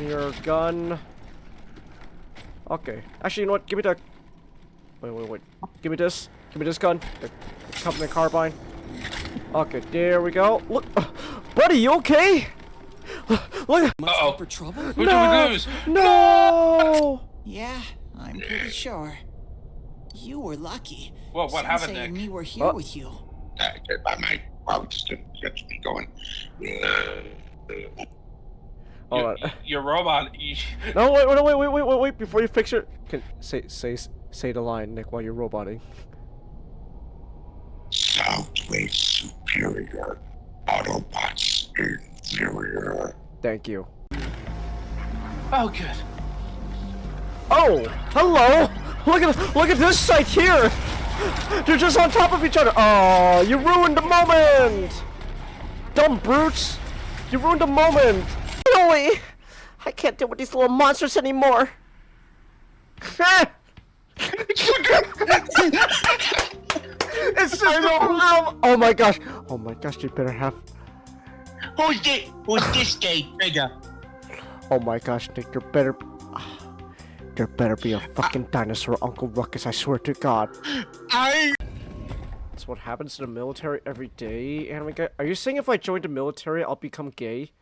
your gun. Okay. Actually, you know what? Give me the... Wait. Give me this. Give me this gun. The company carbine. Okay, there we go. Look, buddy, you okay? Look. Uh-oh. For trouble? Who do we lose? No! Yeah, I'm pretty sure. You were lucky. Well, what happened, Sensei and Nick? me were here with you. Well, just gets me going. Your robot. No, wait! Before you fix it, say the line, Nick, while you're roboting. Southway superior. Autobots inferior. Thank you. Oh, good. Oh, hello! Look at this site here! They're just on top of each other. Oh, you ruined the moment! Dumb brutes! You ruined the moment! Really? I can't deal with these little monsters anymore. It's just oh my gosh! Oh my gosh! You better have. Who's this gay trigger? Oh my gosh, Nick! There better be a fucking dinosaur, Uncle Ruckus! I swear to God. That's what happens to the military every day, anime guy. Are you saying if I join the military, I'll become gay?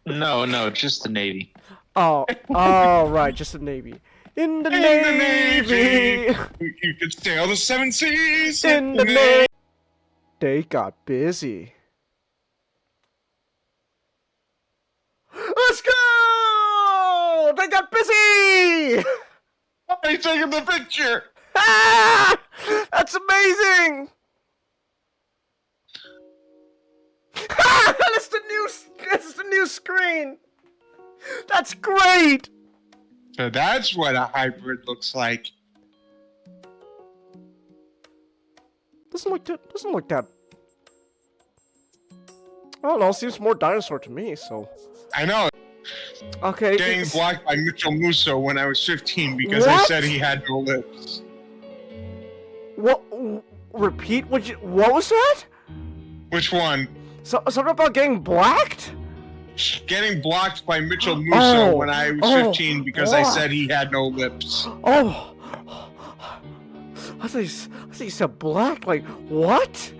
No, just the Navy. Oh, right, just the Navy. In the Navy! You could sail the 7 seas! In the Navy! They got busy. Let's go! They got busy! I'm taking the picture! Ah! That's amazing! Ah! That's the new screen! That's great! So that's what a hybrid looks like. Doesn't look that. I don't know, seems more dinosaur to me, so. I know. Okay. Getting blocked by Mitchell Musso when I was 15 because I said he had no lips. What? Repeat? What was that? Which one? Something about getting blacked? Getting blocked by Mitchell Musso when I was 15 because I said he had no lips. Oh! I thought you said black. Like, what?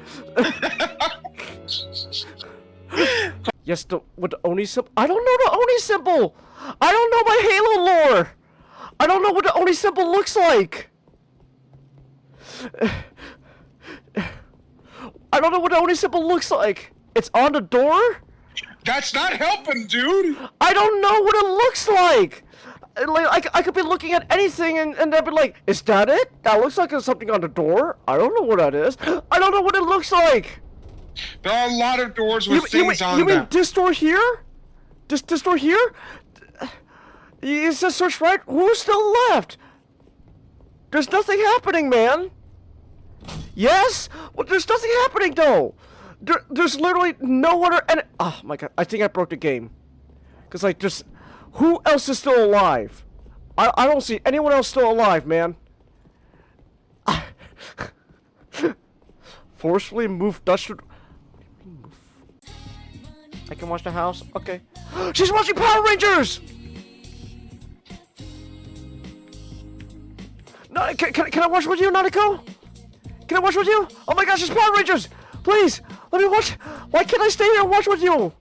Yes, with the Oni symbol. I don't know the Oni symbol. I don't know my Halo lore. I don't know what the Oni symbol looks like. I don't know what the Oni symbol looks like. It's on the door? That's not helping, dude! I don't know what it looks like! Like, I could be looking at anything and they'd be like, is that it? That looks like there's something on the door. I don't know what that is. I don't know what it looks like! There are a lot of doors with things on them. You mean this door here? This door here? It says search right. Who's still left? There's nothing happening, man. Yes? Well, there's nothing happening, though. There's literally no other. And oh my god, I think I broke the game. Cause like, who else is still alive? I don't see anyone else still alive, man. Forcefully move Dutch. I can watch the house. Okay. She's watching Power Rangers. No, can I watch with you, Nanako? Can I watch with you? Oh my gosh, it's Power Rangers! Please, let me watch. Why can't I stay here and watch with you?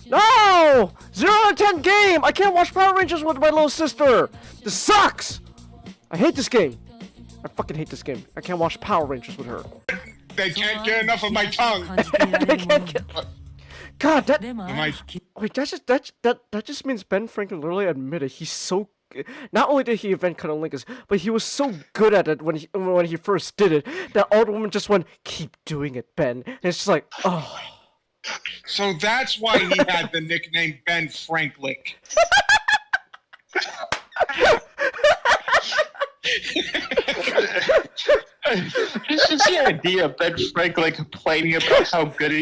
No! 0 out of 10 game! I can't watch Power Rangers with my little sister! This sucks! I hate this game. I fucking hate this game. I can't watch Power Rangers with her. They can't get enough of my tongue! They can't get... God, that... My... Wait, that just means Ben Franklin literally admitted he's so... Not only did he invent cunnilingus, but he was so good at it when he first did it, that old woman just went, keep doing it, Ben. And it's just like, oh... So that's why he had the nickname Ben Franklick. It's just the idea of Ben Franklin complaining about how good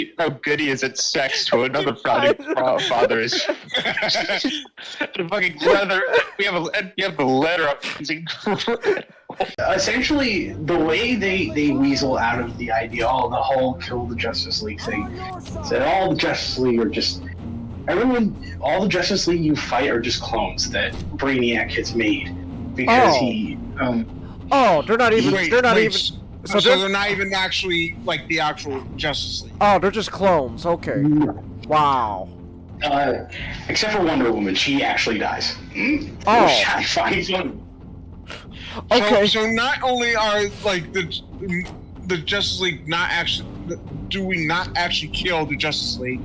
he is at sex to another father is. The fucking leather. We have the letter up. Essentially, the way they weasel out of the idea, the whole kill the Justice League thing, is that all the Justice League are just all the Justice League you fight are just clones that Brainiac has made because he. Oh, they're not even. they're not even. So they're not even actually like the actual Justice League. Oh, they're just clones. Okay. Wow. Except for Wonder Woman, she actually dies. Oh. I find fun. Okay. So not only are like the Justice League not actually do we not actually kill the Justice League?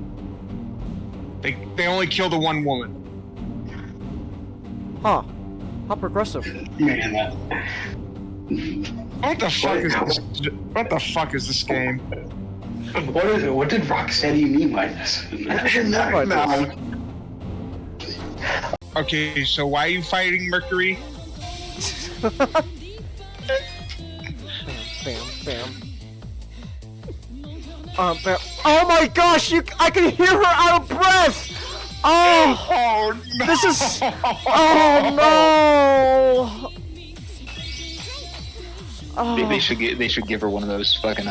They only kill the one woman. Huh. How progressive. Man, that. What the fuck is this? What the fuck is this game? What did Rocksteady mean by this? Okay, so why are you fighting Mercury? Bam. Bam. Oh my gosh! I can hear her out of breath. Oh no! This is. Oh no! Oh. They should give her one of those fucking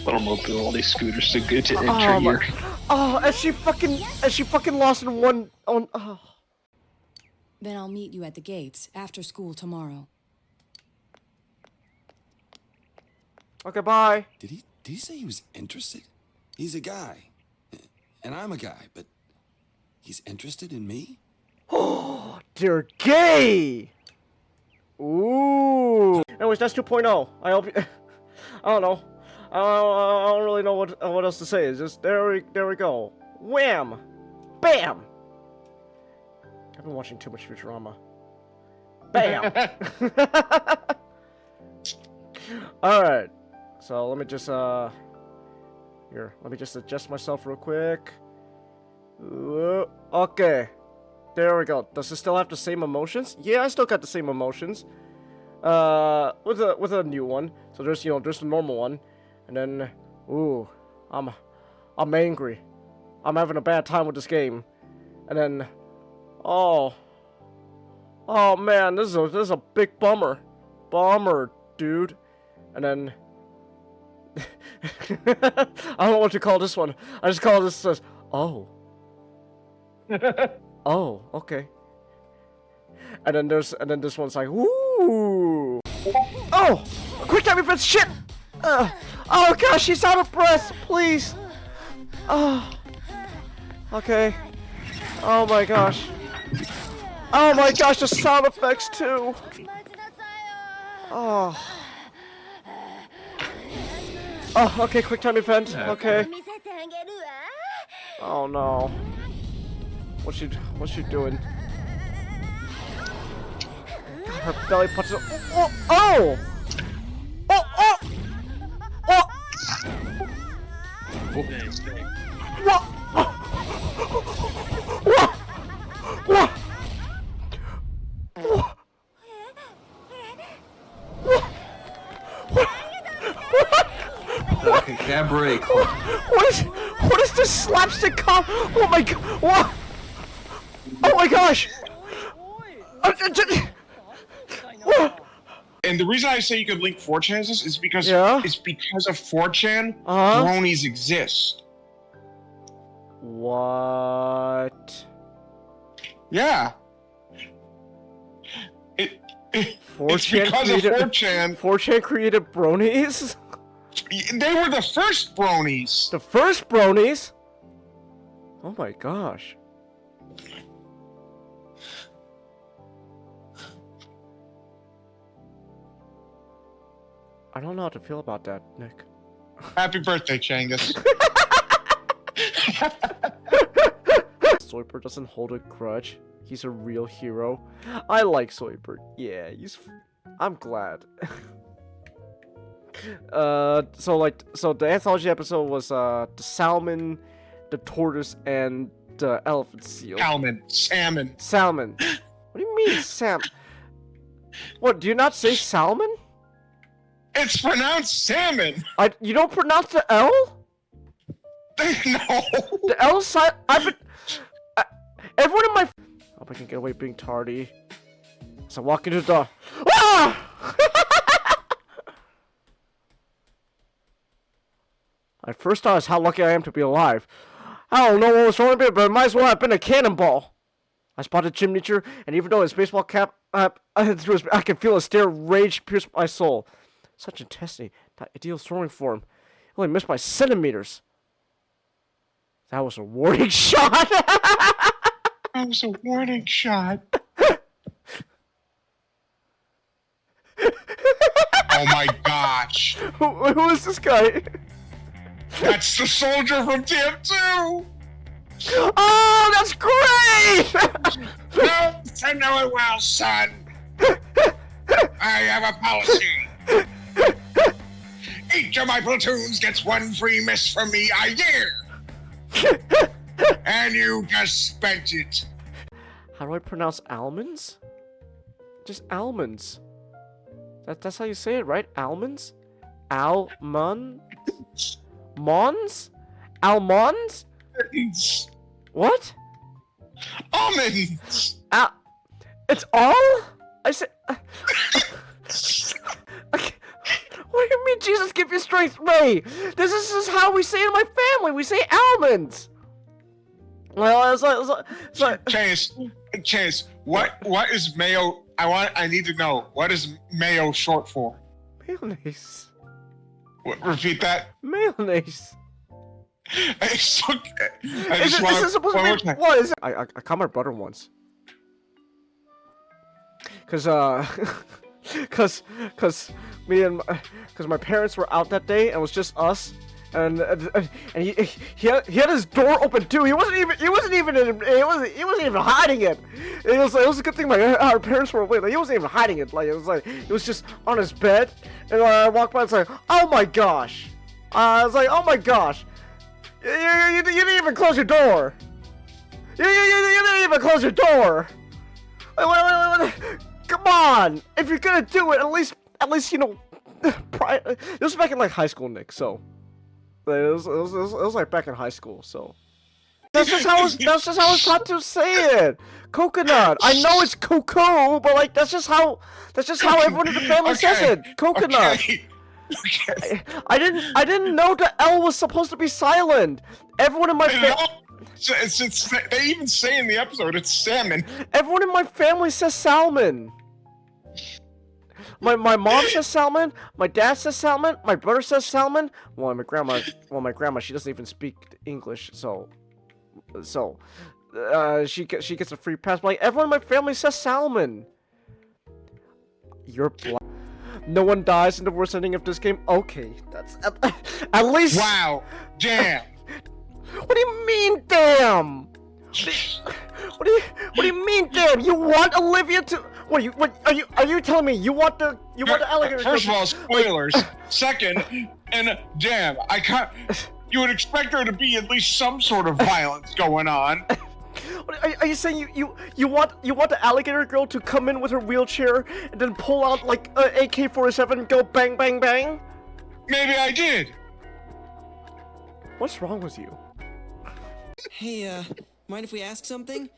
little mobility scooters to get to enter here. Oh, as she fucking lost in one. Oh. Then I'll meet you at the gates after school tomorrow. Okay, bye. Did he say he was interested? He's a guy. And I'm a guy, but he's interested in me? Oh, they're gay! Ooh. Anyways, that's 2.0. I hope you... I don't know. I don't really know what else to say. It's just, there we go. Wham! Bam! I've been watching too much Futurama. Bam! Alright. So, let me just, here, let me just adjust myself real quick. Okay. There we go. Does it still have the same emotions? Yeah, I still got the same emotions. With a new one. So there's there's the normal one, and then ooh, I'm angry. I'm having a bad time with this game, and then oh man, this is a big bummer, dude, and then I don't know what to call this one. I just call this oh. Oh, okay. And then this one's like, woo! Oh! Quick time events, shit! Oh gosh, she's out of breath, please! Oh. Okay. Oh my gosh. Oh my gosh, the sound effects too! Oh. Oh, okay, quick time event, okay. Oh no. What's she doing? God, her belly punches. Oh! Oh! Oh! Oh! Oh! What? What? What? Okay, can break. What is this slapstick cop? Oh my god! What? Oh my gosh! And the reason I say you could link 4chan is because it's because of 4chan, bronies exist. What? Yeah. It's because of 4chan. 4chan created bronies? They were the first bronies. The first bronies? Oh my gosh. I don't know how to feel about that, Nick. Happy birthday, Changus. Soyper doesn't hold a grudge. He's a real hero. I like Soyper. Yeah, I'm glad. So the anthology episode was the salmon, the tortoise, and the elephant seal. Salmon. What do you mean, What, do you not say salmon? It's pronounced salmon. You don't pronounce the L? No. The L side. Everyone in my. Hope I can get away being tardy. So I walk into the door. Ah! I first thought is how lucky I am to be alive. I don't know what was wrong with it, but it might as well have been a cannonball. I spotted Gym Teacher, and even though his baseball cap, I could feel a stare of rage pierce my soul. Such intensity, not ideal throwing form. He only missed by centimeters. That was a warning shot. That was a warning shot. Oh my gosh. Who is this guy? That's the soldier from TF2! Oh, that's great! No, I know it well, son. I have a policy. Each of my platoons gets 1 free miss from me a year. And you just spent it. How do I pronounce almonds? Just almonds. That's how you say it, right? Almonds? Almonds? Mons? Almonds? What? Almonds! It's all? I said... Okay. What do you mean, Jesus, give you strength, Ray? This is how we say it in my family. We say almonds. Well, it's like... Chase, what is mayo? I need to know. What is mayo short for? Mayonnaise. Repeat that. Mayonnaise. It's okay. Is it supposed to be... What is it? I caught my brother once. Cause my parents were out that day and it was just us, and he had his door open too. He wasn't even hiding it. It was a good thing our parents were away. Like, he wasn't even hiding it. Like, it was just on his bed, and I walked by and was like, oh my gosh. I was like, oh my gosh. You didn't even close your door. You didn't even close your door. Come on! If you're gonna do it, at least you know. This was back in like high school, Nick. So it was like back in high school. So that's just how I was taught to say it. Coconut. I know it's cocoa, but like that's just how everyone in the family says it. Coconut. Okay. I didn't know the L was supposed to be silent. Everyone in my family. They even say in the episode it's salmon. Everyone in my family says salmon. My mom says salmon. My dad says salmon. My brother says salmon. Well, my grandma, she doesn't even speak English, so she gets a free pass. But like everyone in my family says salmon. You're black. No one dies in the worst ending of this game. Okay, that's at least. Wow. Damn. What do you mean, damn? What do you mean, damn? You want Olivia to? What are you telling me? You want the alligator? First of all, spoilers. Second, and damn, I can't. You would expect there to be at least some sort of violence going on. Are you saying you want the alligator girl to come in with her wheelchair and then pull out like AK-47 and go bang bang bang? Maybe I did. What's wrong with you? Hey, mind if we ask something?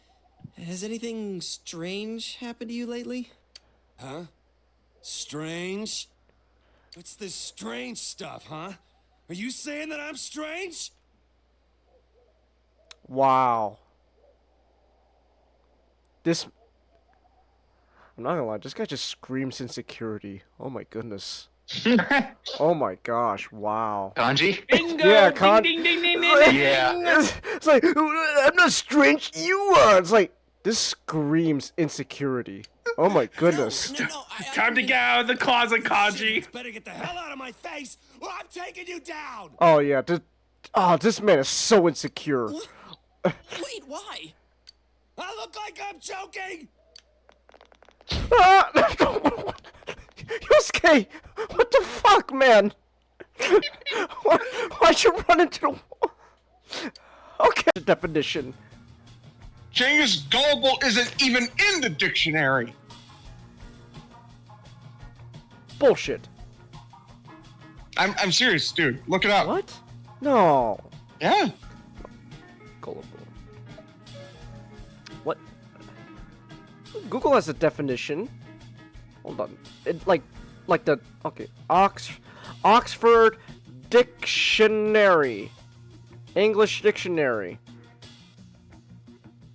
Has anything strange happened to you lately? Huh? Strange? What's this strange stuff, huh? Are you saying that I'm strange? Wow. I'm not gonna lie, this guy just screams insecurity. Oh my goodness. Oh my gosh, wow. Kanji? Bingo! Yeah, Ding, ding, ding, ding, ding, Yeah. It's like, I'm not strange, you are! It's like, this screams insecurity. Oh my goodness. No, Time to get out of the closet, Kanji. Better get the hell out of my face, or I'm taking you down! Oh yeah, this man is so insecure. Wait, why? I look like I'm joking! Yosuke! What the fuck, man? Why'd you run into the wall? Okay. Definition. Genghis gullible isn't even in the dictionary. Bullshit. I'm serious, dude. Look it up. What? No. Yeah. Gullible. What? Google has a definition. Hold on. It like the okay. Oxford Dictionary. English dictionary.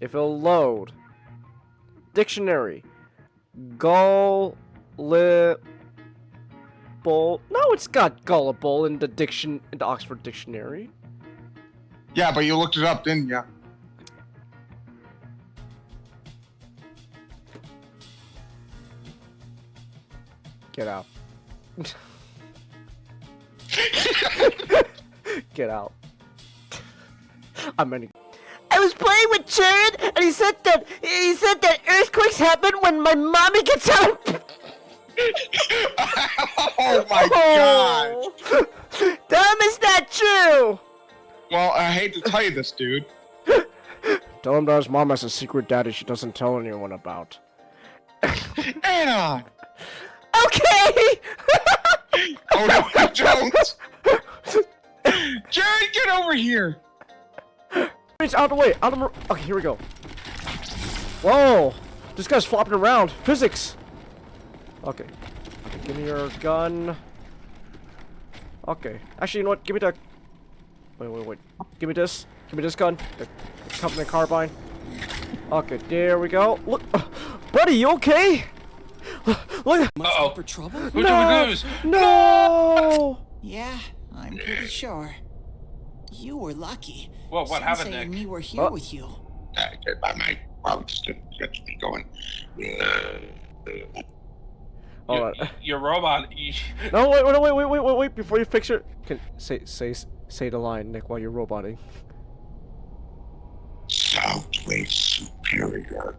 If it'll load. Dictionary. Gullible. No, it's got gullible in the Oxford Dictionary. Yeah, but you looked it up, didn't you? Get out. Get out. I'm any. I was playing with Jared, and he said that earthquakes happen when my mommy gets out. Oh my god! Damn, is that true? Well, I hate to tell you this, dude. Tell him that his mom has a secret daddy she doesn't tell anyone about. Anna! Okay! Oh no, you don't! Jared, get over here! It's out of the way, out of the... Okay, here we go. Whoa! This guy's flopping around. Physics! Okay. Give me your gun. Okay. Actually, you know what? Give me the... Wait. Give me this. Give me this gun. The company carbine. Okay, there we go. Look... buddy, you okay? Look... Uh-oh. For trouble? Who do we lose? No! Yeah, I'm pretty sure. You were lucky. Well, what happened, Sensei and Nick? me were here with you. Well, just gets me going. Hold on. Your robot. No, wait, before you fix it. Can say the line, Nick, while you're roboting. Southway superior.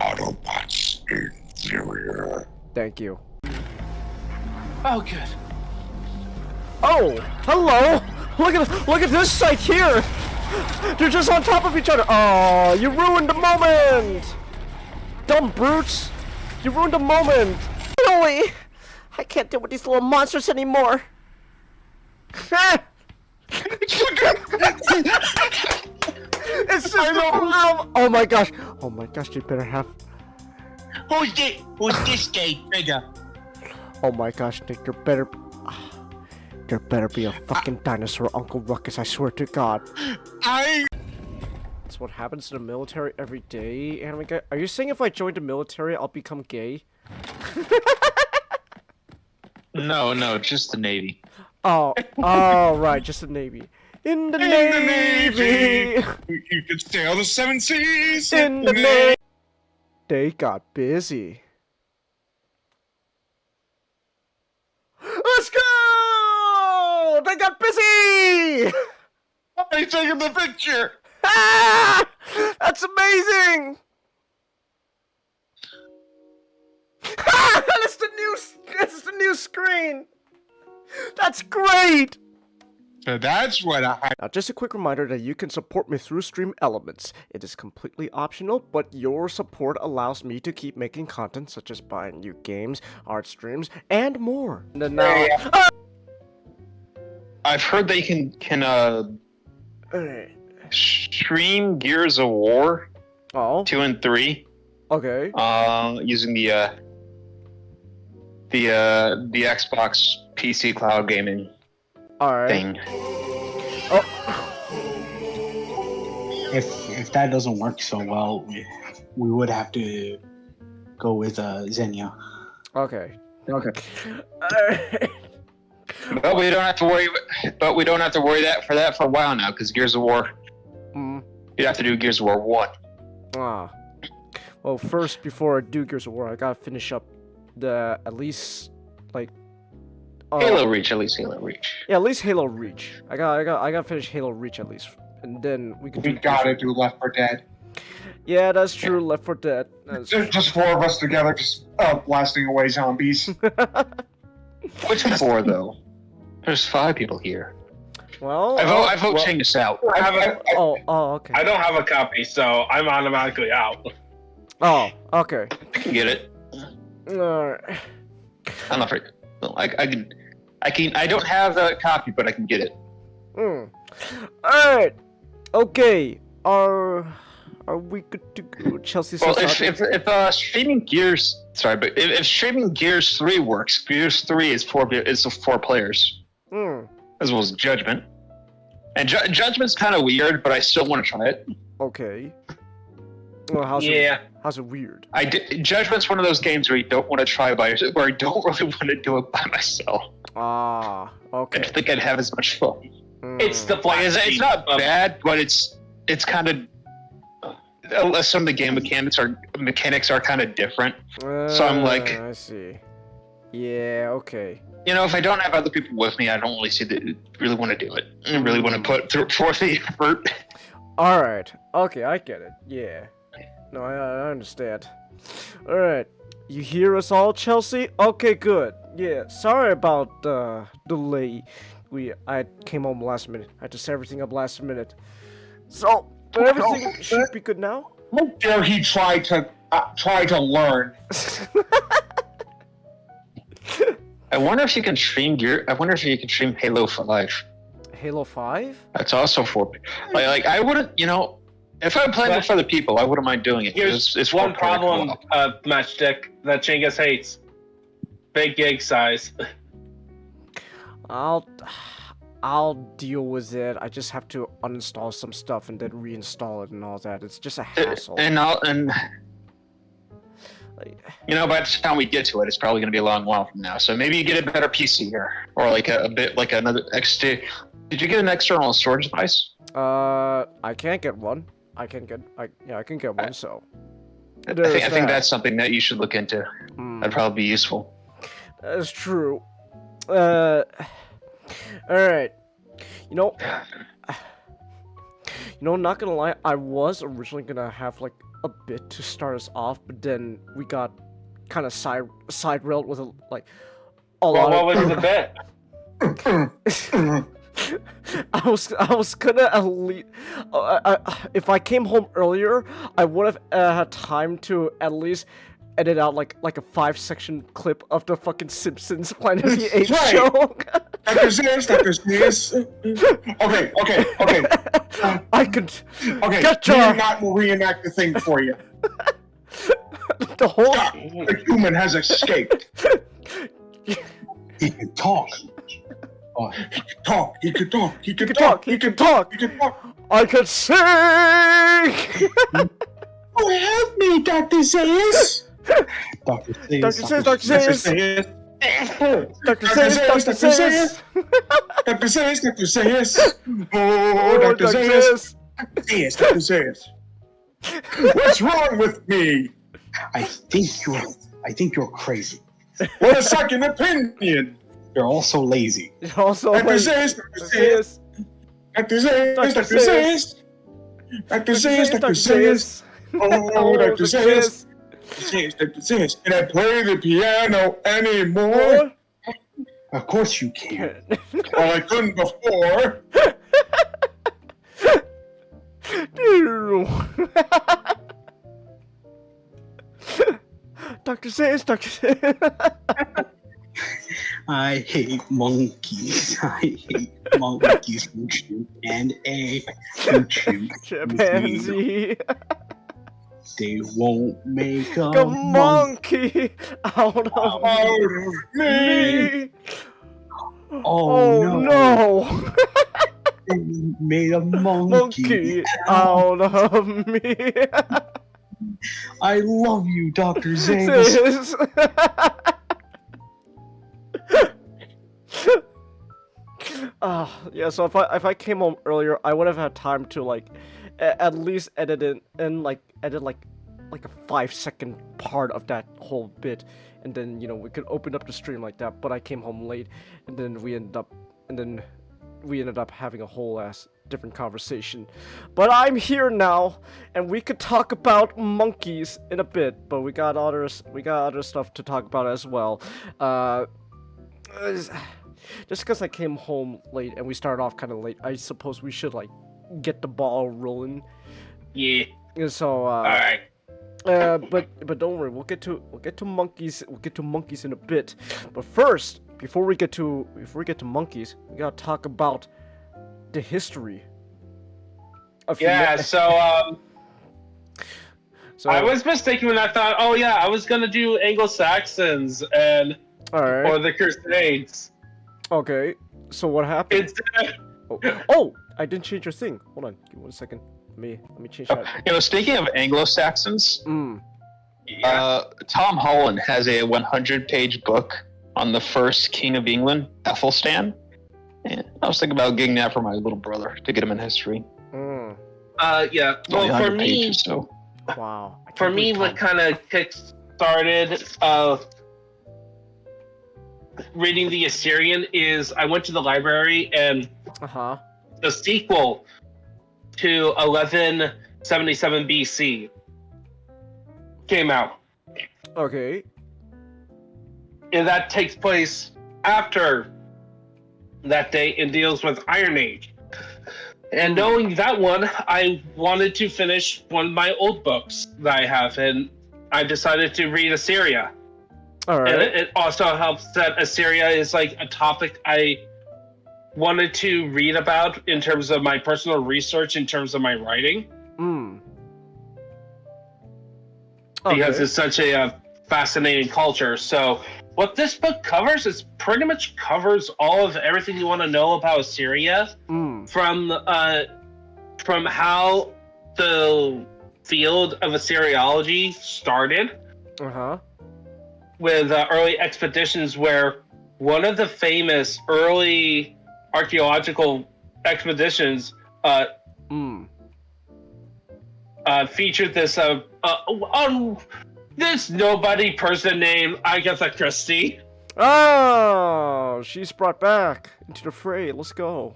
Autobots inferior. Thank you. Oh, good. Oh, hello! Look at this site here! They're just on top of each other! Oh, you ruined the moment! Dumb brutes! You ruined the moment! Really? I can't deal with these little monsters anymore! It's just oh my gosh! Oh my gosh, you better have... Who's this guy, Trigger? Oh my gosh, Nick, there better be a fucking dinosaur, Uncle Ruckus, I swear to God. That's what happens to the military every day, anime guy. Are you saying if I join the military, I'll become gay? No, just the Navy. Oh, right, just the Navy. In the Navy! You could sail the 7 seas! In the Navy! They got busy. Let's go! They got busy! He's taking the picture! Ah! That's amazing! Ah! That's the new screen! That's great! So that's what I... Now, just a quick reminder that you can support me through Stream Elements. It is completely optional, but your support allows me to keep making content such as buying new games, art streams, and more. And then now... I've heard they can stream Gears of War Oh, 2 and 3 okay. using the Xbox PC cloud gaming Alright. thing. Oh, If that doesn't work so well, we would have to go with Xenia. okay. Okay. Alright. But we don't have to worry. But we don't have to worry for that for a while now, because Gears of War. Mm. You have to do Gears of War 1. Ah. Well, first, before I do Gears of War, I gotta finish up the, at least, like... Halo Reach, at least Halo Reach. Yeah, at least Halo Reach. I gotta finish Halo Reach at least. And then we can do... We gotta do Left 4 Dead. Yeah, that's true, Left 4 Dead. That's... Just 4 of us together, just blasting away zombies. Which 4, though? There's 5 people here. Well... I vote change this out. Oh, okay. I don't have a copy, so I'm automatically out. Oh, okay. I can get it. Alright. I'm not afraid. I don't have a copy, but I can get it. Alright. Okay. Are we good to go? Chelsea Well, says if streaming Gears, sorry, but if streaming Gears 3 works, Gears 3 is 4 players, as well as Judgment, And Judgment's kind of weird, but I still want to try it. Okay. Well, how's it weird? Judgment's one of those games where you don't want to try by yourself, where I don't really want to do it by myself. Ah, okay. I don't think I'd have as much fun. It's the Like, it's not bad, but it's kind of some of the game mechanics are kind of different. So I'm like, I see. Yeah, okay. you know, if I don't have other people with me, I don't really want to do it. I really want to put forth the effort. All right. Okay, I get it. Yeah. No, I understand. All right. You hear us all, Chelsea? Okay, good. Yeah. Sorry about the delay. I came home last minute. I had to set everything up last minute. So, but everything should be good now. How dare he try to learn? I wonder if you can stream Halo 5. Halo 5? That's also for like I wouldn't, you know, if I'm playing with other people, I wouldn't mind doing it. Here's one problem, Matchstick, that Chingus hates. Big gig size. I'll deal with it. I just have to uninstall some stuff and then reinstall it and all that. It's just a hassle. And you know, by the time we get to it, it's probably going to be a long while from now. So maybe you get a better PC here, or like a bit like another extra. Did you get an external storage device? I can't get one. I can get one. So I think that's something that you should look into. That'd probably be useful. That's true. All right. You know, not gonna lie, I was originally gonna have like a bit to start us off, but then we got kind of side railed with a lot. What was the bet? I was gonna at least, if I came home earlier, I would have had time to at least edit out like a 5-section clip of the fucking Simpsons Planet of the Apes show. Dr. Zeus. Okay. I could. Okay, we'll reenact the thing for you. The whole. The human has escaped. He can talk. Oh, he can talk. I could sing! Oh, help me, Dr. Zeus! Dr. Zeus. Dr. Zeus. Oh, Dr. Zeus. What's wrong with me? I think you're crazy. What a second opinion. You're also lazy. Dr. Zeus. Oh, Dr. Zeus. Can I play the piano anymore? Of course you can. Well, I couldn't before. Dr. Zeus. I hate monkeys. Who shoot and a who shoot chimpanzee. They won't make a monkey out of me. Oh no. They made a monkey out of me. I love you, Dr. Zeus. Yeah, so if I came home earlier, I would have had time to like at least edit it and edit like a 5-second part of that whole bit, and then we could open up the stream like that. But I came home late, and then we ended up having a whole ass different conversation. But I'm here now, and we could talk about monkeys in a bit. But we got other stuff to talk about as well. Just because I came home late and we started off kind of late, I suppose we should like get the ball rolling. Yeah. So all right. But don't worry, we'll get to monkeys. We'll get to monkeys in a bit. But first, before we get to monkeys, we gotta talk about the history of So I was mistaken when I thought, oh yeah, I was gonna do Anglo-Saxons and or the Crusades. Okay, so what happened? Instead, I didn't change your thing. Hold on, give me 1 second. Let me change that. You know, speaking of Anglo-Saxons, Tom Holland has a 100-page book on the first king of England, Athelstan. And I was thinking about getting that for my little brother to get him in history. Yeah. It's only Well, for 100 me, pages, so. Wow. for me, what kind of kick-started reading the Assyrian is I went to the library and the sequel to 1177 BC came out. Okay. And that takes place after that date and deals with Iron Age. And knowing that one, I wanted to finish one of my old books that I have, and I decided to read Assyria. All right. And it also helps that Assyria is like a topic I wanted to read about in terms of my personal research, in terms of my writing. Because it's such a fascinating culture. So what this book covers is pretty much covers all of everything you want to know about Assyria, from how the field of Assyriology started, with early expeditions, where one of the famous early archaeological expeditions featured this this nobody person named Agatha Christie. Oh, she's brought back into the fray. Let's go.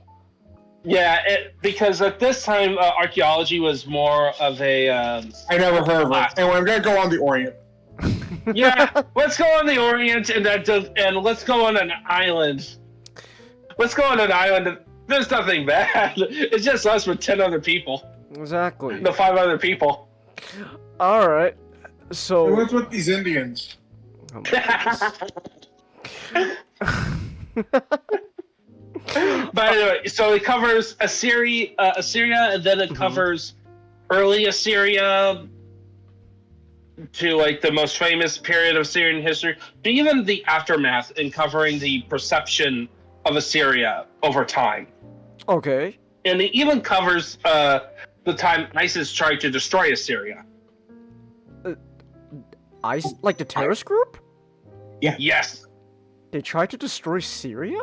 Yeah, because at this time, archaeology was more of a... I never heard of it. Anyway, I'm going to go on the Orient. Yeah, let's go on the Orient and let's go on an island. Let's go on an island. There's nothing bad. It's just us with 10 other people. Exactly. The 5 other people. All right. So. What's with these Indians? Oh But anyway, so it covers Assyria, and then it covers early Assyria to like the most famous period of Assyrian history, to even the aftermath, in covering the perception of Assyria over time. Okay. And it even covers the time ISIS tried to destroy Assyria. Like the terrorist group? Yeah. Yes. They tried to destroy Syria?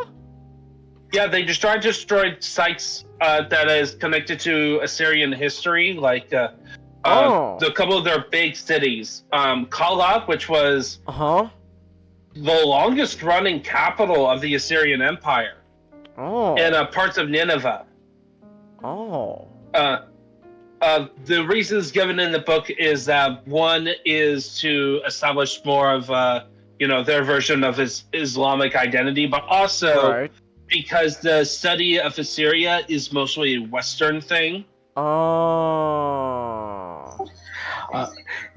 Yeah, they just tried to destroy sites that is connected to Assyrian history, like the couple of their big cities. Kala, which was the longest running capital of the Assyrian Empire. And parts of Nineveh. The reasons given in the book is that one is to establish more of their version of his Islamic identity, but also because the study of Assyria is mostly a Western thing.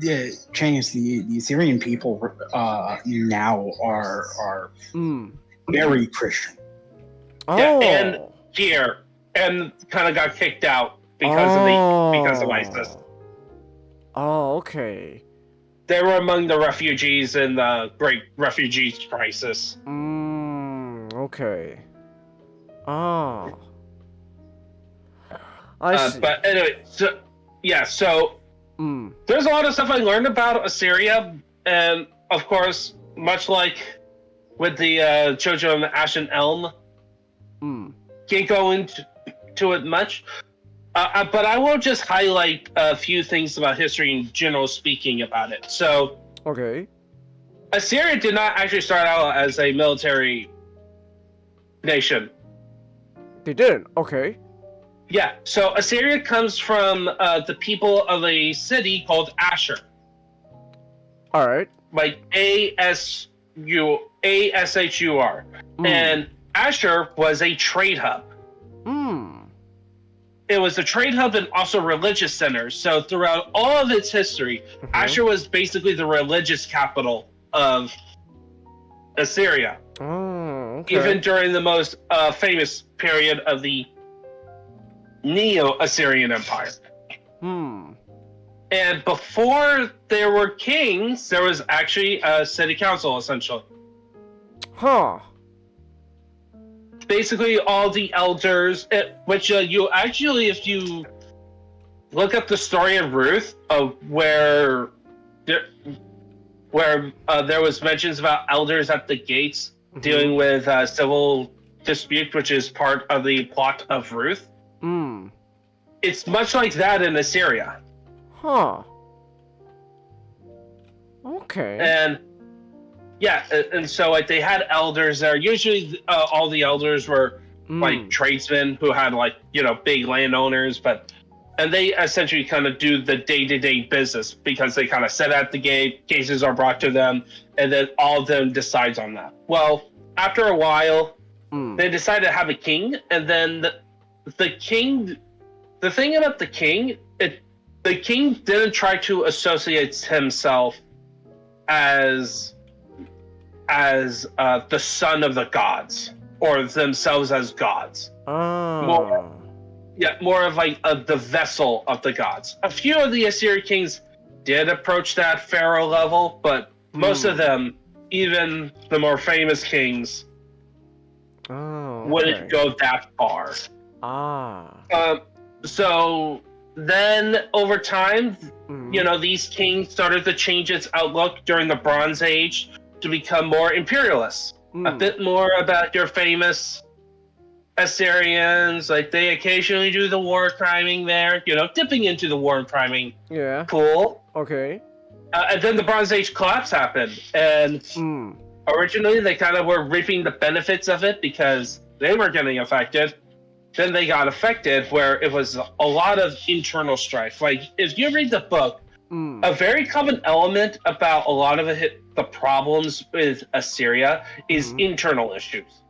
Yeah, Chance, the Assyrian people now are very Christian. Yeah, and here, and kind of got kicked out because of ISIS. Oh, okay. They were among the refugees in the Great Refugee Crisis. Okay. I see. But anyway, so there's a lot of stuff I learned about Assyria, and of course, much like with the Jojo and the Ashen Elm, can't go into it much. But I will just highlight a few things about history in general, speaking about it. So, Assyria did not actually start out as a military nation. They didn't. Okay. Yeah. So Assyria comes from the people of a city called Ashur. All right. Like ASHUR, and Ashur was a trade hub. It was a trade hub and also religious center. So throughout all of its history, Ashur was basically the religious capital of Assyria. Even during the most famous period of the Neo-Assyrian Empire. And before there were kings, there was actually a city council, essentially. basically all the elders, which you actually, if you look up the story of Ruth, of where there was mentions about elders at the gates dealing with civil dispute, which is part of the plot of Ruth. It's much like that in Assyria. Huh. Okay. And yeah, and so like they had elders there. Usually, all the elders were like tradesmen who had like big landowners, and they essentially kind of do the day-to-day business because they kind of sit at the gate. Cases are brought to them, and then all of them decides on that. Well, after a while, they decided to have a king, and then the king. The thing about the king, the king didn't try to associate himself as the son of the gods or themselves as gods. Oh. More of like the vessel of the gods. A few of the Assyrian kings did approach that pharaoh level, but most of them, even the more famous kings, wouldn't go that far. So then over time, these kings started to change its outlook during the Bronze Age to become more imperialist. A bit more about your famous Assyrians. Like they occasionally do the war criming there, dipping into the war criming. Yeah. Cool. Okay. And then the Bronze Age collapse happened. And originally they kind of were reaping the benefits of it because they were getting affected. Then they got affected where it was a lot of internal strife. Like if you read the book, a very common element about a lot of the problems with Assyria is internal issues.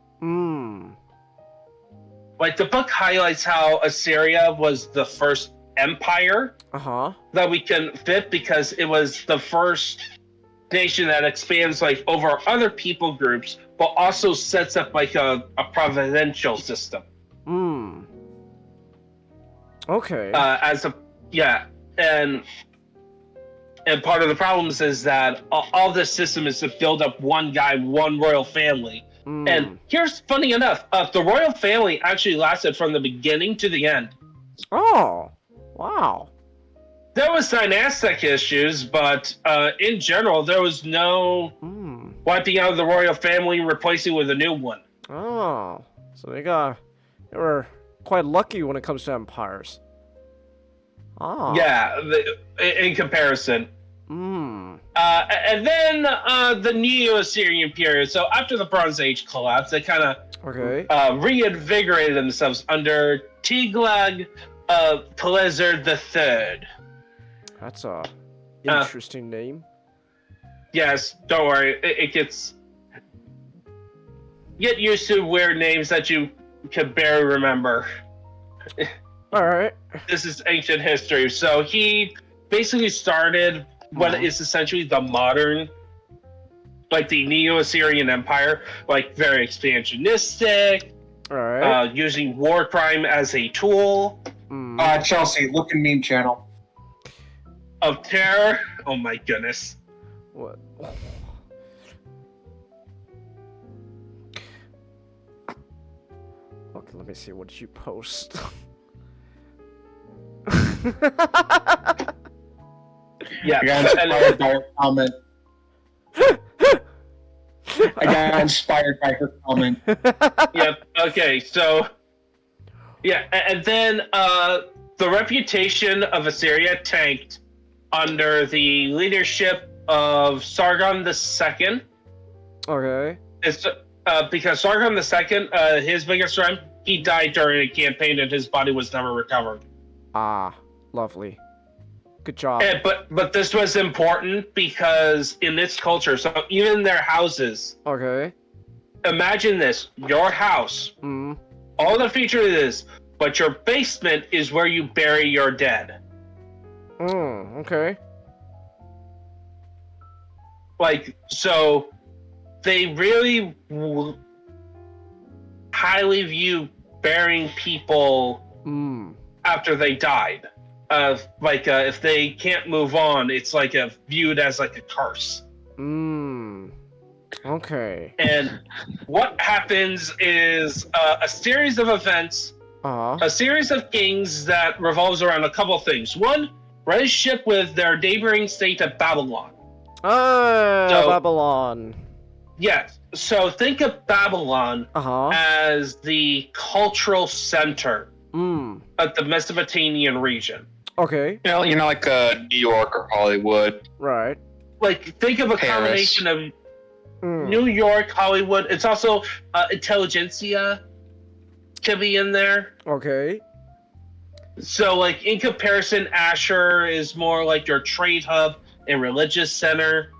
Like the book highlights how Assyria was the first empire that we can fit because it was the first nation that expands like over other people groups, but also sets up like a providential system. Okay. And part of the problems is that all this system is to build up one guy, one royal family. And here's funny enough, the royal family actually lasted from the beginning to the end. Oh, wow. There was dynastic issues, but in general, there was no wiping out the royal family and replacing with a new one. Oh, so they were quite lucky when it comes to empires. Oh. Yeah, in comparison. And then the Neo-Assyrian period. So after the Bronze Age collapse, they kind of reinvigorated themselves under Tiglath-Pileser III. That's a interesting name. Yes, don't worry. It gets... Get used to weird names that you can barely remember. Alright. This is ancient history. So he basically started what is essentially the modern, like the Neo-Assyrian Empire, like very expansionistic, using war crime as a tool. Chelsea, look in meme channel. Of terror. Oh my goodness. What? Okay, let me see what you post. Yeah, I got inspired by her comment. I got inspired by her comment. Yep. Okay. So, yeah, and then the reputation of Assyria tanked under the leadership of Sargon II. Okay. It's because Sargon II, his biggest crime, he died during a campaign and his body was never recovered. Ah, lovely. Good job. But this was important because in this culture, so even their houses. Okay. Imagine this: your house, all the features of this, but your basement is where you bury your dead. Okay. Like, so they really highly view burying people after they died. If they can't move on, it's like viewed as like a curse. Okay. And what happens is a series of events, a series of kings that revolves around a couple of things. One, relationship with their neighboring state of Babylon. Babylon. Yes. So think of Babylon as the cultural center of the Mesopotamian region. Okay. You know, like New York or Hollywood. Right. Like, think of a Paris. combination of New York, Hollywood. It's also intelligentsia to be in there. Okay. So, like, in comparison, Asher is more like your trade hub and religious center.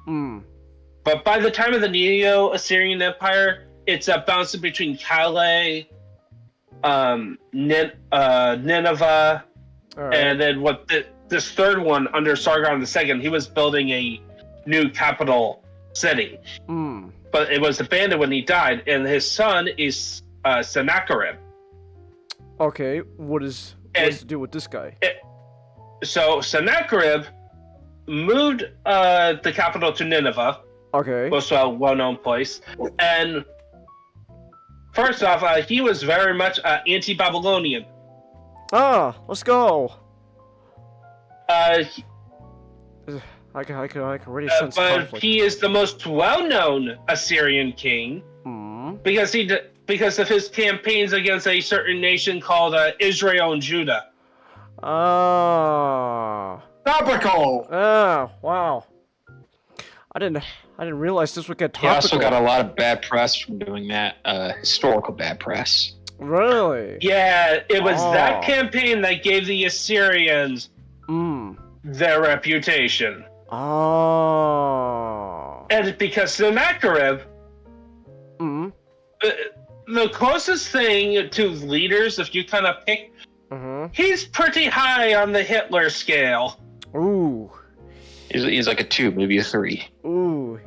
But by the time of the Neo-Assyrian Empire, it's bouncing between Calais, Nineveh, and then this third one under Sargon II, he was building a new capital city. But it was abandoned when he died, and his son is Sennacherib. Okay, what is to do with this guy? So Sennacherib moved the capital to Nineveh. Okay. Most well-known place. And first off, he was very much anti-Babylonian. Let's go. I can already sense but conflict. he is the most well-known Assyrian king because of his campaigns against a certain nation called Israel and Judah. Topical. Wow. I didn't realize this would get He topical. also got a lot of bad press from doing that. Historical bad press. Really? Yeah, it was that campaign that gave the Assyrians their reputation. And because Sennacherib, the closest thing to leaders, if you kind of pick, he's pretty high on the Hitler scale. Ooh. He's like a 2, maybe a 3. Ooh.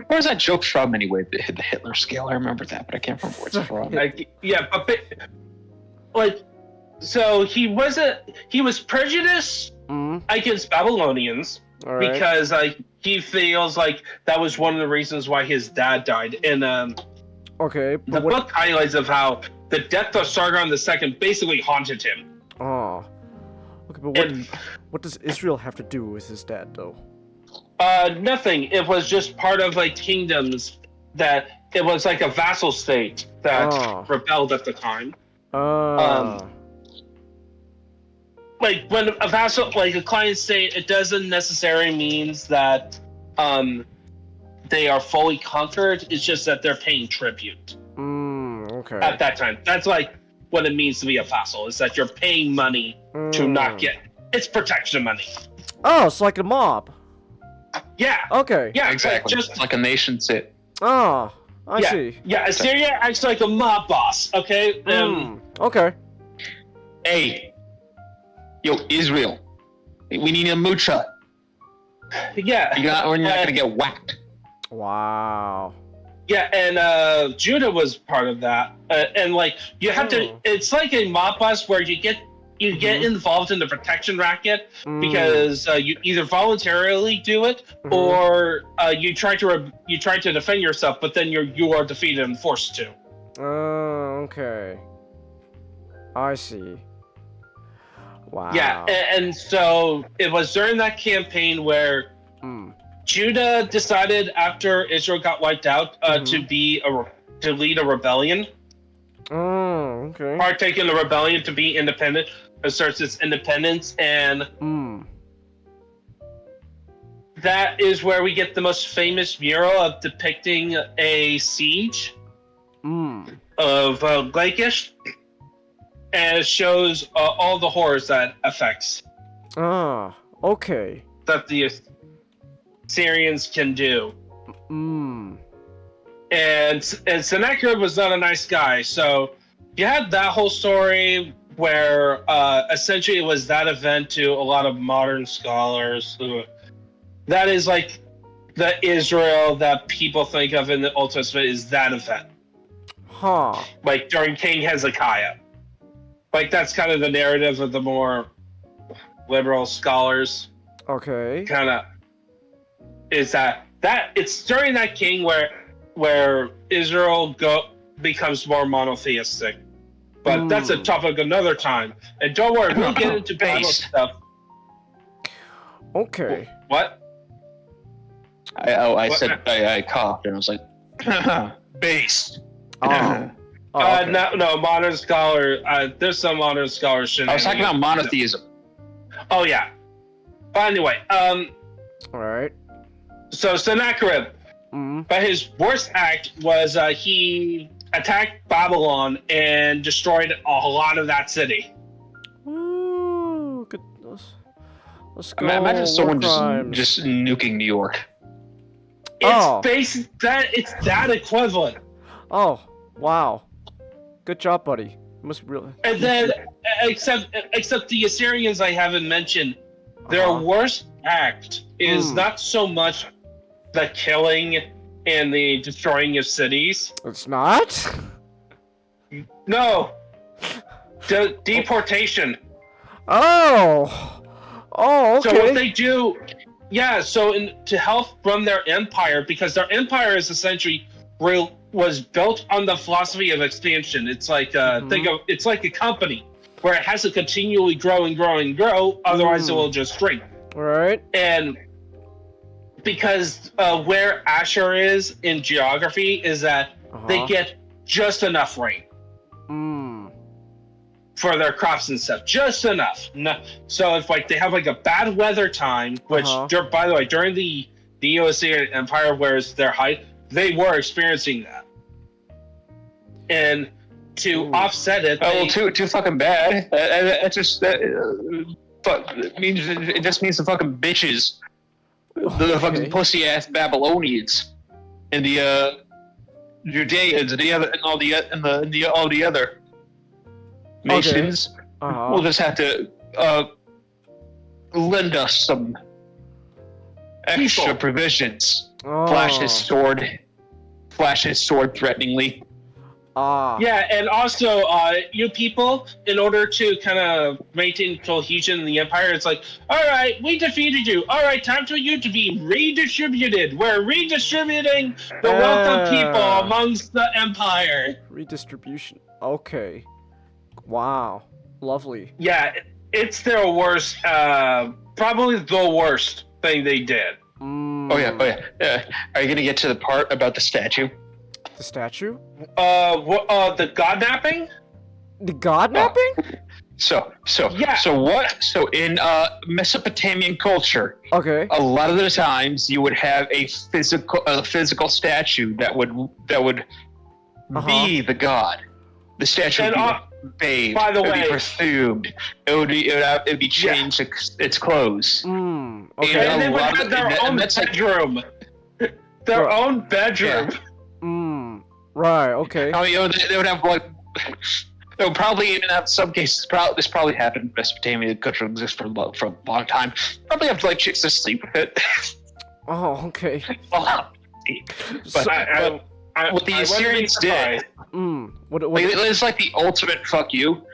Where's that joke from anyway? The Hitler scale. I remember that, but I can't remember where it's from. So he was prejudiced against Babylonians because he feels like that was one of the reasons why his dad died. And the book highlights of how the death of Sargon II basically haunted him. Okay, but what does Israel have to do with his dad, though? Nothing. It was just part of kingdoms that it was like a vassal state that rebelled at the time. Like when a vassal, like a client state, it doesn't necessarily means that they are fully conquered. It's just that they're paying tribute. Okay. At that time, that's like what it means to be a vassal. Is that you're paying money to not get. It's protection money. Oh, it's like a mob. Yeah. Okay. Yeah, exactly. Just like a nation state. I see. Yeah, Assyria acts like a mob boss. Okay. Okay. Hey, yo, Israel, we need a mucha. Yeah. We're not gonna get whacked. Wow. Yeah, and Judah was part of that, and you have to. It's like a mob boss where you get involved in the protection racket because you either voluntarily do it or you try to defend yourself, but then you are defeated and forced to. Okay. I see. Wow. Yeah, and so it was during that campaign where Judah decided after Israel got wiped out to lead a rebellion. Okay. Partake in the rebellion to be independent, asserts its independence, and that is where we get the most famous mural of depicting a siege of Lachish, and it shows all the horrors that affects. Okay. That the Syrians can do. And Sennacherib was not a nice guy, so you had that whole story where essentially it was that event to a lot of modern scholars who that is like the Israel that people think of in the Old Testament is that event. Like during King Hezekiah. Like that's kind of the narrative of the more liberal scholars. Okay. Kind of is that it's during that king where Israel becomes more monotheistic. But that's a topic another time. And don't worry, we'll get into Bible stuff. Okay. What? I said I coughed and I was like, base. Oh. Okay. No, modern scholar. There's some modern scholar shit. I was talking about monotheism. Oh yeah. But anyway, All right. so Sennacherib, but his worst act was he attacked Babylon and destroyed a lot of that city. Ooh, good. Let's go. Imagine someone crimes. just nuking New York. It's it's that equivalent. Oh, wow. Good job, buddy. Must really. And then, except the Assyrians I haven't mentioned, their worst act is not so much the killing and the destroying of cities. It's not? No. The deportation. Oh. Oh, okay. So what they do, so to help run their empire, because their empire is essentially was built on the philosophy of expansion. It's like it's like a company where it has to continually grow and grow and grow, otherwise it will just shrink. Right. And because where Asher is in geography is that they get just enough rain for their crops and stuff, just enough. So if like they have like a bad weather time, which by the way, during the Assyrian Empire, where's their height, they were experiencing that. And to offset it, too fucking bad. It just means the fucking bitches, the fucking pussy ass Babylonians, and the Judeans, and all the other nations will just have to lend us some extra provisions. Flash his sword threateningly. Yeah, and also, you people, in order to kind of maintain cohesion in the empire, it's like, all right, we defeated you. All right, time for you to be redistributed. We're redistributing the wealth of people amongst the empire. Redistribution. Okay. Wow. Lovely. Yeah, it's their worst, probably the worst thing they did. Oh yeah. Are you gonna get to the part about the statue? The statue? The godnapping? The godnapping? So in Mesopotamian culture, a lot of the times you would have a physical statue that would be the god. The statue would be bathed. By the it would way, be perfumed. It would be changed its clothes. Okay. And they would have their own bedroom. Their own bedroom. Right, okay. Oh, they would have like. They would probably even have some cases. This probably happened in Mesopotamia. Culture exists for a long time. Probably have like chicks to sleep with it. Oh, okay. But what the Assyrians did, it's like the ultimate fuck you.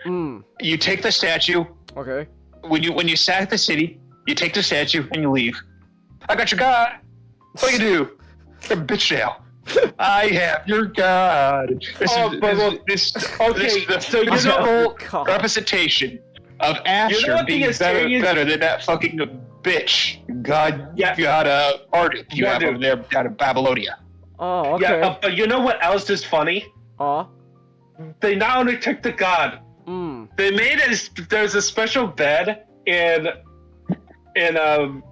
You take the statue. Okay. When you sack the city, you take the statue and you leave. I got your god. What do you do? You're a bitch now. I have your god. This is the whole representation of Asher being better than that fucking bitch god Marduk you have over there down in Babylonia. Oh, okay. Yeah, but you know what else is funny? They not only took the god, they made there's a special bed in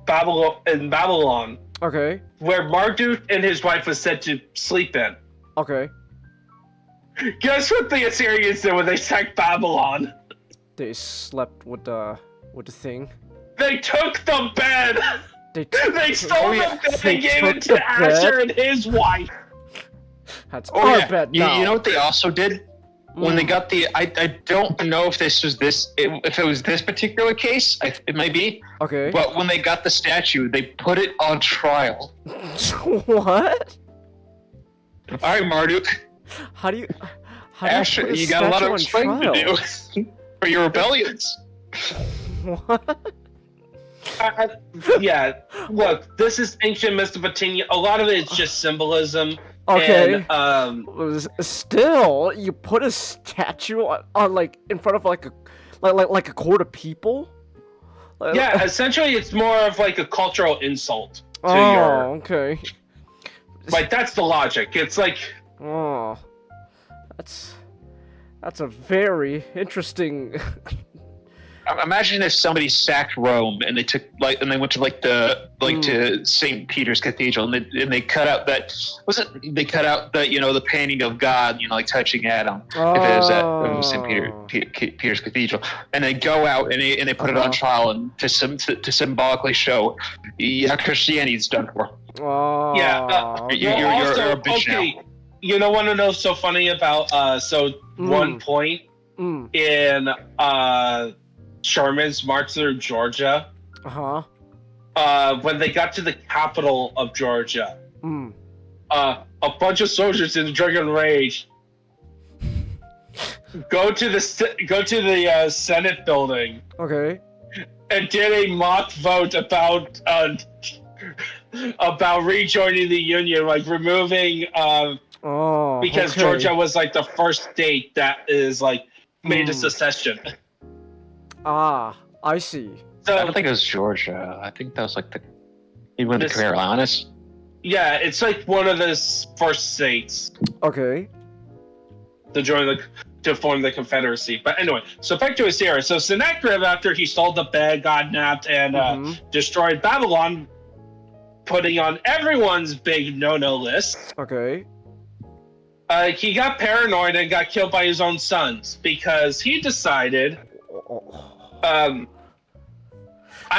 Babylon. Okay. Where Marduk and his wife was said to sleep in. Okay. Guess what the Assyrians did when they sacked Babylon? They slept with the thing. They took the bed. They stole the bed they and gave it to Asher and his wife. That's our bed now. You know what they also did? When they got I don't know if if it was this particular case, it might be. Okay. But when they got the statue, they put it on trial. What? All right, Marduk. How do you Asher, you got a lot of explaining to do for your rebellions. What? Yeah, look, this is ancient Mesopotamia. A lot of it is just symbolism. Okay. And, Still, you put a statue on like in front of like a court of people. yeah, essentially, it's more of like a cultural insult to okay. Like that's the logic. It's like. Oh, that's a very interesting. Imagine if somebody sacked Rome and they went to to St. Peter's Cathedral and they cut out that the painting of God, like touching Adam, if it was at St. Peter's Cathedral, and they go out and they put it on trial and to symbolically show, yeah, Christianity's done for. Yeah, you're a bitch now. You know what I know so funny about one point in Sherman's march through Georgia. When they got to the capital of Georgia, a bunch of soldiers in drunken rage go to the Senate building. Okay. And did a mock vote about rejoining the Union, like removing because Georgia was like the first state that is like made a secession. I see. So, I don't think it was Georgia. I think that was like even the Carolinas. Yeah, it's like one of the first states. Okay. To form the Confederacy. But anyway, so back to Assyria. So Sennacherib, after he stole the bed, got napped, and destroyed Babylon, putting on everyone's big no-no list. Okay. He got paranoid and got killed by his own sons because he decided, I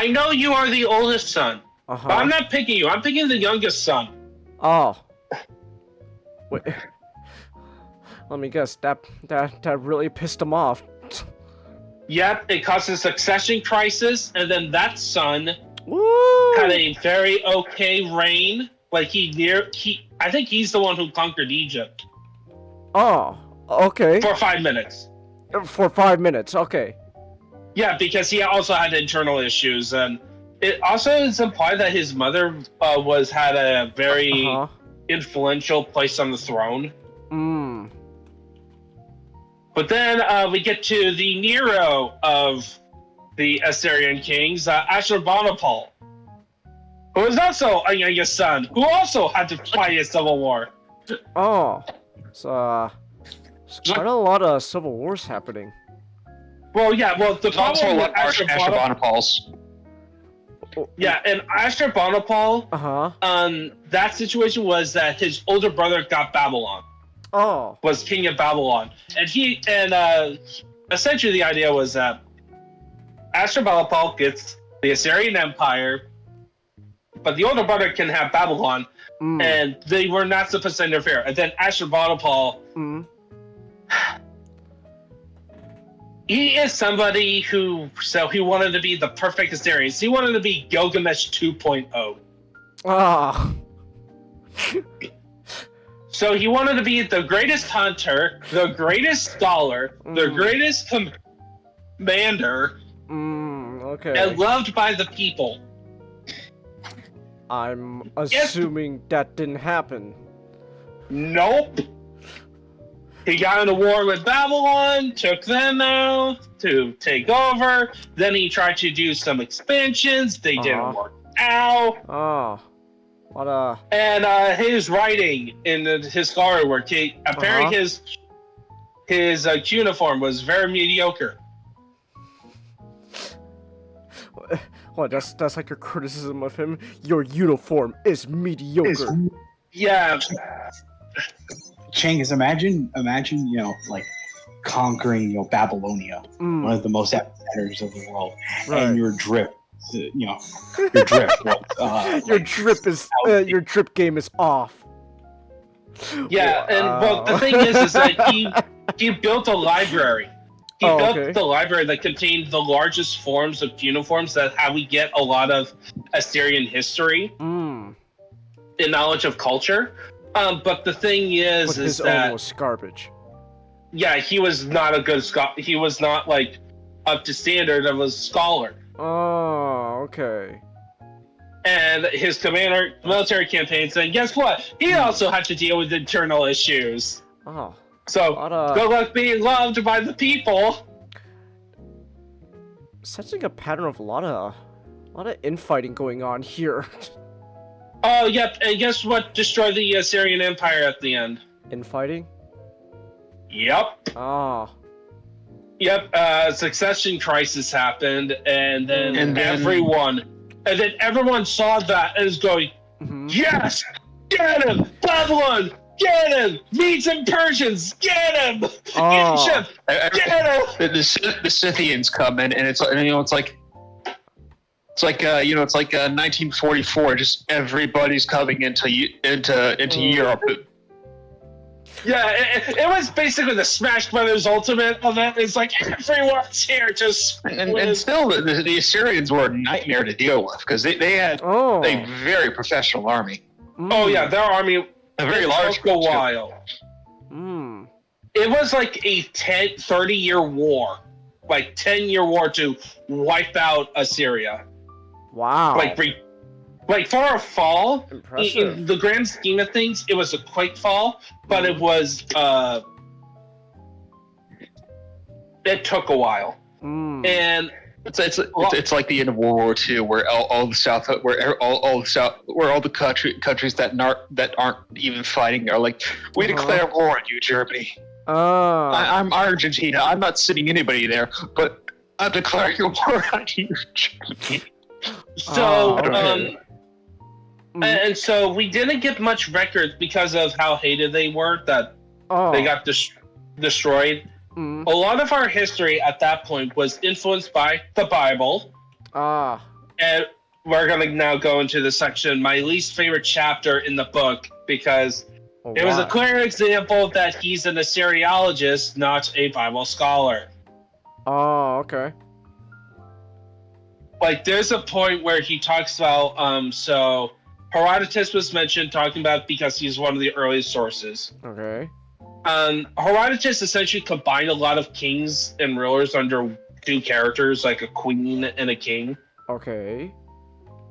know you are the oldest son, but I'm not picking you. I'm picking the youngest son. Oh. Wait. Let me guess. That really pissed him off. Yep, it caused a succession crisis, and then that son Woo! had a very okay reign. Like I think he's the one who conquered Egypt. Oh, okay. For 5 minutes. For 5 minutes, okay. Yeah, because he also had internal issues, and it also is implied that his mother had a very influential place on the throne. But then we get to the Nero of the Assyrian kings, Ashurbanipal, who was also a youngest son, who also had to fight a civil war. Oh, so quite a lot of civil wars happening. Well, yeah. Well, the problem with Ashurbanipal's. Yeah, and Ashurbanipal, that situation was that his older brother got Babylon. Oh. Was king of Babylon, and essentially the idea was that Ashurbanipal gets the Assyrian Empire, but the older brother can have Babylon, and they were not supposed to interfere. And then Ashurbanipal, he is somebody who he wanted to be the perfect Assyrian. He wanted to be Gilgamesh 2.0. Ah. So he wanted to be the greatest hunter, the greatest scholar, the greatest commander, okay. and loved by the people. I'm assuming that didn't happen. Nope. He got in a war with Babylon, took them out to take over. Then he tried to do some expansions. They didn't work out. Oh. What And his writing in his scholarly work, apparently his uniform was very mediocre. What? That's like your criticism of him. Your uniform is mediocre. Yeah. Changus, imagine, like conquering, Babylonia, one of the most epicenters of the world, and your drip. Your drip. Your drip game is off. Yeah, and the thing is that he built a library. He built the library that contained the largest forms of uniforms. That's how we get a lot of Assyrian history and knowledge of culture. But the thing is his that own was garbage. Yeah, he was not a good scholar. He was not like up to standard of a scholar. Oh, okay. And his military campaign saying, guess what? He also had to deal with internal issues. Oh. So, good luck being loved by the people. Sensing a pattern of a lot of infighting going on here. Oh, yep. And guess what destroyed the Assyrian Empire at the end? Infighting? Yep. Ah. Yep. Succession crisis happened, and then everyone saw that and is going, yes, get him, Babylon, get him, Medes and Persians, get him, Egypt, get him. The Scythians come in, and it's 1944. Just everybody's coming into Europe. Yeah, it was basically the Smash Brothers Ultimate event. It's like everyone's here, just and still the Assyrians were a nightmare to deal with because they had a very professional army. Oh yeah, their army a very large took a while. It was like a 30-year war, like 10-year war to wipe out Assyria. Wow. Like for a fall, impressive. In the grand scheme of things, it was a quick fall, but it was it took a while, and it's like the end of World War II, where all the countries that aren't even fighting are like, we declare war on you, Germany. I'm Argentina. I'm not sending anybody there, but I'm declaring war on you, Germany. So, and so we didn't get much records because of how hated they were that they got destroyed. A lot of our history at that point was influenced by the Bible. And we're going to now go into the section, my least favorite chapter in the book, because it was a clear example that he's an Assyriologist, not a Bible scholar. Oh, okay. Like, there's a point where he talks about, so Herodotus was mentioned, talking about because he's one of the earliest sources. Okay. Herodotus essentially combined a lot of kings and rulers under two characters, like a queen and a king. Okay.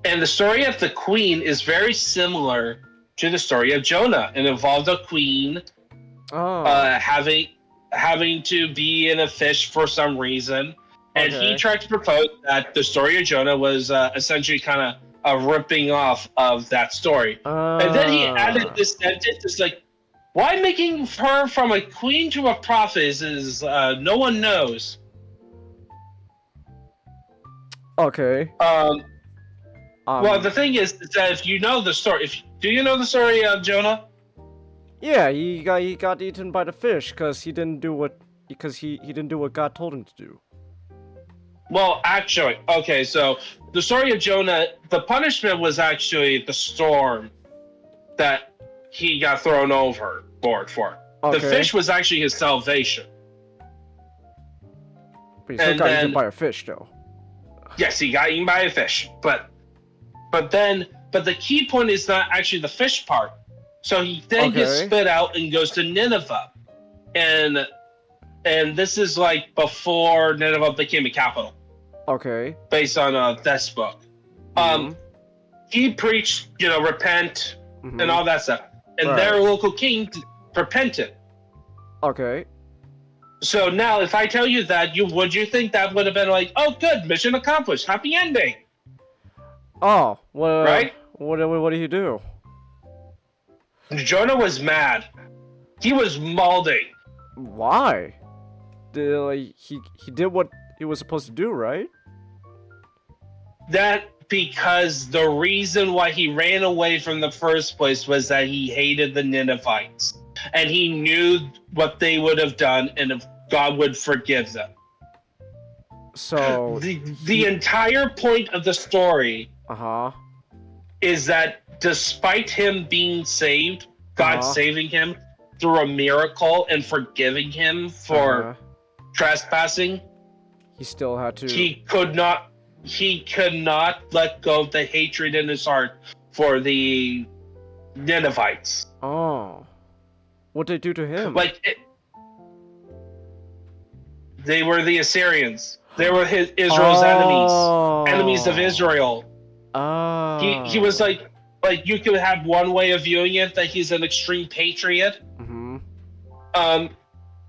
And the story of the queen is very similar to the story of Jonah. It involved a queen having to be in a fish for some reason. And he tried to propose that the story of Jonah was essentially kind of a ripping off of that story. And then he added this sentence, it's like, why making her from a queen to a prophet is no one knows. Okay. Well, the thing is that if you know the story, do you know the story of Jonah? Yeah, he got eaten by the fish because he didn't do what God told him to do. Well, actually, okay, so the story of Jonah, the punishment was actually the storm that he got thrown overboard for. Okay. The fish was actually his salvation. But he still got eaten by a fish, though. Yes, he got eaten by a fish, but the key point is not actually the fish part. So he then gets spit out and goes to Nineveh, and this is like before Nineveh became a capital. Okay. Based on this book. He preached, repent and all that stuff. And their local king repented. Okay. So now, if I tell you that, would you think that would have been like, oh, good, mission accomplished, happy ending? Oh, well, right? What did he do? Jonah was mad. He was molding. Why? He did what he was supposed to do, right? That because the reason why he ran away from the first place was that he hated the Ninevites. And he knew what they would have done and if God would forgive them. So the entire point of the story is that despite him being saved, God saving him through a miracle and forgiving him for trespassing, he still had to. He could not let go of the hatred in his heart for the Ninevites. Oh, what'd they do to him? They were the Assyrians. They were Israel's enemies of Israel. Oh. He was like you could have one way of viewing it, that he's an extreme patriot. Mm-hmm.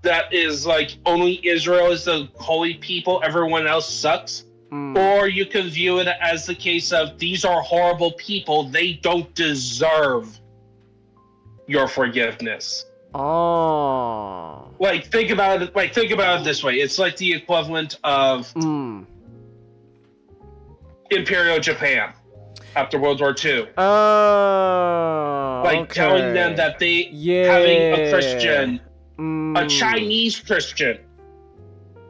That is like only Israel is the holy people, everyone else sucks. Mm. Or you can view it as the case of these are horrible people, they don't deserve your forgiveness. Oh. Like think about it this way. It's like the equivalent of Imperial Japan after World War II. Oh. Like telling them that they having a Christian, a Chinese Christian,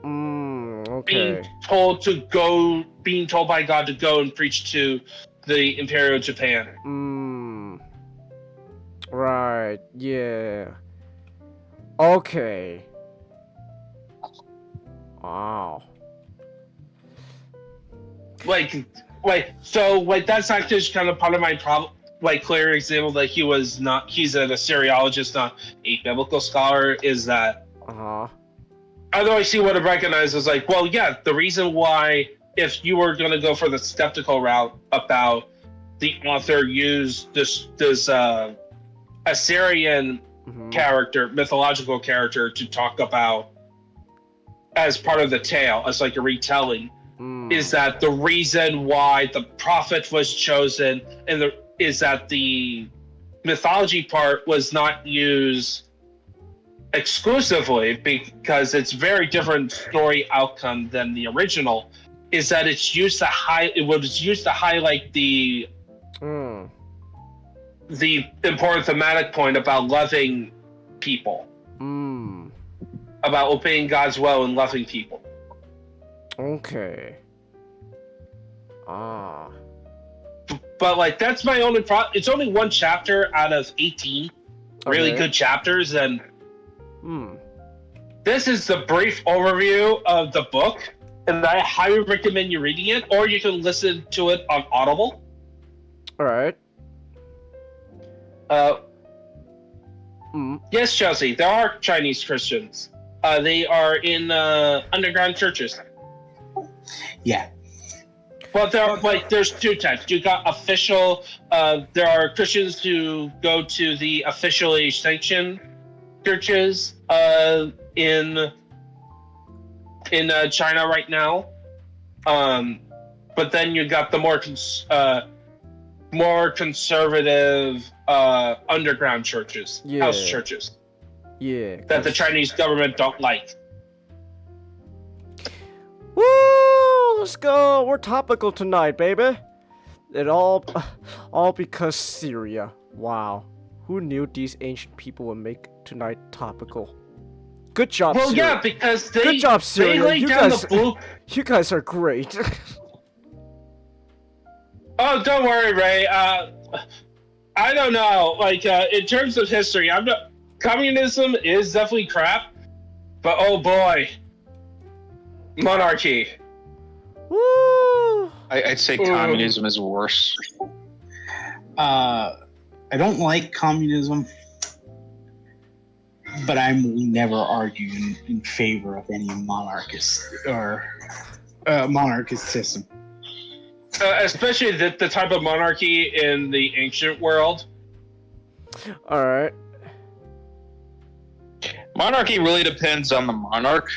okay. being told by God to go and preach to the Imperial Japan. Right. Yeah. Okay. Wow. So that's actually just kind of part of my problem. Like, clear example that he's an Assyriologist, not a biblical scholar, is that although I see what it recognizes, like, well, yeah, the reason why, if you were going to go for the skeptical route about the author used this Assyrian mythological character to talk about as part of the tale, as like a retelling, is that the reason why the prophet was chosen is that the mythology part was not used exclusively because it's very different story outcome than the original, is that it was used to highlight the important thematic point about loving people, about obeying God's will and loving people. Okay. But like that's my only problem. It's only one chapter out of 18 really good chapters, and this is the brief overview of the book, and I highly recommend you reading it, or you can listen to it on Audible. All right. Yes, Chelsea, there are Chinese Christians. They are in underground churches. Yeah. Well, there's two types. You got official. There are Christians who go to the officially sanctioned churches in China right now. But then you got the more conservative underground churches, house churches. Yeah. That the Chinese government don't like. Woo! Let's go. We're topical tonight, baby. It all because Syria. Wow. Who knew these ancient people would make tonight topical? Good job, Well, Syria. yeah, because Good job, Syria. they laid down the blue. You guys are great. Oh, don't worry, Ray. I don't know. Like, in terms of history, communism is definitely crap, but oh boy, monarchy. Woo! I'd say communism is worse. I don't like communism, but I will never argue in favor of any monarchist system. Especially the type of monarchy in the ancient world. All right. Monarchy really depends on the monarch.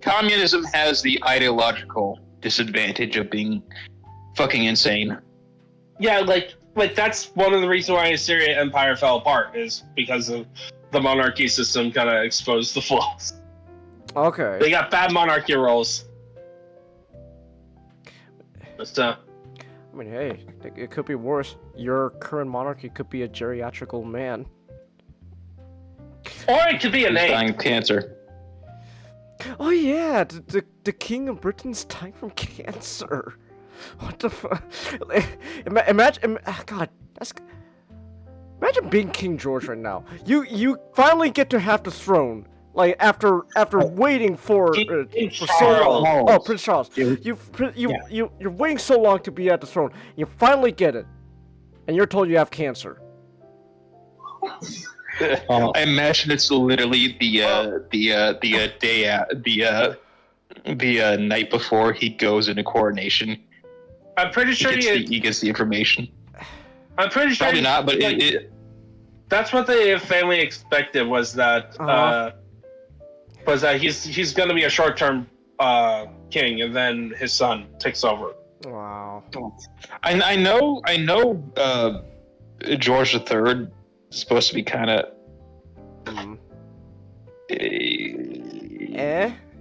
Communism has the ideological disadvantage of being fucking insane. Yeah, like that's one of the reasons why Assyria Empire fell apart, is because of the monarchy system kind of exposed the flaws. Okay. They got bad monarchy roles. But, I mean, hey, it could be worse. Your current monarchy could be a geriatrical man. Or it could be a He's name. dying of cancer. Oh yeah, the king of Britain's dying from cancer. What the fuck? Imagine, God, imagine being King George right now. You finally get to have the throne. Like after waiting for so long. Oh, Prince Charles. You're waiting so long to be at the throne. You finally get it, and you're told you have cancer. I imagine it's literally the the night before he goes into coronation. I'm pretty sure He gets the information. I'm pretty sure Probably not, but like, that's what the family expected was that he's going to be a short-term king, and then his son takes over. Wow. I know. George III is supposed to be kind of.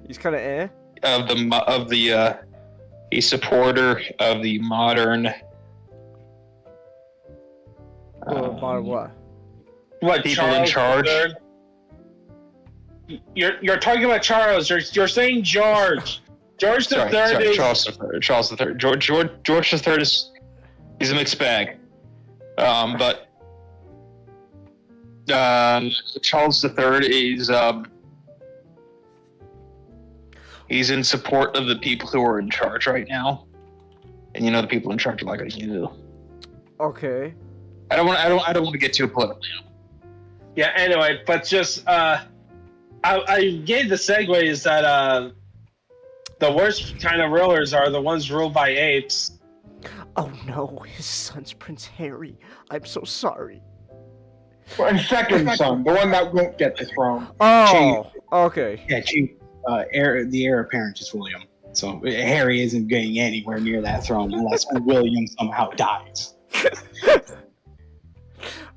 He's kind of of the a supporter of the modern. Modern what? What, people Charles in charge? You're talking about Charles. You're saying George. George the Third is Charles III. George III is he's a mixed bag. But Charles III is he's in support of the people who are in charge right now, and the people in charge are like Okay. I don't want to get too political. Yeah. Anyway, but just I gave the segue is that the worst kind of rulers are the ones ruled by apes. Oh no, his son's Prince Harry. I'm so sorry. Well, and second son, the one that won't get the throne. Oh, okay. Yeah, the heir apparent is William. So Harry isn't getting anywhere near that throne unless William somehow dies.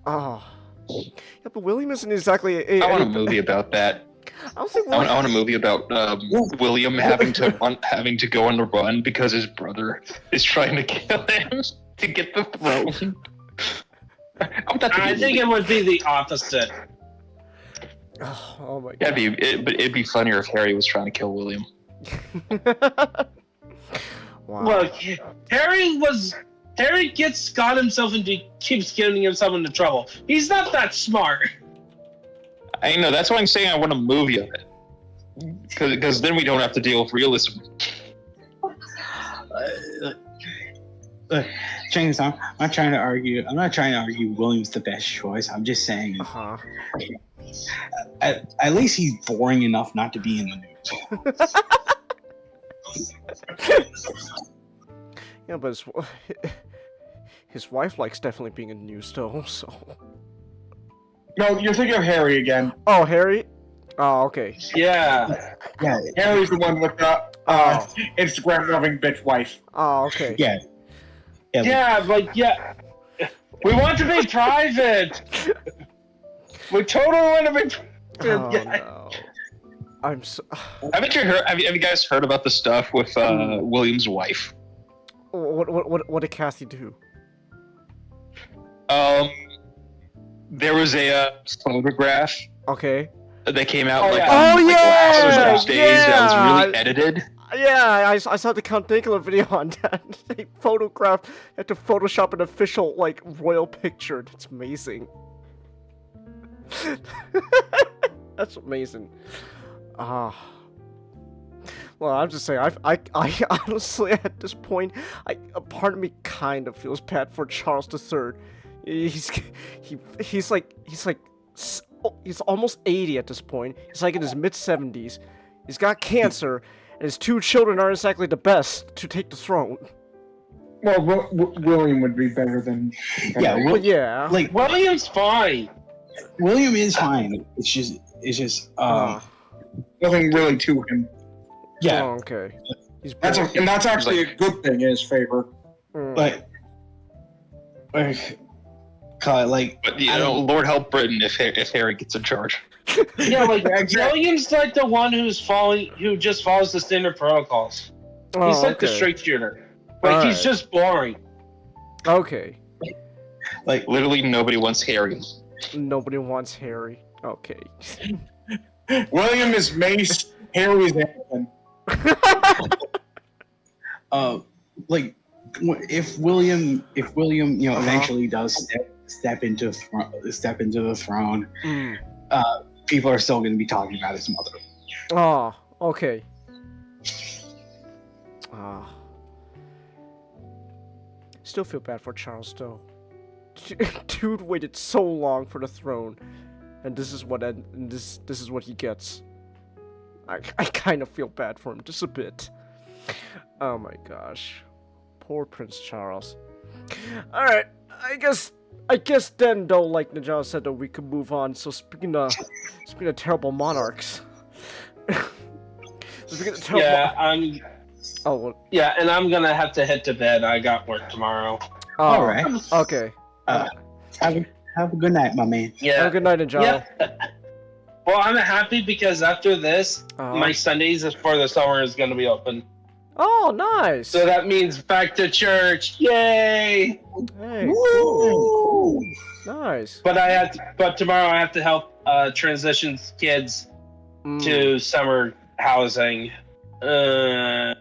Oh. Yeah, but William isn't exactly I want a movie about that. I don't think I want a movie about William having to go on the run because his brother is trying to kill him to get the throne. I think it would be the opposite. Oh my god. It'd be funnier if Harry was trying to kill William. Wow. Look, Harry keeps getting himself into trouble. He's not that smart. I know, that's why I'm saying I want a movie of it. Because then we don't have to deal with realism. Check this out. I'm not trying to argue William's the best choice. I'm just saying at least he's boring enough not to be in the news. Yeah, but his wife likes definitely being in the news still, so. No, you're thinking of Harry again. Oh, Harry? Oh, okay. Yeah. Yeah. Harry's the one with the Instagram loving bitch wife. Oh, okay. Yeah. Yeah. We want to be private. We totally want to be private. No. I'm so. Haven't you heard? Have you guys heard about the stuff with William's wife? What did Kathy do? There was a photograph. Okay. That came out last Thursdays that was really edited. Yeah, I saw the Count Dankula video on that. They had to Photoshop an official royal picture. That's amazing. That's amazing. Well, I'm just saying. I honestly at this point, a part of me kind of feels bad for Charles III. He's almost 80 at this point. He's in his mid-70s. He's got cancer, and his two children aren't exactly the best to take the throne. Well, William would be better than. Yeah. William's fine. William is fine. It's just nothing really to him. Yeah. Oh, okay. That's actually a good thing in his favor. But Lord help Britain if Harry gets in charge. Yeah, William's the one who just follows the standard protocols. He's the straight shooter. He's just boring. Okay. Literally nobody wants Harry. Nobody wants Harry. Okay. William is Mace, Harry is Anakin. If William, eventually does step into the throne, people are still going to be talking about his mother. Oh, okay. Still feel bad for Charles though. Dude waited so long for the throne, and this is what he gets. I kind of feel bad for him, just a bit. Oh my gosh. Poor Prince Charles. Alright, I guess then though, like Najal said, that we could move on. So speaking of terrible monarchs. Yeah, and I'm gonna have to head to bed. I got work tomorrow. Oh, All right. Okay. Have a good night, my man. Yeah. Have a good night, Najal. Yeah. Well, I'm happy because after this, my Sundays for the summer is gonna be open. Oh, nice. So that means back to church. Yay! Hey, cool. Nice. But tomorrow I have to help transition kids to summer housing. Okay.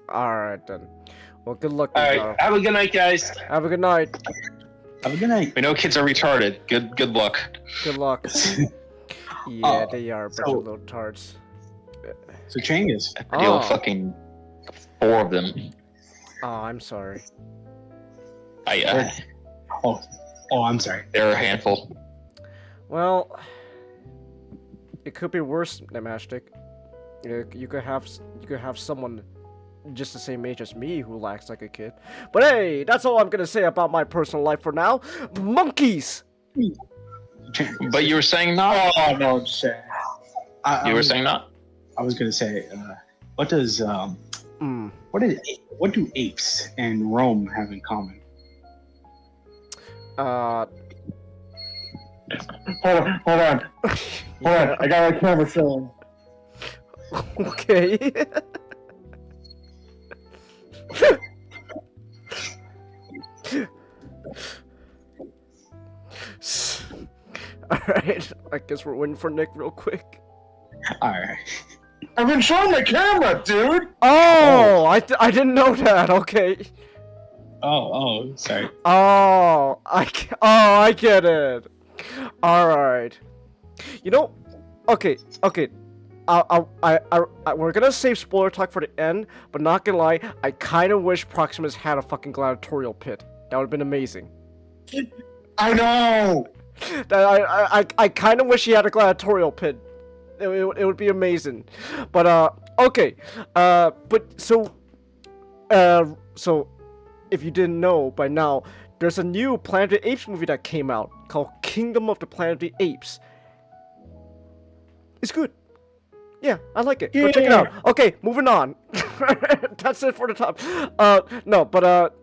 Alright then. Well, good luck. Alright, have a good night, guys. Have a good night. Have a good night. We know kids are retarded. Good luck. Good luck. Yeah, they are a bunch of little tarts. So Changus. I deal with fucking 4 of them. Oh, I'm sorry. Oh, I'm sorry. They're a handful. Well, it could be worse, Nemashtik. You could have someone just the same age as me who acts like a kid. But hey, that's all I'm gonna say about my personal life for now. Monkeys! But you were saying not? Oh, no, I'm saying. You were saying not? I was gonna say, what do apes and Rome have in common? Hold on. I got my camera showing. Okay. Alright, I guess we're waiting for Nick real quick. Alright. I've been showing the camera, dude! Oh, I didn't know that, okay. Oh, sorry. Oh, I get it. Alright. You know, okay. We're gonna save spoiler talk for the end, but not gonna lie, I kind of wish Proximus had a fucking gladiatorial pit. That would have been amazing. I know! I kind of wish he had a gladiatorial pit. It would be amazing. But, okay. So if you didn't know by now, there's a new Planet of the Apes movie that came out called Kingdom of the Planet of the Apes. It's good. Yeah, I like it. Go check it out. Okay, moving on. That's it for the top. No, but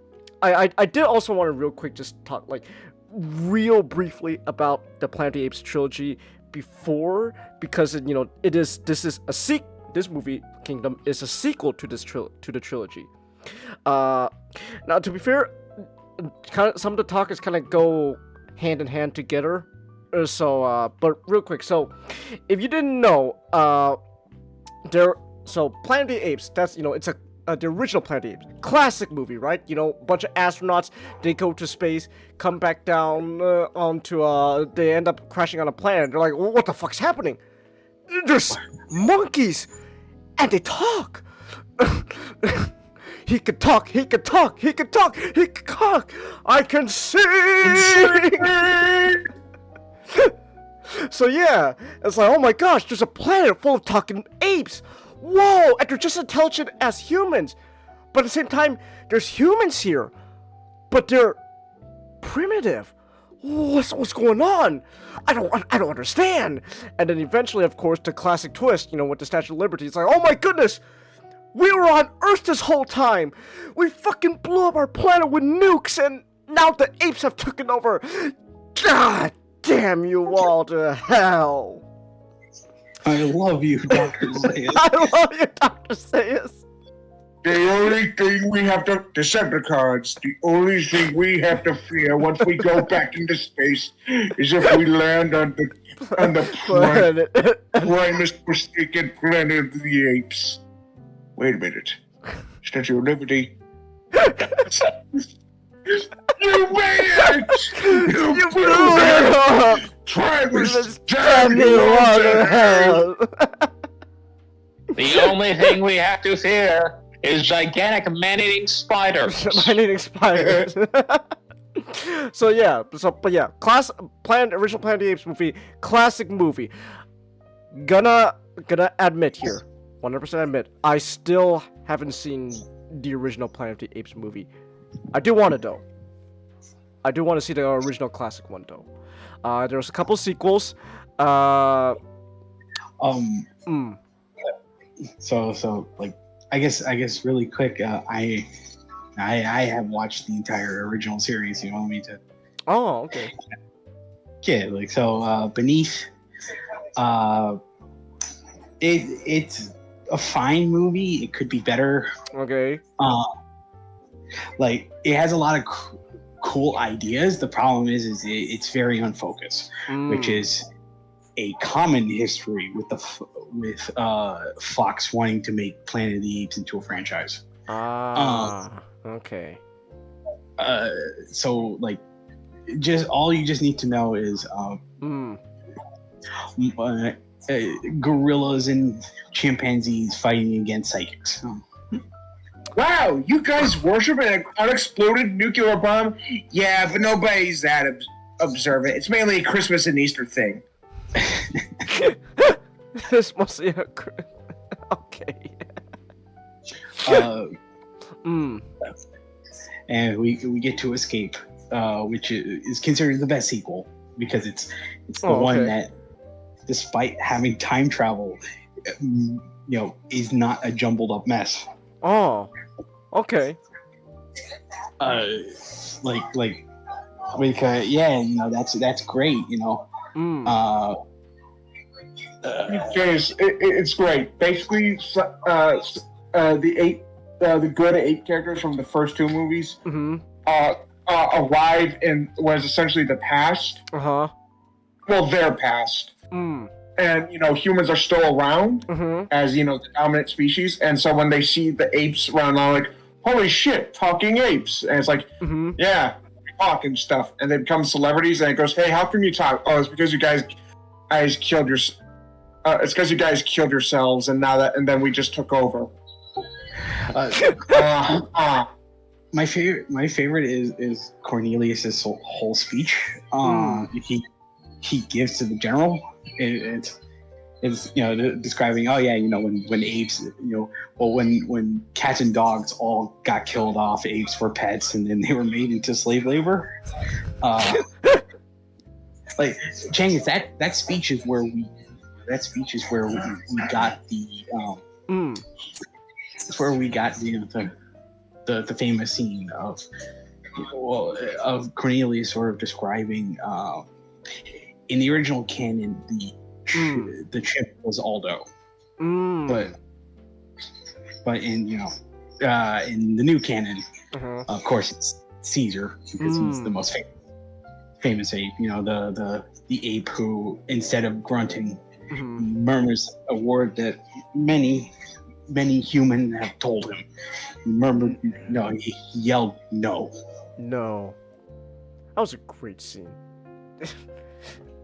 I did also want to real quick just talk like real briefly about the Planet of the Apes trilogy before, because this movie Kingdom is a sequel to the trilogy. Now to be fair, some of the talk is kind of go hand in hand together. So, but real quick, so if you didn't know, Planet of the Apes, that's, it's the original Planet of the Apes, classic movie, right? Bunch of astronauts, they go to space, come back down they end up crashing on a planet. They're like, what the fuck's happening? There's monkeys, and they talk. He could talk. I can sing. So yeah, it's like, oh my gosh, there's a planet full of talking apes. Whoa, and they're just intelligent as humans. But at the same time, there's humans here, but they're primitive. What's going on? I don't understand. And then eventually, of course, the classic twist, with the Statue of Liberty. It's like, oh my goodness, we were on Earth this whole time. We fucking blew up our planet with nukes, and now the apes have taken over. God damn you all to hell. I love you, Dr. Zayas. I love you, Dr. Zayas. The only thing we have to... Decepticons, the only thing we have to fear once we go back into space is if we land on the primest forsaken planet of the apes. Wait a minute. Statue of Liberty. You made it! You blew it up! Travis, damn you all to hell! The only thing we have to fear is gigantic man-eating spiders. Man-eating spiders. So yeah, original Planet of the Apes movie, classic movie. Gonna admit here, 100% admit, I still haven't seen the original Planet of the Apes movie. I do want to though. I do want to see the original classic one though. There's a couple sequels. So like I guess really quick, I have watched the entire original series. You want me to? Oh, okay. Yeah, like so. Beneath, it's a fine movie. It could be better. Okay. Like it has a lot of cool ideas. The problem is it's very unfocused, which is a common history with Fox wanting to make Planet of the Apes into a franchise. Okay. So like, just all you just need to know is gorillas and chimpanzees fighting against psychics. Wow, you guys worship an unexploded nuclear bomb? Yeah, but nobody's that observant. It's mainly a Christmas and Easter thing. This must be a... Okay. And we get to Escape, which is considered the best sequel because it's the one that, despite having time travel, is not a jumbled up mess. Oh, okay. That's great. It's great. Basically, the good 8 characters from the first 2 movies arrive in what is essentially the past. Well, their past. And humans are still around as the dominant species, and so when they see the apes around, they're like, "Holy shit, talking apes!" And it's like, "Yeah, we talk and stuff," and they become celebrities. And it goes, "Hey, how come you talk?" "Oh, it's because you guys killed your. It's because you guys killed yourselves, and then we just took over." My favorite is Cornelius's whole speech. He gives to the general. It's describing, when apes, when cats and dogs all got killed off, apes were pets, and then they were made into slave labor. Like Chang, is that speech is where we got the it's where we got the famous scene of Cornelius sort of describing in the original canon the chimp was Aldo, but in in the new canon, of course it's Caesar because he's the most famous ape. The ape who, instead of grunting, murmurs a word that many humans have told him. He murmured, no, he yelled, no. No. That was a great scene.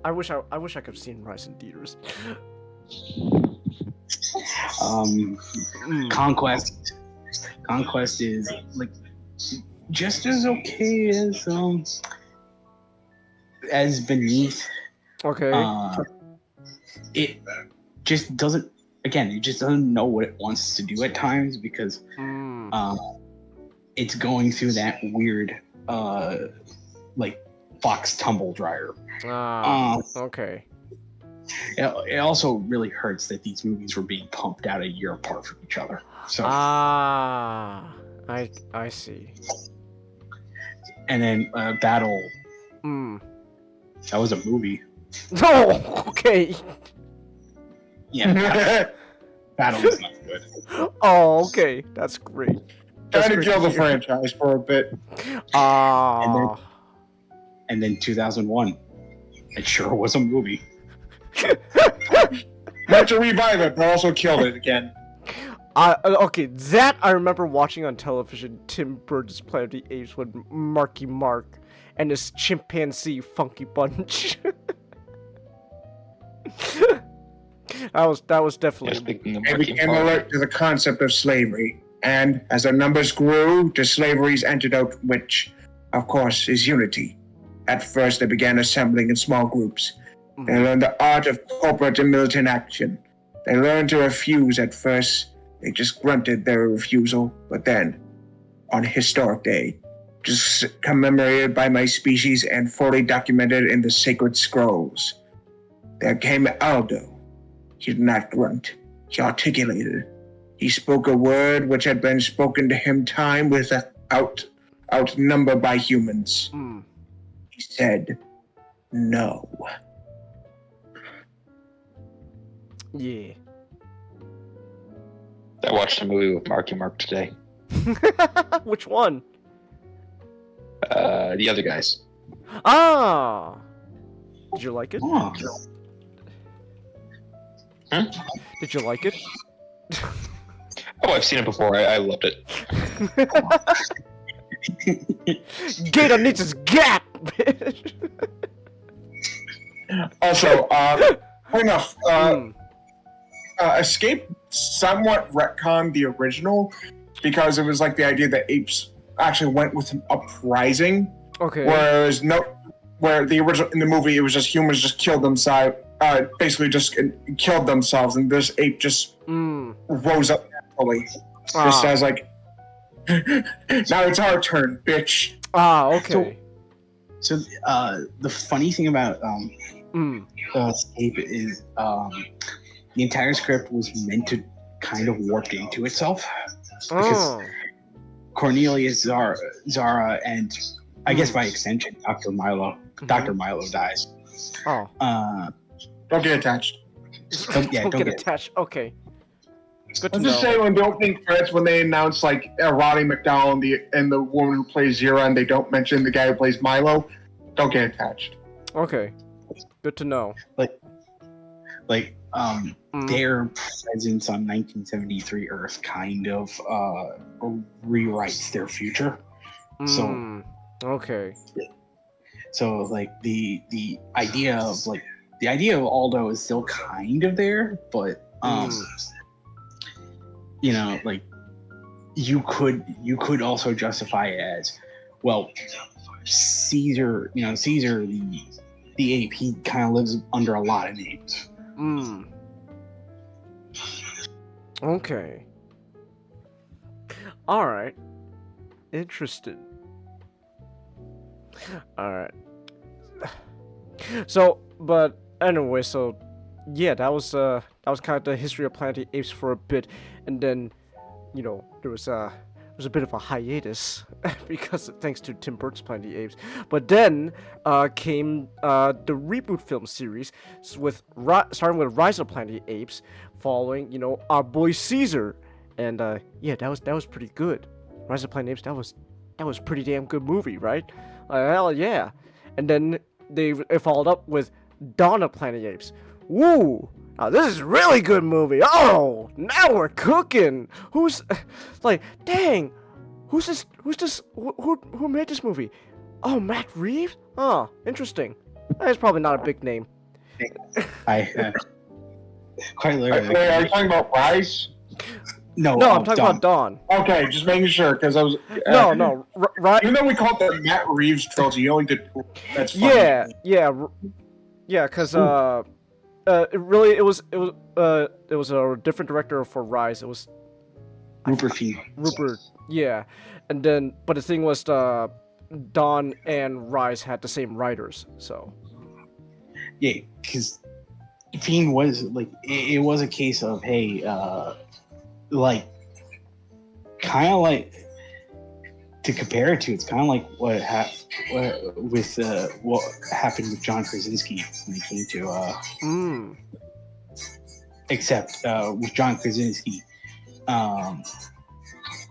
I wish I could have seen Rise in theaters. Conquest is like just as okay as Beneath. Okay. It just doesn't. Again, it just doesn't know what it wants to do at times because it's going through that weird Fox tumble dryer. Okay. It also really hurts that these movies were being pumped out a year apart from each other. So I see. And then Battle. That was a movie. Oh, okay. Yeah, Battle is not good. Oh, okay. That's great. Trying to kill the franchise for a bit. And then 2001. It sure was a movie. Had to revive it, but also killed it again. Okay, that I remember watching on television. Tim Burton's Planet of the Apes with Marky Mark and his chimpanzee Funky Bunch. That was definitely. They became alert to the concept of slavery, and as their numbers grew, the slavery's antidote, which, of course, is unity. At first, they began assembling in small groups, They learned the art of corporate and militant action. They learned to refuse at first. They just grunted their refusal, but then, on historic day, just commemorated by my species and fully documented in the sacred scrolls, there came Aldo. He did not grunt. He articulated. He spoke a word which had been spoken to him time without outnumbered by humans. He said, no. Yeah. I watched a movie with Marky Mark today. Which one? The other guys. Ah. Did you like it? Oh. Huh? Did you like it? Oh, I've seen it before. I loved it. Gator needs his gap, bitch. Also, enough. Escape somewhat retconned the original because it was like the idea that apes actually went with an uprising. Okay. Where the original in the movie it was just humans just killed themselves, basically just killed themselves, and this ape just rose up naturally. Just as like, now it's our turn, bitch. Okay. So the funny thing about Escape is the entire script was meant to kind of warp into itself because Cornelius, Zara, and I guess by extension, Dr. Milo. Dr. Milo dies. Don't get attached. Don't get attached. Okay. Good to Let's know. just say when the opening credits, when they announce like Roddy McDowell and the woman who plays Zira, and they don't mention the guy who plays Milo, don't get attached. Okay. Good to know. Their presence on 1973 Earth kind of rewrites their future. So okay. So like the idea of Aldo is still kind of there, but you know, like you could also justify it as, well, Caesar, the ape, he kind of lives under a lot of names. Okay. All right. Interesting. All right. So, but anyway, so yeah, that was kind of the history of Planet of the Apes for a bit, and then, you know, there was a bit of a hiatus because thanks to Tim Burton's Planet of the Apes. But then came the reboot film series with starting with Rise of the Planet of the Apes, following, you know, our boy Caesar, and yeah, that was pretty good. Rise of the Planet of the Apes, that was pretty damn good movie, right? Hell yeah. And then it followed up with Dawn of Planet of the Apes. Woo! Now this is a really good movie. Oh, now we're cooking. Who's like, dang, who's this? Who made this movie? Oh, Matt Reeves. Oh, interesting. That's probably not a big name. I quite literally. Wait, are you talking about Rise? No, I'm talking about Dawn. Okay, just making sure because I was. No, right. Even though we call it the Matt Reeves trilogy, you only did. That's funny. Yeah, because it was a different director for Rise. It was Rupert Fiend. Rupert, yeah, and then but the thing was, Dawn and Rise had the same writers, so. Yeah, because Fiend was like it was a case of, hey, like kind of like, to compare it to, it's kind of like what happened with John Krasinski when he came to except with John Krasinski,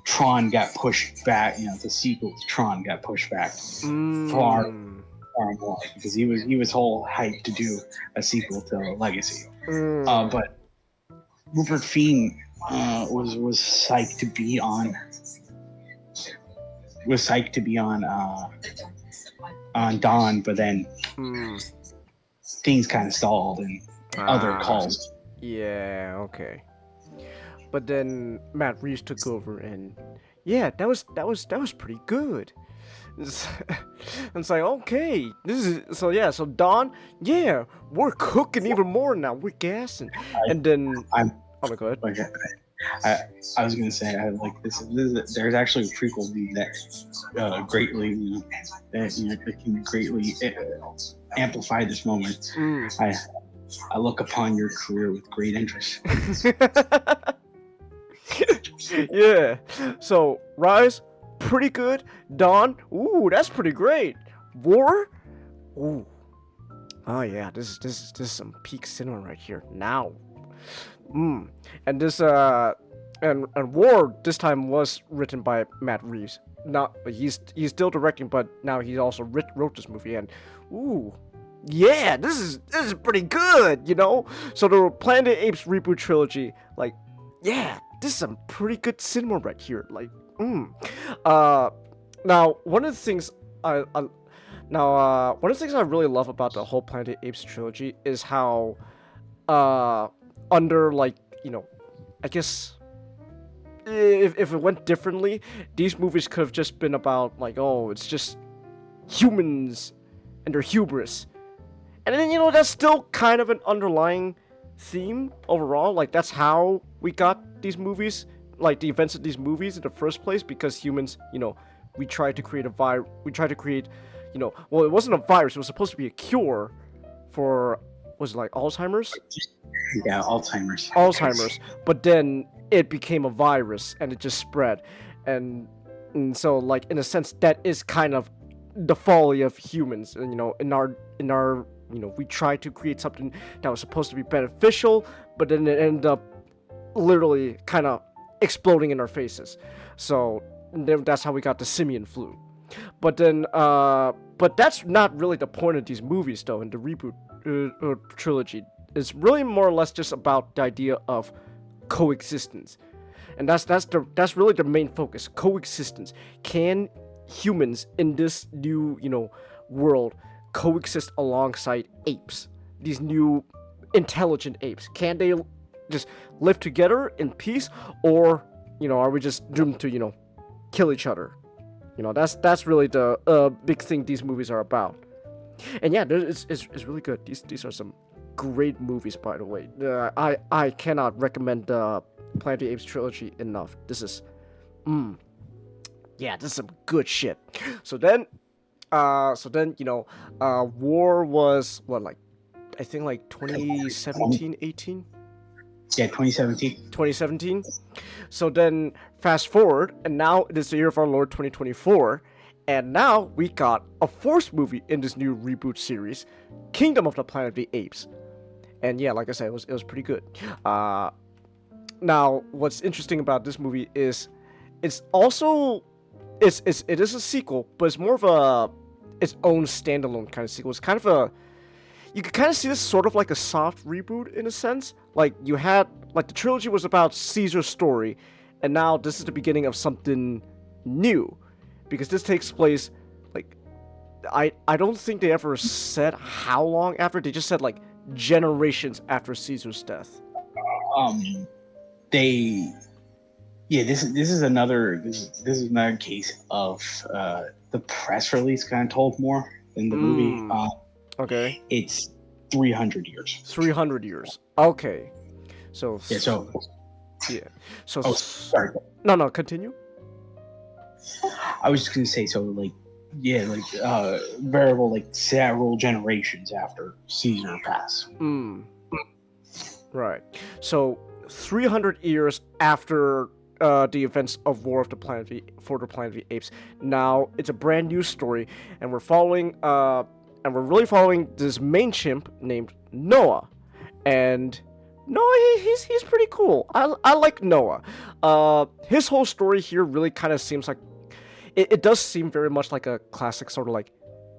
Tron got pushed back. You know, the sequel to Tron got pushed back far more because he was whole hyped to do a sequel to Legacy. But Rupert Fiend was psyched to be on. Was psyched to be on Dawn, but then things kind of stalled and other calls. Yeah, okay. But then Matt Reeves took over, and yeah, that was pretty good. It's like, okay, this is so yeah. So Dawn, yeah, we're cooking even more now. We're gassing, and then I'm. oh my god. Okay. I was gonna say I like this. There's actually a prequel that greatly that can greatly amplify this moment. I look upon your career with great interest. Yeah. So Rise, pretty good. Dawn, ooh, that's pretty great. War, ooh, oh yeah, this is some peak cinema right here now. And this and War this time was written by Matt Reeves. Not he's still directing, but now he also wrote this movie. And ooh, yeah, this is pretty good, you know. So the Planet of the Apes reboot trilogy, like, yeah, this is some pretty good cinema right here. Like, now one of the things I really love about the whole Planet of the Apes trilogy is how under, like, you know, I guess if it went differently, these movies could have just been about, like, oh, it's just humans and their hubris. And then, you know, that's still kind of an underlying theme overall. Like, that's how we got these movies, like the events of these movies in the first place, because humans, you know, we tried to create you know, well, it wasn't a virus, it was supposed to be a cure for, was it like Alzheimer's? Yeah, Alzheimer's. Alzheimer's. But then it became a virus and it just spread. And so, like, in a sense, that is kind of the folly of humans. And, you know, in our, you know, we tried to create something that was supposed to be beneficial, but then it ended up literally kind of exploding in our faces. So then that's how we got the simian flu. But then, but that's not really the point of these movies, though, in the reboot trilogy. It's really more or less just about the idea of coexistence. And that's really the main focus, coexistence. Can humans in this new, you know, world coexist alongside apes? These new intelligent apes. Can they just live together in peace, or, you know, are we just doomed to, you know, kill each other? You know, that's really the big thing these movies are about. And yeah, it's really good. These are some great movies, by the way. I cannot recommend the Planet of the Apes trilogy enough. This is, yeah, this is some good shit. So then, you know, War was what, like, I think like 2017, 18? Yeah, 2017. 2017. So then, fast forward, and now it is the year of our Lord 2024, and now we got a fourth movie in this new reboot series, Kingdom of the Planet of the Apes. And yeah, like I said, it was pretty good. Now, what's interesting about this movie is it's also it is a sequel, but it's more of its own standalone kind of sequel. It's kind of a, you could kind of see this sort of like a soft reboot in a sense. Like, you had, like, the trilogy was about Caesar's story, and now this is the beginning of something new, because this takes place, like, I don't think they ever said how long after. They just said, like, generations after Caesar's death. This is another case of the press release kind of told more than the movie. Okay. It's 300 years. 300 years. Okay. So. Yeah. Yeah. So. Oh, sorry. No. Continue. I was just gonna say, so, like, yeah, like, variable, like, several generations after Caesar passed. Right. So 300 years after the events of War of the Planet for the Planet of the Apes. Now it's a brand new story, and we're really following this main chimp named Noah. And Noah, he's pretty cool. I like Noah. His whole story here really kind of seems like, it does seem very much like a classic sort of like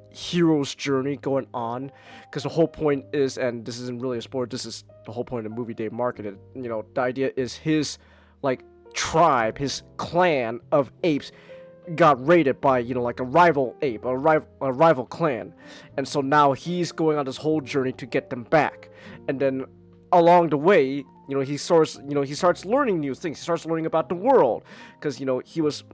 hero's journey going on, because the whole point is, and this isn't really a spoiler, this is the whole point of the movie they marketed, you know, the idea is his, like, tribe, his clan of apes got raided by, you know, like a rival ape, a rival clan, and so now he's going on this whole journey to get them back. And then along the way, you know, he starts learning new things. He starts learning about the world, because, you know, he was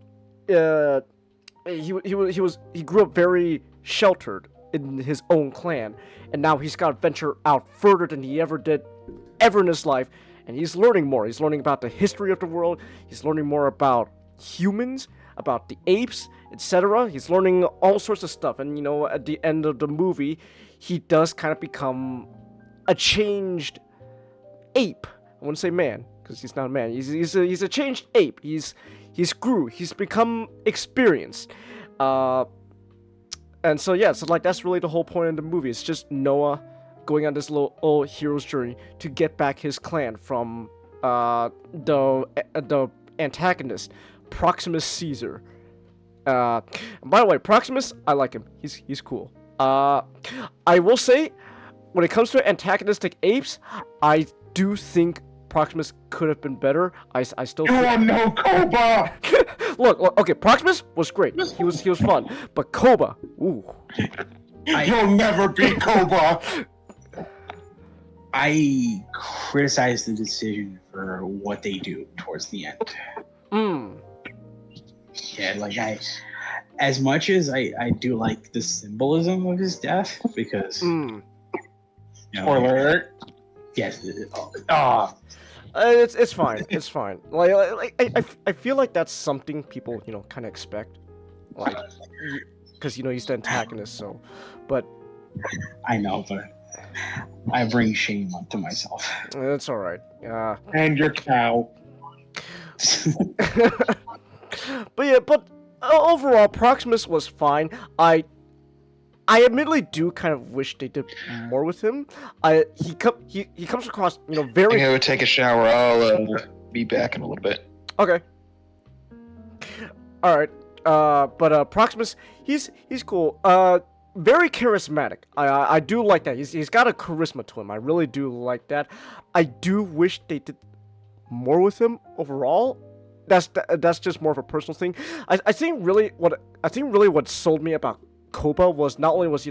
he grew up very sheltered in his own clan, and now he's got to venture out further than he ever did in his life, and he's learning more. He's learning about the history of the world. He's learning more about humans, about the apes, etc. He's learning all sorts of stuff, and at the end of the movie, he does kind of become a changed ape. I wouldn't say man, because he's not a man. He's a changed ape. He's grew. He's become experienced. And so that's really the whole point of the movie. It's just Noah going on this little old hero's journey to get back his clan from the antagonist, Proximus Caesar. By the way, Proximus, I like him. He's cool. I will say, when it comes to antagonistic apes, I do think Proximus could have been better. I still. You are no Koba. Look, okay, Proximus was great. He was fun, but Koba, ooh. You'll never be Koba. I criticize the decision for what they do towards the end. Yeah, like as much as I do like the symbolism of his death, because Spoiler alert. Yes. It's fine. It's fine. I feel like that's something people kind of expect, like, because he's the antagonist. So, but I know, but I bring shame onto myself. That's all right. And your cow. But overall, Proximus was fine. I admittedly do kind of wish they did more with him. He comes across very. I'm gonna take a shower. I'll be back in a little bit. Okay. All right. But Proximus, he's cool. Very charismatic. I do like that. He's got a charisma to him. I really do like that. I do wish they did more with him overall. That's just more of a personal thing. I think really what sold me about Koba was not only was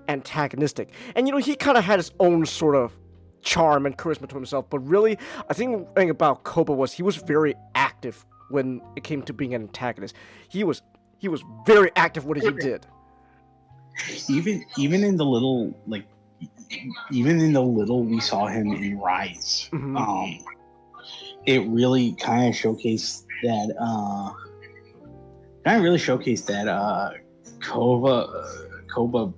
antagonistic, and he kind of had his own sort of charm and charisma to himself, but really I think the thing about Koba was he was very active when it came to being an antagonist. He was very active what he did. Even in the little we saw him in Rise. Mm-hmm. It really kind of showcased that Koba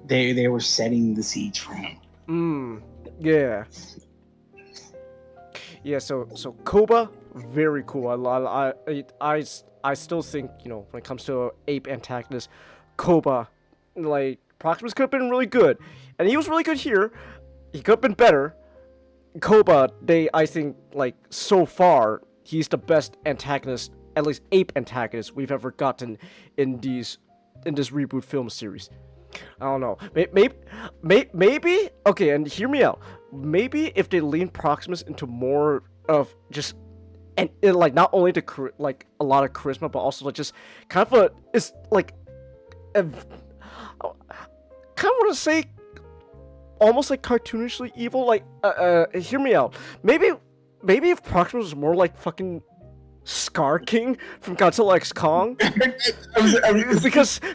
they were setting the seeds for him. Yeah. So Koba, very cool. I still think when it comes to ape antagonist, Koba, like, Proximus could have been really good, and he was really good here. He could have been better. Koba, I think, like, so far, he's the best antagonist, at least ape antagonist we've ever gotten in this reboot film series. I don't know. Maybe. Okay, and hear me out. Maybe if they lean Proximus into more of just, and like, not only like a lot of charisma, but also like just kind of I kind of want to say almost like cartoonishly evil. Like, hear me out. Maybe if Proximus was more like fucking Scar King from Godzilla X Kong,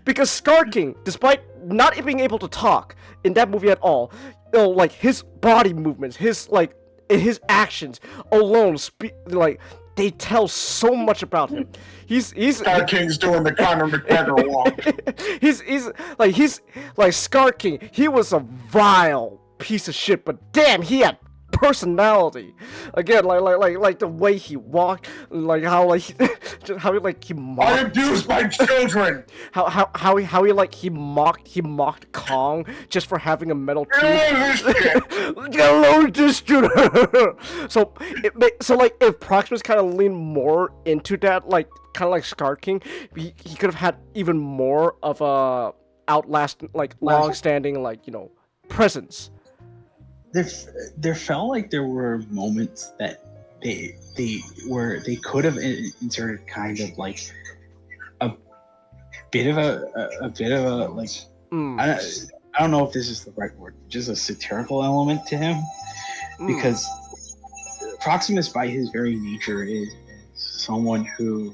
because Scar King, despite not being able to talk in that movie at all, like, his body movements, his actions alone they tell so much about him. He's Scar King's doing the Conor McGregor walk. he's like Scar King. He was a vile piece of shit, but damn, he had personality. Again, like the way he walked, like how he mocked. I abused my children. How he mocked Kong just for having a metal tooth. Hello, this shit. So like, if Proximus kind of leaned more into that, like, kind of like Scar King, he could have had even more of a long-standing, like, presence. There felt like there were moments that they could have inserted kind of like a bit of a like, I don't know if this is the right word, just a satirical element to him, because Proximus by his very nature is someone who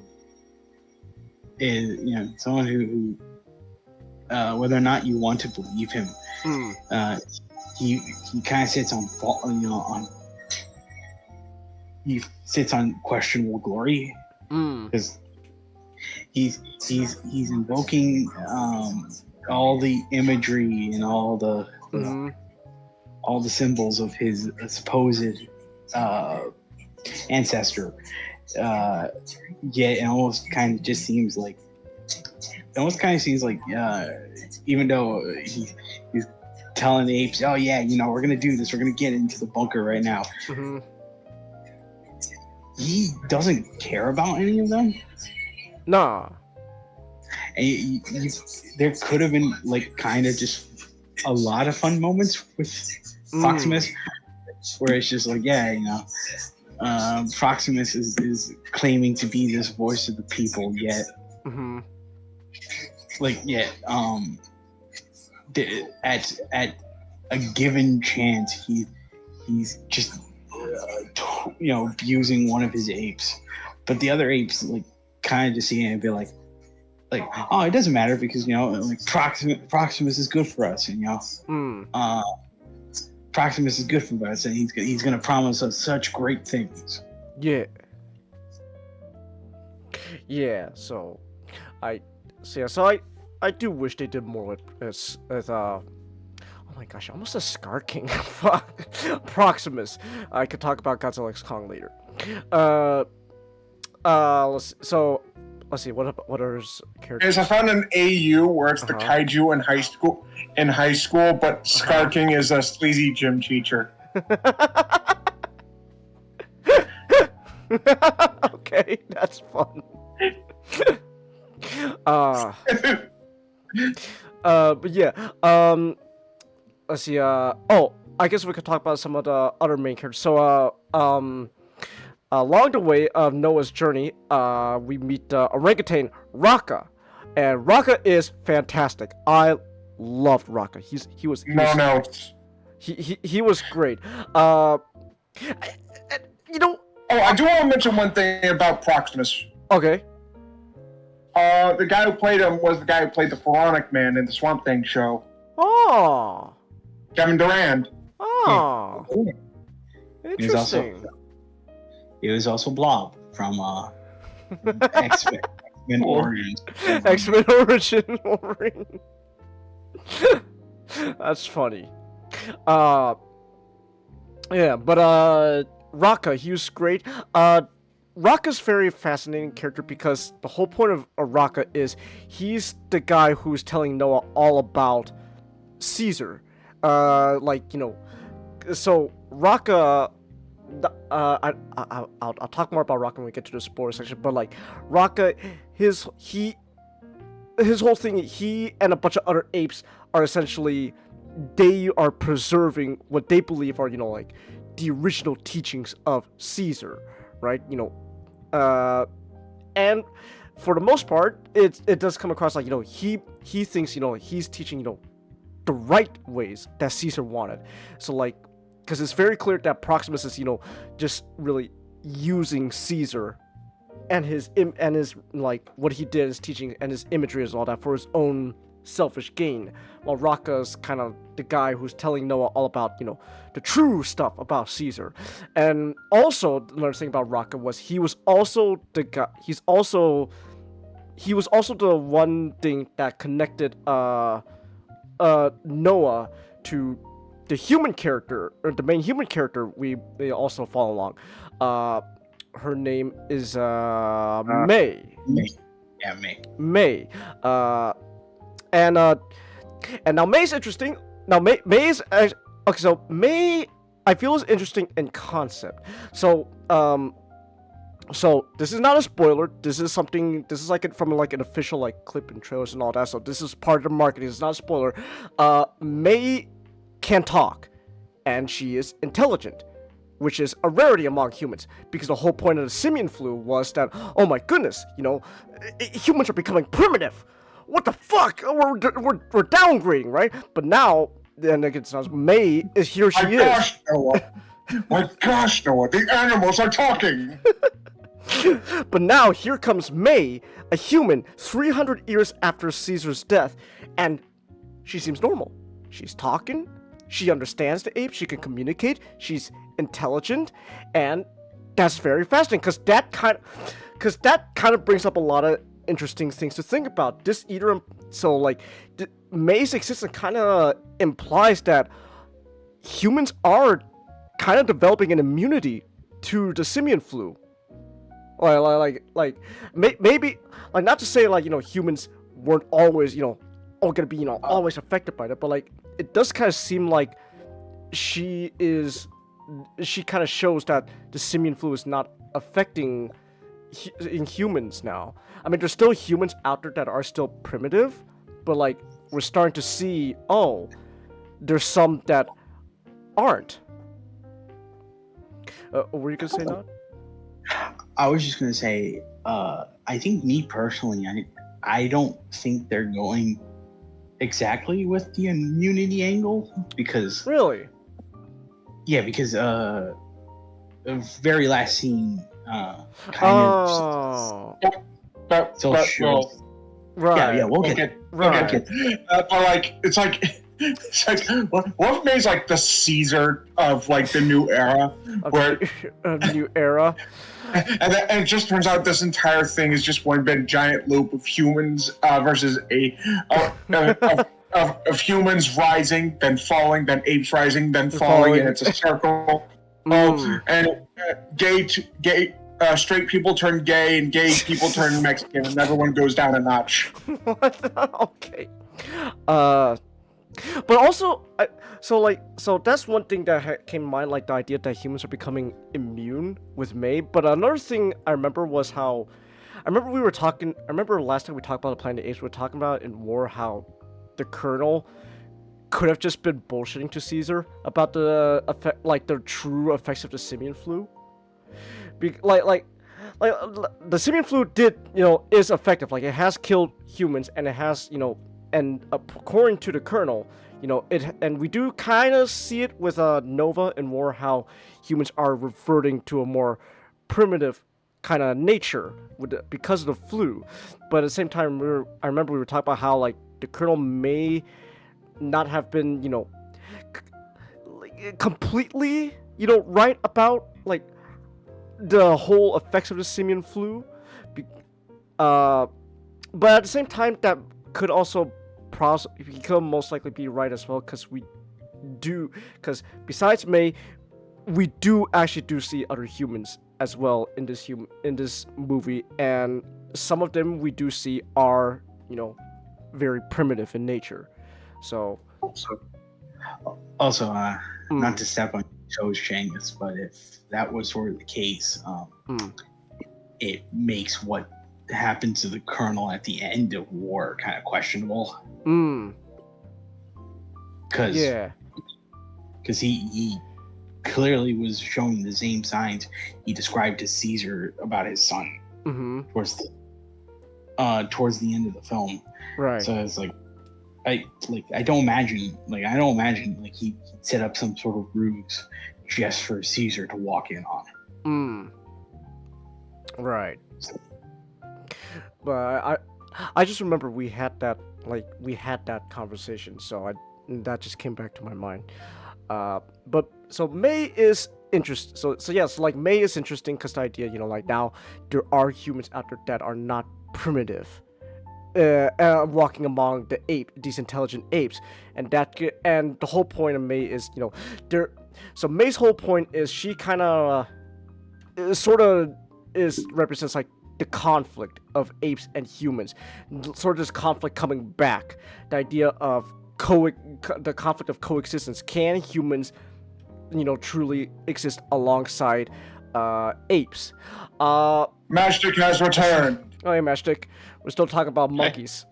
is someone who whether or not you want to believe him, he kind of sits on he sits on questionable glory because he's invoking all the imagery and all the symbols of his supposed ancestor. Yet it almost kind of just seems like even though he's telling the apes, oh yeah, we're gonna do this, we're gonna get into the bunker right now. He doesn't care about any of them. Nah. And there could have been like kind of just a lot of fun moments with Proximus, where it's just like, Proximus is claiming to be this voice of the people, yet at a given chance he's just abusing one of his apes, but the other apes like kind of just see it and be like, oh, it doesn't matter because Proximus is good for us, and Proximus is good for us, and he's gonna promise us such great things. So I do wish they did more with oh my gosh, I almost a Scar King. Fuck. Proximus. I could talk about Godzilla X Kong later. Let's see, what are his characters? I found an AU where it's the kaiju in high school, but Scar King is a sleazy gym teacher. Okay, that's fun. But yeah, let's see, I guess we could talk about some of the other main characters. So, along the way of Noah's journey, we meet the orangutan Raka, and Raka is fantastic. I loved Raka. He was great. I do want to mention one thing about Proximus. Okay. The guy who played him was the guy who played the Pharaonic Man in the Swamp Thing show. Oh. Kevin Durand. Oh. Yeah. Interesting. He was also Blob from X-Men Origins. X-Men Origin Wolverine. That's funny. Yeah, but Raka, he was great. Raka's very fascinating character because the whole point of Raka is he's the guy who's telling Noah all about Caesar. So Raka, I'll talk more about Raka when we get to the spoiler section, but like Raka, his whole thing, he and a bunch of other apes are essentially, they are preserving what they believe are, the original teachings of Caesar, right? And for the most part, it does come across like, he thinks, he's teaching, the right ways that Caesar wanted. So like, because it's very clear that Proximus is, just really using Caesar and his like what he did, his teaching and his imagery and all that for his own selfish gain, while Raka's kind of the guy who's telling Noah all about, the true stuff about Caesar. And also another thing about Raka was he was also the guy, he was also the one thing that connected Noah to the human character, or the main human character we also follow along. Her name is May. Yeah, May. May. And now May's interesting. Now May's okay. So May, I feel, is interesting in concept. So this is not a spoiler. This is like from an official like clip and trailers and all that. So this is part of the marketing. It's not a spoiler. May can talk, and she is intelligent, which is a rarity among humans, because the whole point of the simian flu was that, oh my goodness, humans are becoming primitive. What the fuck? We're downgrading, right? But now, then it sounds May is here. She is. Gosh, Noah. My gosh, Noah, the animals are talking. But now here comes May, a human, 300 years after Caesar's death, and she seems normal. She's talking, she understands the apes, she can communicate, she's intelligent, and that's very fascinating because that kind of brings up a lot of interesting things to think about. This eater, so like May's existence kind of implies that humans are kind of developing an immunity to the simian flu. Maybe like not to say like humans weren't always all gonna be always affected by that, but like it does kind of seem like she kind of shows that the simian flu is not affecting in humans now. I mean, there's still humans out there that are still primitive, but like we're starting to see, there's some that aren't. What were you gonna say, Nod? I was just gonna say, I think me personally, I don't think they're going exactly with the immunity angle because really, yeah, because the very last scene still shows. Right. Yeah, we'll get right. But like, it's like what if May's like the Caesar of like the new era, where new era, and it just turns out this entire thing is just one big giant loop of humans versus of humans rising, then falling, then apes rising, then falling, and it's a circle. Straight people turn gay, and gay people turn Mexican, and everyone goes down a notch. What? Okay. But also, so that's one thing that came to mind, like the idea that humans are becoming immune with May. But another thing I remember was how, I remember last time we talked about the Planet of the Apes, we were talking about in War how the Colonel could have just been bullshitting to Caesar about the effect, like the true effects of the simian flu. Like the simian flu is effective. Like it has killed humans, and it has and according to the Colonel, and we do kind of see it with Nova and War how humans are reverting to a more primitive kind of nature because of the flu. But at the same time, I remember we were talking about how like the Colonel may not have been completely right about like the whole effects of the simian flu, but at the same time that could also most likely be right as well, because besides May, we do see other humans as well in this movie, and some of them we do see are very primitive in nature. So also not to step on toes, Shangus, but if that was sort of the case, it makes what happened to the Colonel at the end of War kind of questionable. Because he clearly was showing the same signs he described to Caesar about his son towards the end of the film. Right. So it's like I don't imagine he set up some sort of ruse just for Caesar to walk in on. Right. But I just remember we had that conversation, so that just came back to my mind. But so May is interesting. So yes, like May is interesting because the idea, like now there are humans out there that are not primitive, walking among these intelligent apes, and the whole point of May is So May's whole point is she kind of represents like the conflict of apes and humans, sort of this conflict coming back. The idea of the conflict of coexistence. Can humans, truly exist alongside apes? Mashtik has returned. Oh, hey, Mashtik. We're still talking about monkeys.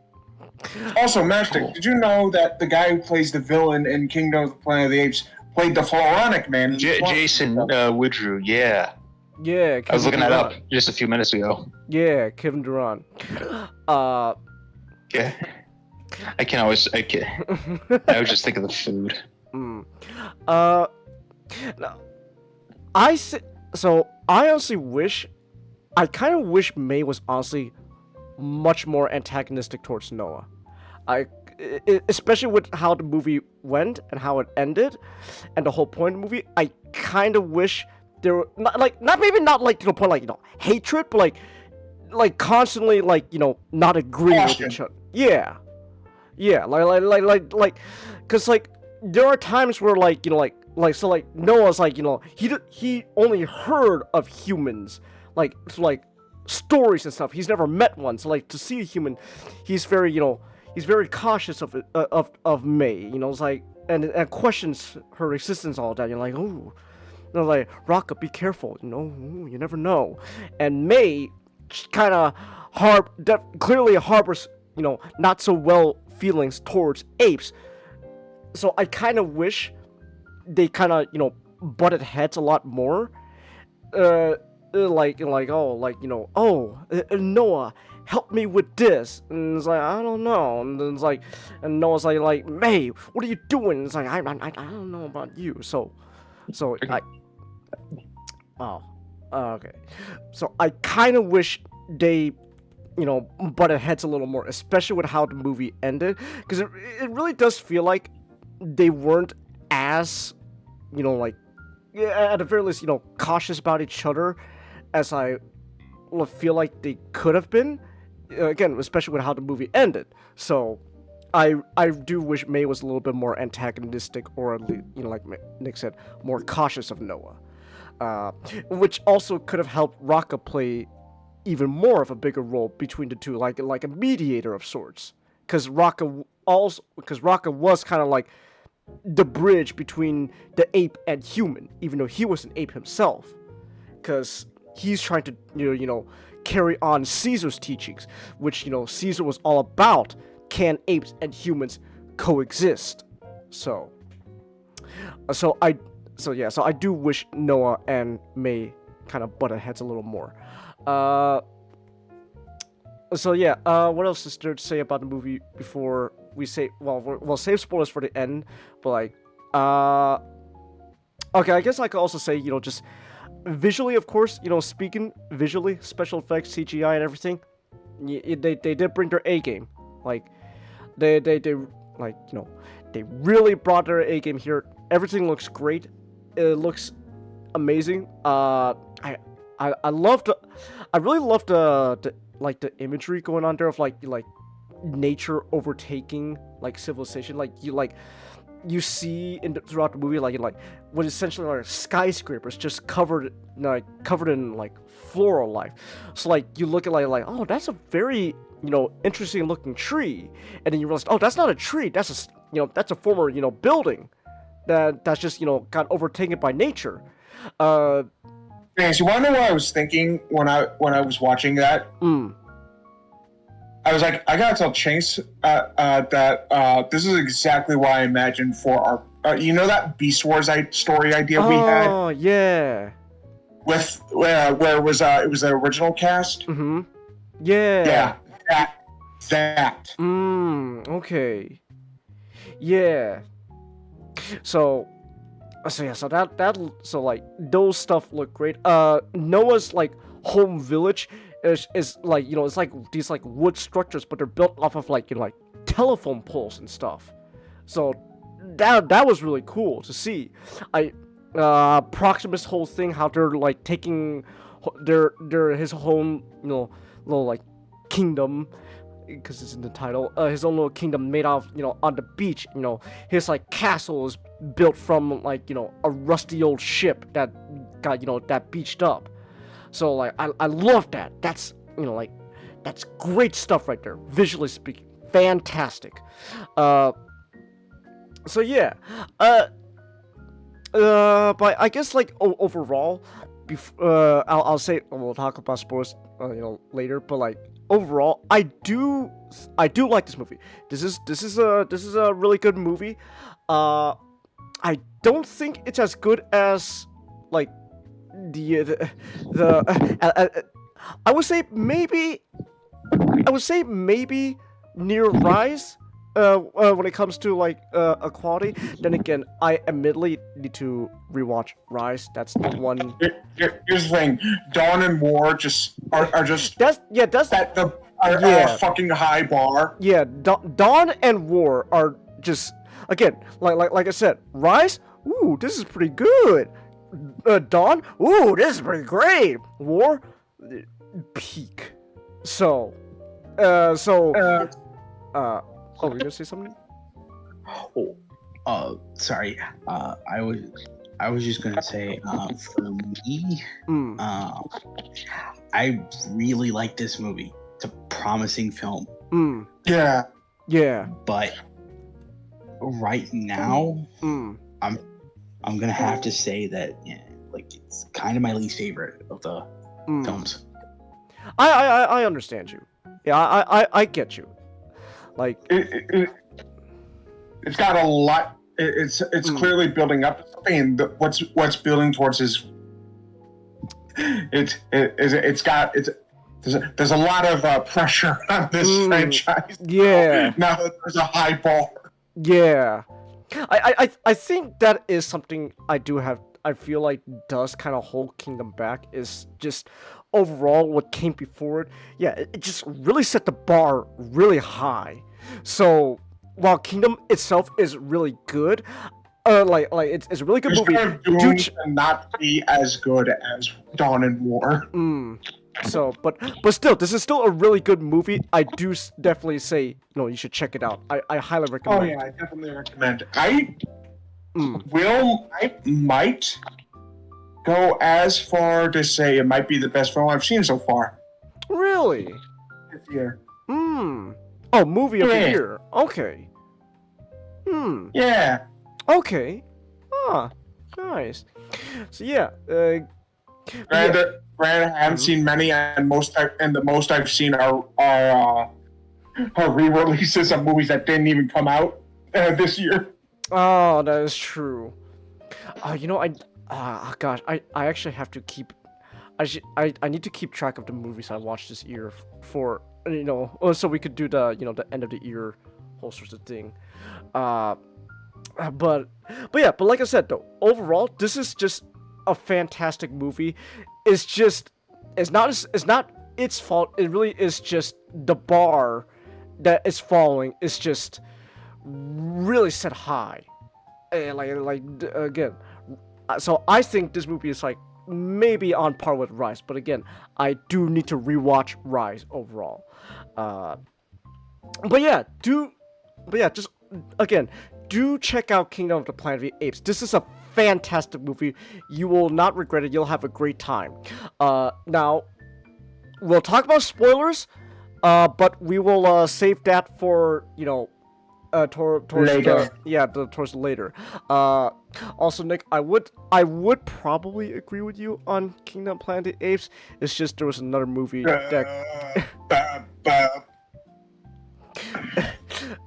Also, Mashtik, did you know that the guy who plays the villain in Kingdom of the Planet of the Apes played the Floronic Man? Jason Woodrue, yeah. Yeah, I was looking that up just a few minutes ago. Yeah, Kevin Durant. Yeah. I was just thinking of the food. No, I honestly wish I kind of wish May was honestly much more antagonistic towards Noah. Especially with how the movie went and how it ended, and the whole point of the movie. I kind of wish there were not like to the point like hatred, but like constantly like not agreeing with each other. Yeah, like, cause like there are times where like Noah's like he only heard of humans like stories and stuff. He's never met one, so like to see a human, he's very he's very cautious of May. It's like and questions her existence all that. You're like, ooh, like Rocka, be careful. You never know. And May kind of clearly harbors not so well feelings towards apes. So I kind of wish they kind of butted heads a lot more. Noah, help me with this. And it's like, I don't know. And then it's like, and Noah's like, May, what are you doing? It's like, I don't know about you. So okay. So I kind of wish they butted heads a little more, especially with how the movie ended, because it really does feel like they weren't as at the very least cautious about each other as I feel like they could have been, again, especially with how the movie ended. So I do wish May was a little bit more antagonistic, or at least, like Nick said, more cautious of Noah, which also could have helped Rocka play even more of a bigger role between the two, like a mediator of sorts, because Rocka was kind of like the bridge between the ape and human, even though he was an ape himself, because he's trying to carry on Caesar's teachings, which Caesar was all about. Can apes and humans coexist? So I do wish Noah and May kind of butted heads a little more. What else is there to say about the movie before we say? We'll save spoilers for the end, but like, okay, I guess I could also say, just visually, of course, speaking visually, special effects, CGI, and everything, they did bring their A game. Like, they really brought their A game here. Everything looks great. It looks amazing. I really loved the imagery going on there of like nature overtaking like civilization. You see throughout the movie like what essentially are skyscrapers just covered in like floral life. So like you look at like oh, that's a very interesting looking tree, and then you realize, oh, that's not a tree, that's a former building that's just got overtaken by nature. Yes, you want to know what I was thinking when I was watching that? I was like, I gotta tell Chase that this is exactly what I imagined for our, that Beast Wars story idea we had. Oh yeah. With where it was the original cast. Mm-hmm. Yeah. Yeah. That. Okay. Yeah. So like those stuff look great. Noah's like home village is like it's like these like wood structures, but they're built off of like telephone poles and stuff. So that was really cool to see. Proximus' whole thing, how they're like taking his home little like kingdom, because it's in the title, his own little kingdom made out of, on the beach. His like castle is built from like a rusty old ship that got that beached up. So like I love that. That's like that's great stuff right there, visually speaking, fantastic. So yeah, but I guess like overall, I'll say we'll talk about sports later, but like overall, I do like this movie. This is a really good movie. I don't think it's as good as like the I would say maybe Near Rise, when it comes to like equality, then again, I admittedly need to rewatch Rise. That's the one. Here's the thing: Dawn and War just are just That's are a fucking high bar. Yeah, Dawn and War are just again like I said, Rise. Ooh, this is pretty good. Dawn. Ooh, this is pretty great. War, peak. So, oh, were you gonna say something? Sorry. I was just gonna say, for me, I really like this movie. It's a promising film. Yeah. Yeah. But right now, I'm gonna have to say that it's kind of my least favorite of the films. I understand you. Yeah, I get you. Like it's got a lot. It's clearly building up to something, and what's building towards is there's a lot of pressure on this franchise. Yeah. Now that there's a high bar. Yeah. I think that is something I feel like does kind of hold Kingdom back, is just overall what came before it. Yeah, it just really set the bar really high. So while Kingdom itself is really good, it's a really good movie. Doomed to not be as good as Dawn and War. So, but still, this is still a really good movie. I do definitely say, you should check it out. I highly recommend. Oh yeah, I definitely recommend. I might go as far to say it might be the best film I've seen so far. Really? This year. Oh, movie of the year. Okay. Yeah. Okay. Ah, nice. So yeah. Granted, I haven't seen many, and the most I've seen are re-releases of movies that didn't even come out this year. Oh, that is true. Gosh, I actually have to keep. I need to keep track of the movies I watched this year for so we could do the the end of the year whole sorts of thing. But like I said though, overall this is just a fantastic movie. It's not its fault. It really is just the bar that it's following is just really set high. And again, so I think this movie is like maybe on par with Rise, but again, I do need to rewatch Rise overall. Just again, do check out Kingdom of the Planet of the Apes. This is a fantastic movie. You will not regret it. You'll have a great time. Now, we'll talk about spoilers, but we will save that for towards later. Towards later. Also, Nick, I would probably agree with you on Kingdom of the Planet of the Apes. It's just there was another movie that.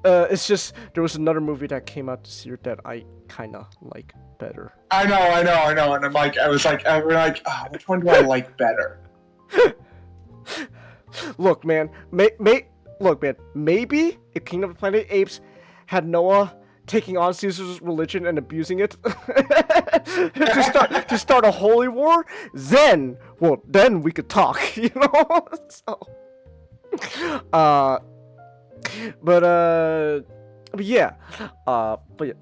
It's just there was another movie that came out this year that I kind of like better. I know, and I was like, which one do I like better? Look, man, maybe if Kingdom of the Planet of the Apes had Noah taking on Caesar's religion and abusing it to start a holy war, then we could talk, So, but yeah,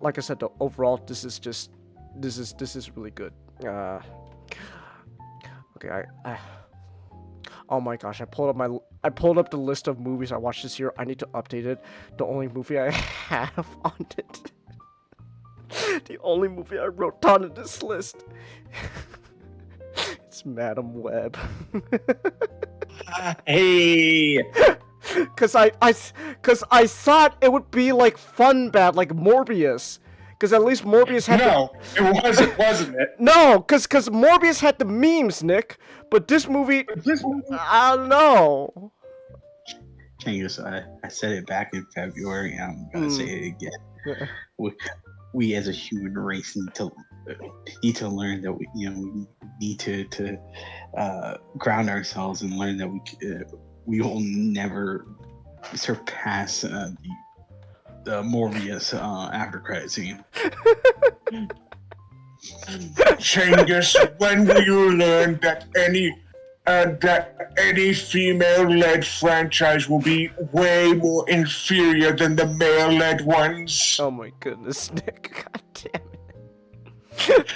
like I said though, overall this is really good. Okay, oh my gosh, I pulled up the list of movies I watched this year. I need to update it. The only movie I have on it, the only movie I wrote down in this list, it's Madam Web. Hey. Cause I thought it would be like fun bad, like Morbius. Cause at least Morbius had it wasn't it? No, cause Morbius had the memes, Nick. But this movie, I don't know. I said it back in February, and I'm gonna say it again. We as a human race need to learn that we need to ground ourselves and learn that we will never surpass Morbius after credit scene. Changus, when will you learn that any female-led franchise will be way more inferior than the male-led ones? Oh my goodness, Nick. God damn it.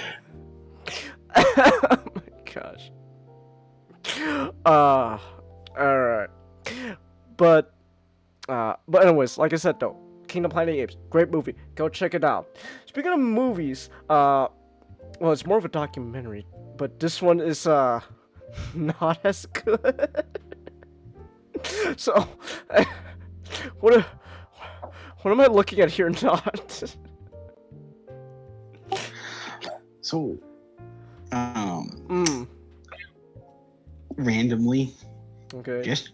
Oh my gosh. Alright. But anyways, like I said though, Kingdom Planet of the Apes, great movie. Go check it out. Speaking of movies, well, it's more of a documentary, but this one is not as good. So, what am I looking at here? Not. So, randomly, Okay. just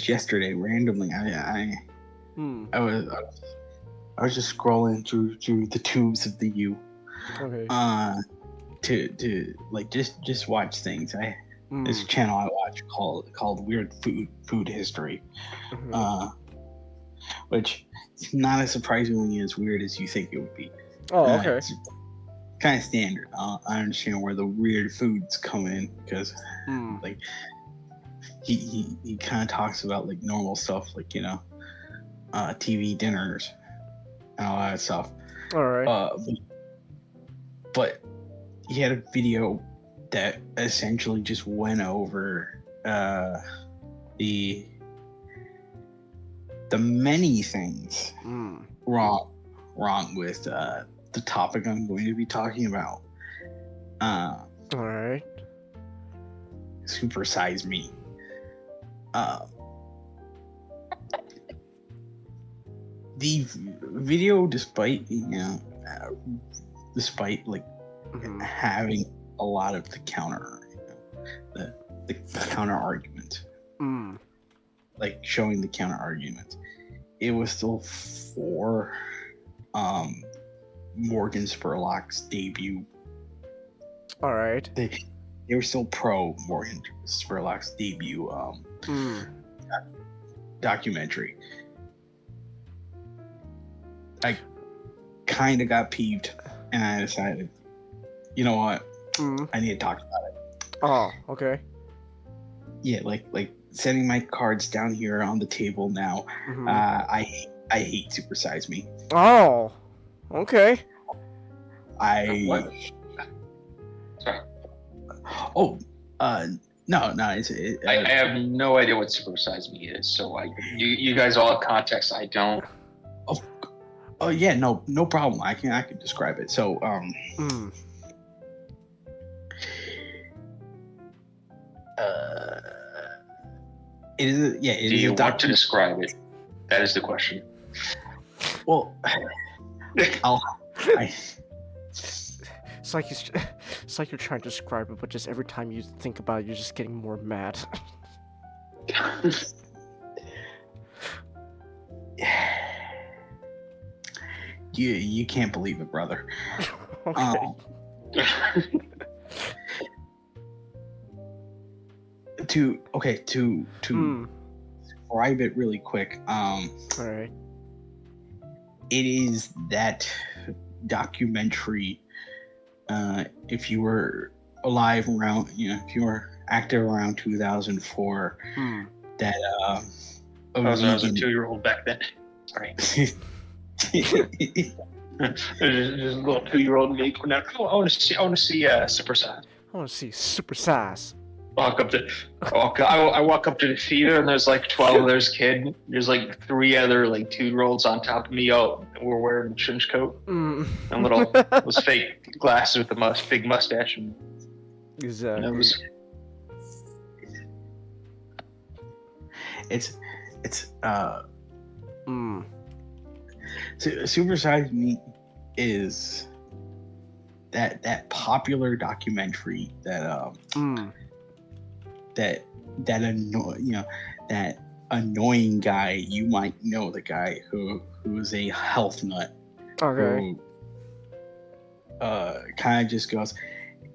yesterday, randomly, I was just scrolling through the tubes of the U. Okay. To like just watch things. There's a channel I watch called Weird Food History, which is not as surprisingly as weird as you think it would be. Oh, okay. It's kind of standard. I understand where the weird foods come in because like he kind of talks about like normal stuff, like TV dinners and all that stuff. All right. But he had a video that essentially just went over the many things wrong with the topic I'm going to be talking about. All right. Super Size Me. The video, despite like having a lot of the counter, the counter argument, like showing the counter argument, it was still for Morgan Spurlock's debut. All right. They were still pro Morgan Spurlock's debut documentary. I kind of got peeved, and I decided, you know what? I need to talk about it. Oh, okay. Yeah, like setting my cards down here on the table now. I hate Super Size Me. Oh, okay. What? Sorry. Oh, no. I have no idea what Super Size Me is, so you guys all have context. I don't. Oh yeah, no problem. I can describe it. So it is. Yeah, it Do is you a want to describe it? That is the question. Well, It's like you're trying to describe it, but just every time you think about it, you're just getting more mad. You can't believe it, brother. Okay. To describe it really quick. All right. It is that documentary. If you were alive around, if you were active around 2004, that I was a 2-year-old back then. Sorry. Just a little 2-year-old me going out. Oh, I want to see Super Size. I want to see Super Size. I walk up to the theater and there's like 12 of those kids. There's like 3 other like 2-year-olds on top of me. Oh, we're wearing a trench coat and those fake glasses with the big mustache. And Exactly. it was, it's Super Size Me is that popular documentary that that annoying guy. You might know the guy who is a health nut. Okay. Who kind of just goes,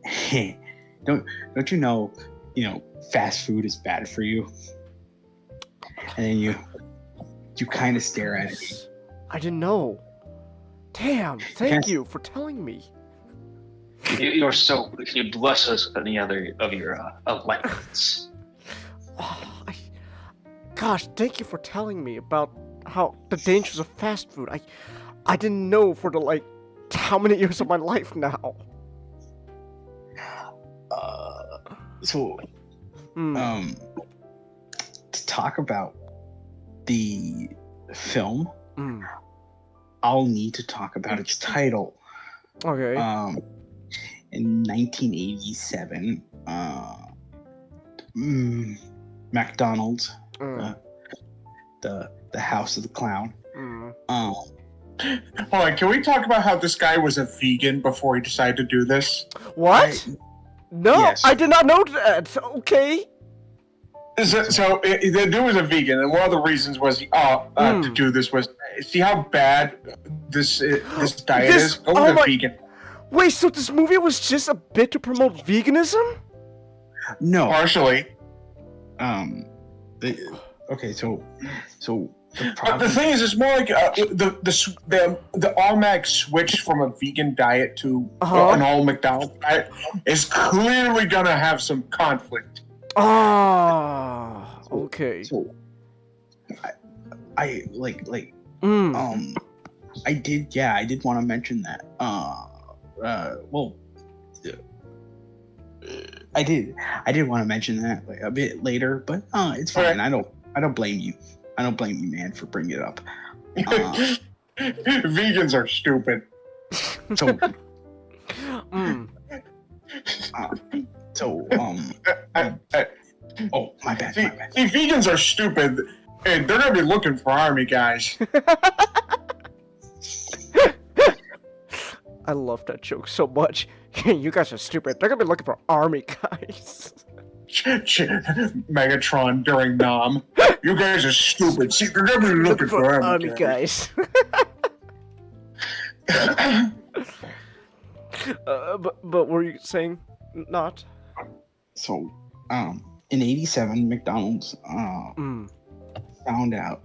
hey, don't you know fast food is bad for you? And then you kind of stare at it. I didn't know. Damn, thank you for telling me. You're so. You bless us with any other of your enlightenments. Gosh, thank you for telling me about how the dangers of fast food. I didn't know for how many years of my life now. So, to talk about the film, I'll need to talk about its title. Okay. In 1987, McDonald's, the House of the Clown. Hold on, can we talk about how this guy was a vegan before he decided to do this? What? No, Yes. I did not know that. Okay. So the dude was a vegan, and one of the reasons was to do this was see how bad this diet is. Go with a vegan. Wait, so this movie was just a bit to promote veganism? No. Partially. Okay, so But the thing is, it's more like the automatic switch from a vegan diet to an all McDonald's diet is clearly gonna have some conflict. Ah, okay. So, I did want to mention that. I did want to mention that a bit later, but it's fine. I don't blame you. I don't blame you, man, for bringing it up. Vegans are stupid. So, oh, my bad. See, vegans are stupid, and they're gonna be looking for army guys. I love that joke so much. You guys are stupid. They're gonna be looking for army guys. Megatron during Nom. You guys are stupid. See, they're gonna be looking for army guys. But what were you saying? Not. So, in '87, McDonald's found out.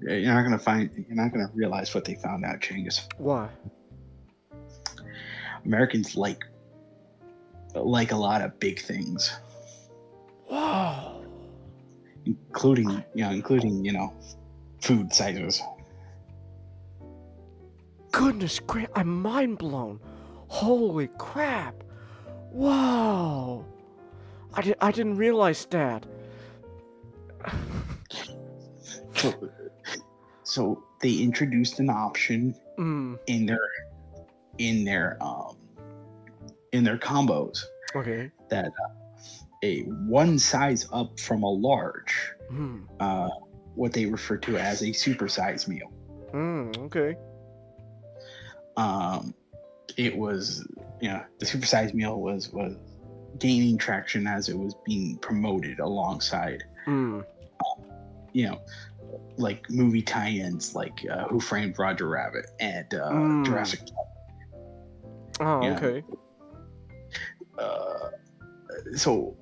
You're not gonna realize what they found out, Chingus. Why? Americans like a lot of big things. Wow. Including food sizes. Goodness gracious, I'm mind blown. Holy crap. Wow. I didn't realize that. So they introduced an option in their combos. Okay. That a one size up from a large, what they refer to as a supersize meal. Okay. It was, the supersize meal was gaining traction as it was being promoted alongside, like movie tie-ins like Who Framed Roger Rabbit and Jurassic Park. Oh, okay. So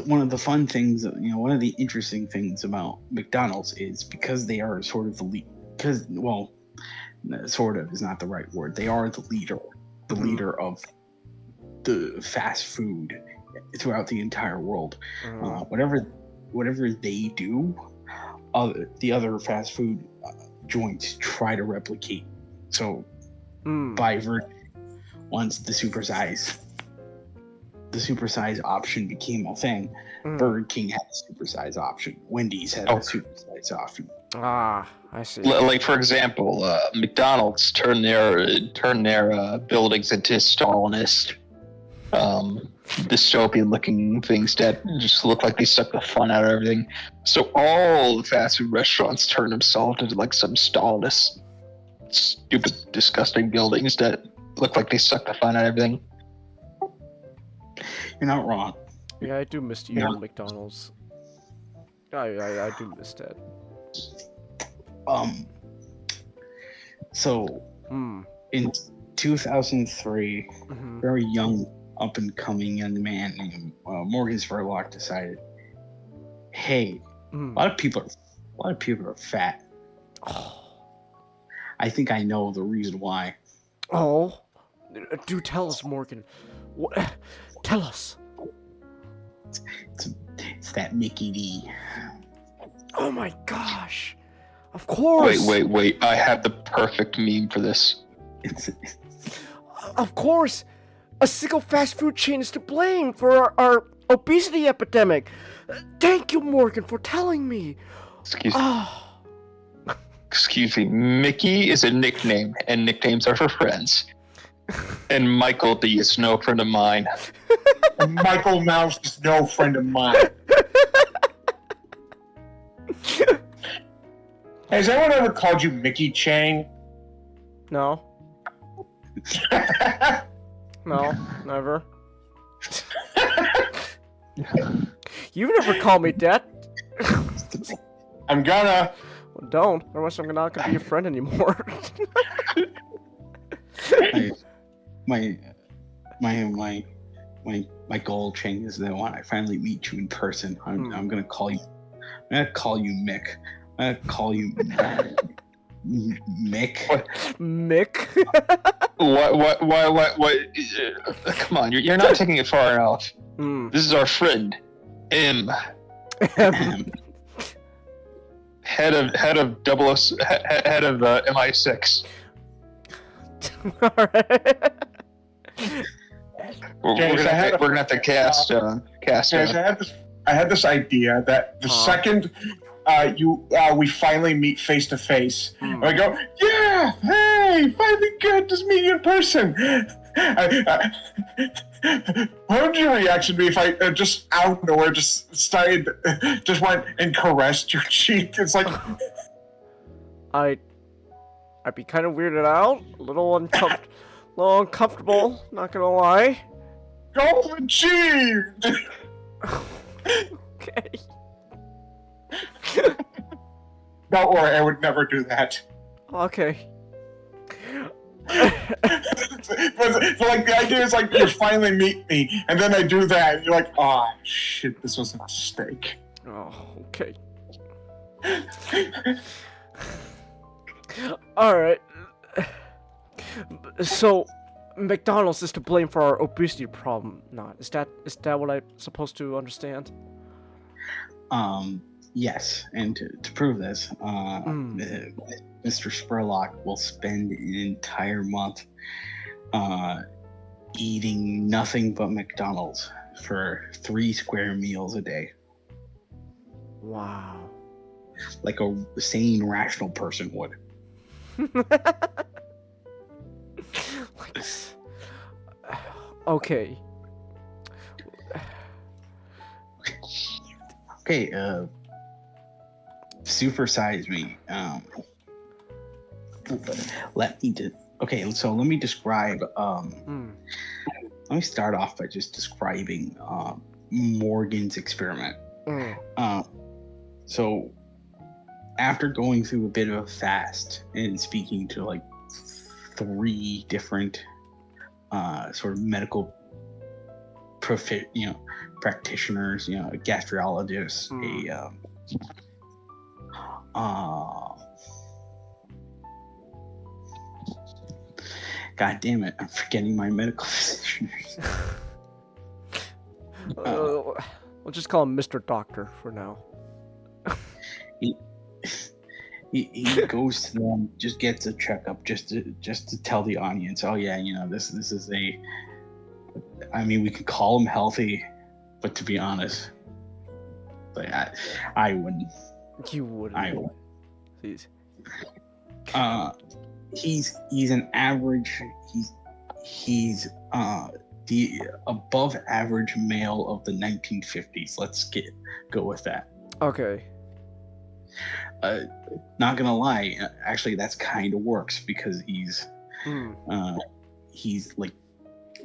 one of the fun things, one of the interesting things about McDonald's is because they are sort of the lead. Because, well, sort of is not the right word. They are the leader of the fast food throughout the entire world. Whatever they do, the other fast food joints try to replicate. So, by virtue, once the supersize option became a thing, Burger King had the supersize option. Wendy's had the supersize option. Ah, I see. Like, for example, McDonald's turned their buildings into Stalinist, dystopian-looking things that just look like they suck the fun out of everything. So all the fast food restaurants turned themselves into like some Stalinist, stupid, disgusting buildings that look like they suck the fun out of everything. You're not wrong. Yeah, I do miss you on McDonald's. I do miss that. So, in 2003, very young, up-and-coming young man named Morgan Spurlock decided, hey, a lot of people are A lot of people are fat. I think I know the reason why. Oh, do tell us, Morgan. What? Tell us. It's that Mickey D. Oh my gosh! Of course. Wait! I have the perfect meme for this. Of course, a single fast food chain is to blame for our obesity epidemic. Thank you, Morgan, for telling me. Excuse me. Mickey is a nickname, and nicknames are for friends. And Michael D is no friend of mine. And Michael Mouse is no friend of mine. Has anyone ever called you Mickey Chang? No. No, never. You've never called me that. I'm gonna. Well, don't. Otherwise, I'm not gonna be your friend anymore. my goal, Chang, is that when I finally meet you in person, I'm gonna call you. I'm gonna call you Mick. I'm gonna call you Mick. What? Mick? What? Come on, you're not taking it far enough. This is our friend, M. Head of MI6. Alright. We're gonna have to cast. I had this idea that the second we finally meet face to face, I go, yeah, hey, finally good to meet you in person. What would your reaction be if I just out of nowhere just went and caressed your cheek? It's like I'd be kind of weirded out, a little uncomfortable, not gonna lie. goal achieved. Okay. Don't worry, I would never do that. Okay. but like the idea is like you finally meet me, and then I do that, and you're like, oh shit, this was a mistake. Oh, okay. Alright. So, McDonald's is to blame for our obesity problem. Not is that what I'm supposed to understand? Yes, and to prove this, Mr. Spurlock will spend an entire month eating nothing but McDonald's for 3 square meals a day. Wow. Like a sane, rational person would. Okay. Okay, supersize me. Let me describe. Let me start off by just describing Morgan's experiment. So, after going through a bit of a fast and speaking to like 3 different sort of medical practitioners, a gastrologist, God damn it, I'm forgetting my medical physicians. We'll just call him Mr. Doctor for now. He goes to them, just gets a checkup, just to tell the audience, oh yeah, this is we could call him healthy, but to be honest, like I wouldn't. You wouldn't. I would. Please. He's an average. He's the above average male of the 1950s. Let's go with that. Okay. Not gonna lie, actually that's kind of works because he's like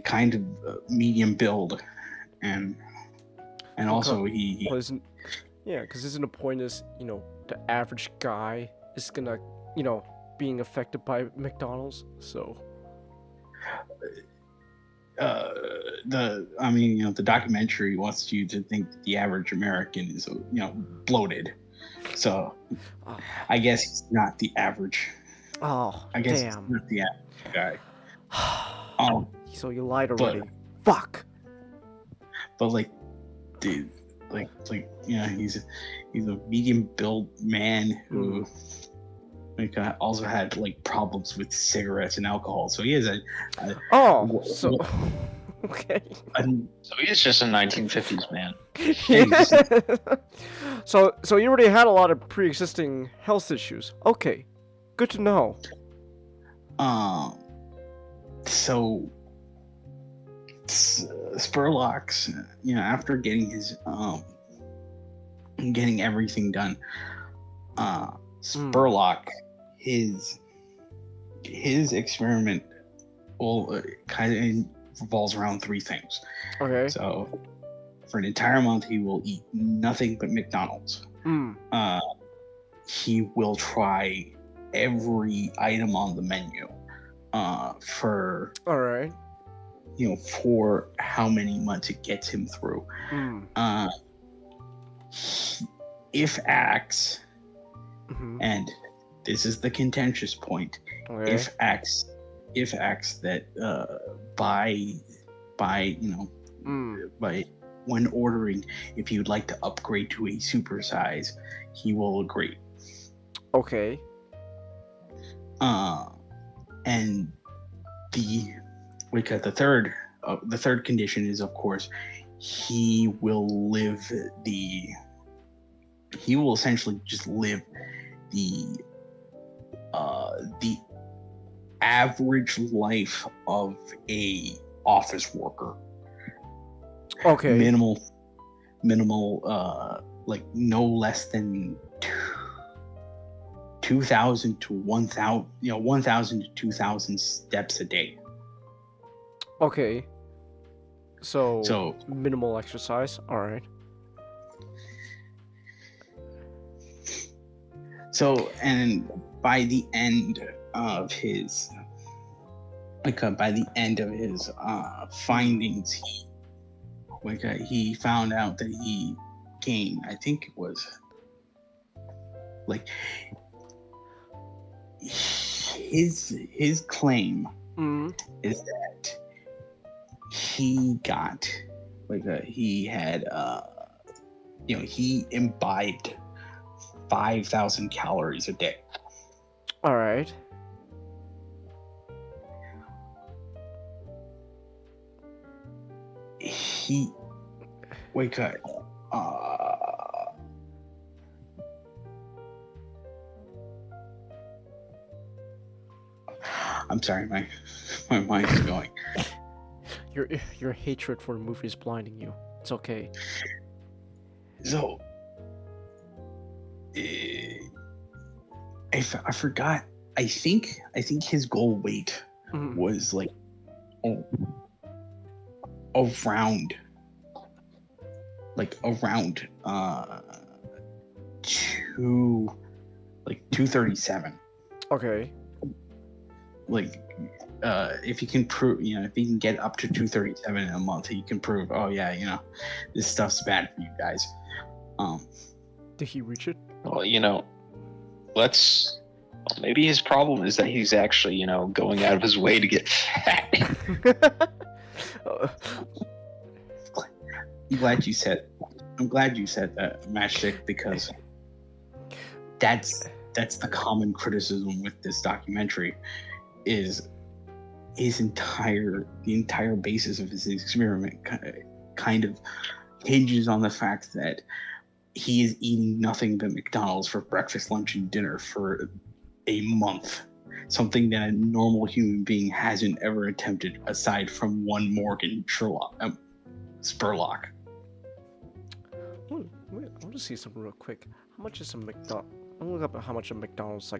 kind of medium build, and also he because isn't the point is the average guy is gonna being affected by McDonald's, so the documentary wants you to think that the average American is bloated. So Oh, I guess he's not the average. oh I guess damn. he's not the average guy. Um, So you lied but already. Fuck. like, dude, he's a medium built man who also had like problems with cigarettes and alcohol. So he is Oh, so okay. So he's just a 1950s man. So you already had a lot of pre-existing health issues. Okay, good to know. So Spurlock's, after getting his getting everything done, Spurlock, his experiment kind of revolves around three things. Okay. So for an entire month, he will eat nothing but McDonald's. He will try every item on the menu for All right. For how many months it gets him through. If acts, and this is the contentious point, Okay. if acts that by when ordering, if you'd like to upgrade to a supersize, he will agree. Okay. And the third condition is, of course, he will essentially just live the average life of a office worker. Okay. Minimal, like no less than 2,000 to 1,000, 1,000 to 2,000 steps a day. Okay. So minimal exercise. All right. So, and by the end of his findings, he found out that he gained, I think it was like his claim is that he got he imbibed 5,000 calories a day. All right. I'm sorry, my mind is going. Your hatred for the movie is blinding you. It's okay. So, I forgot. I think his goal weight was like around 237. Okay. If you can prove, if you can get up to 237 in a month, you can prove, oh yeah, this stuff's bad for you guys. Did he reach it? Well, maybe his problem is that he's actually, going out of his way to get fat. I'm glad you said that, Matchstick, because that's the common criticism with this documentary, is the entire basis of his experiment kind of hinges on the fact that he is eating nothing but McDonald's for breakfast, lunch, and dinner for a month. Something that a normal human being hasn't ever attempted, aside from one Morgan Spurlock. I want to see something real quick. How much is a McDonald's? I'm gonna look up how much a McDonald's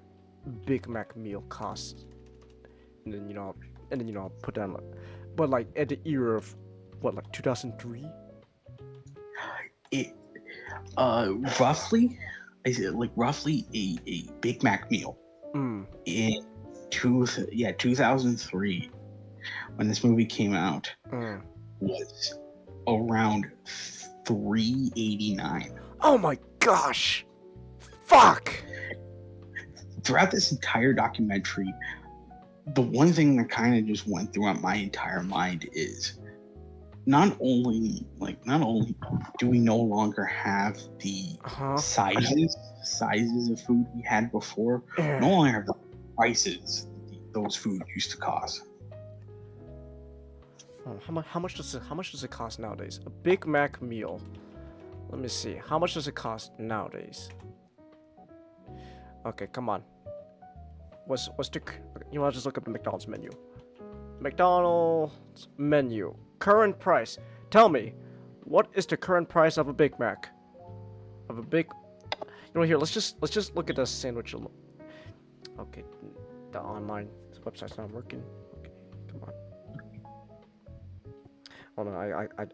Big Mac meal costs, and then I'll put down but at the year of 2003. It roughly a Big Mac meal in 2003, when this movie came out, was around $3.89. Oh my gosh, Fuck! Throughout this entire documentary, the one thing that kind of just went throughout my entire mind is not only do we no longer have the sizes of food we had before, no longer have the prices those food used to cost. How much does it cost nowadays? A Big Mac meal. Let me see. How much does it cost nowadays? Okay, come on. What's the? You want to just look up the McDonald's menu? McDonald's menu. Current price. Tell me, what is the current price of a Big Mac? Of a big. You know, here. Let's just look at the sandwich. Okay, the online website's not working. Okay, come on. Hold on.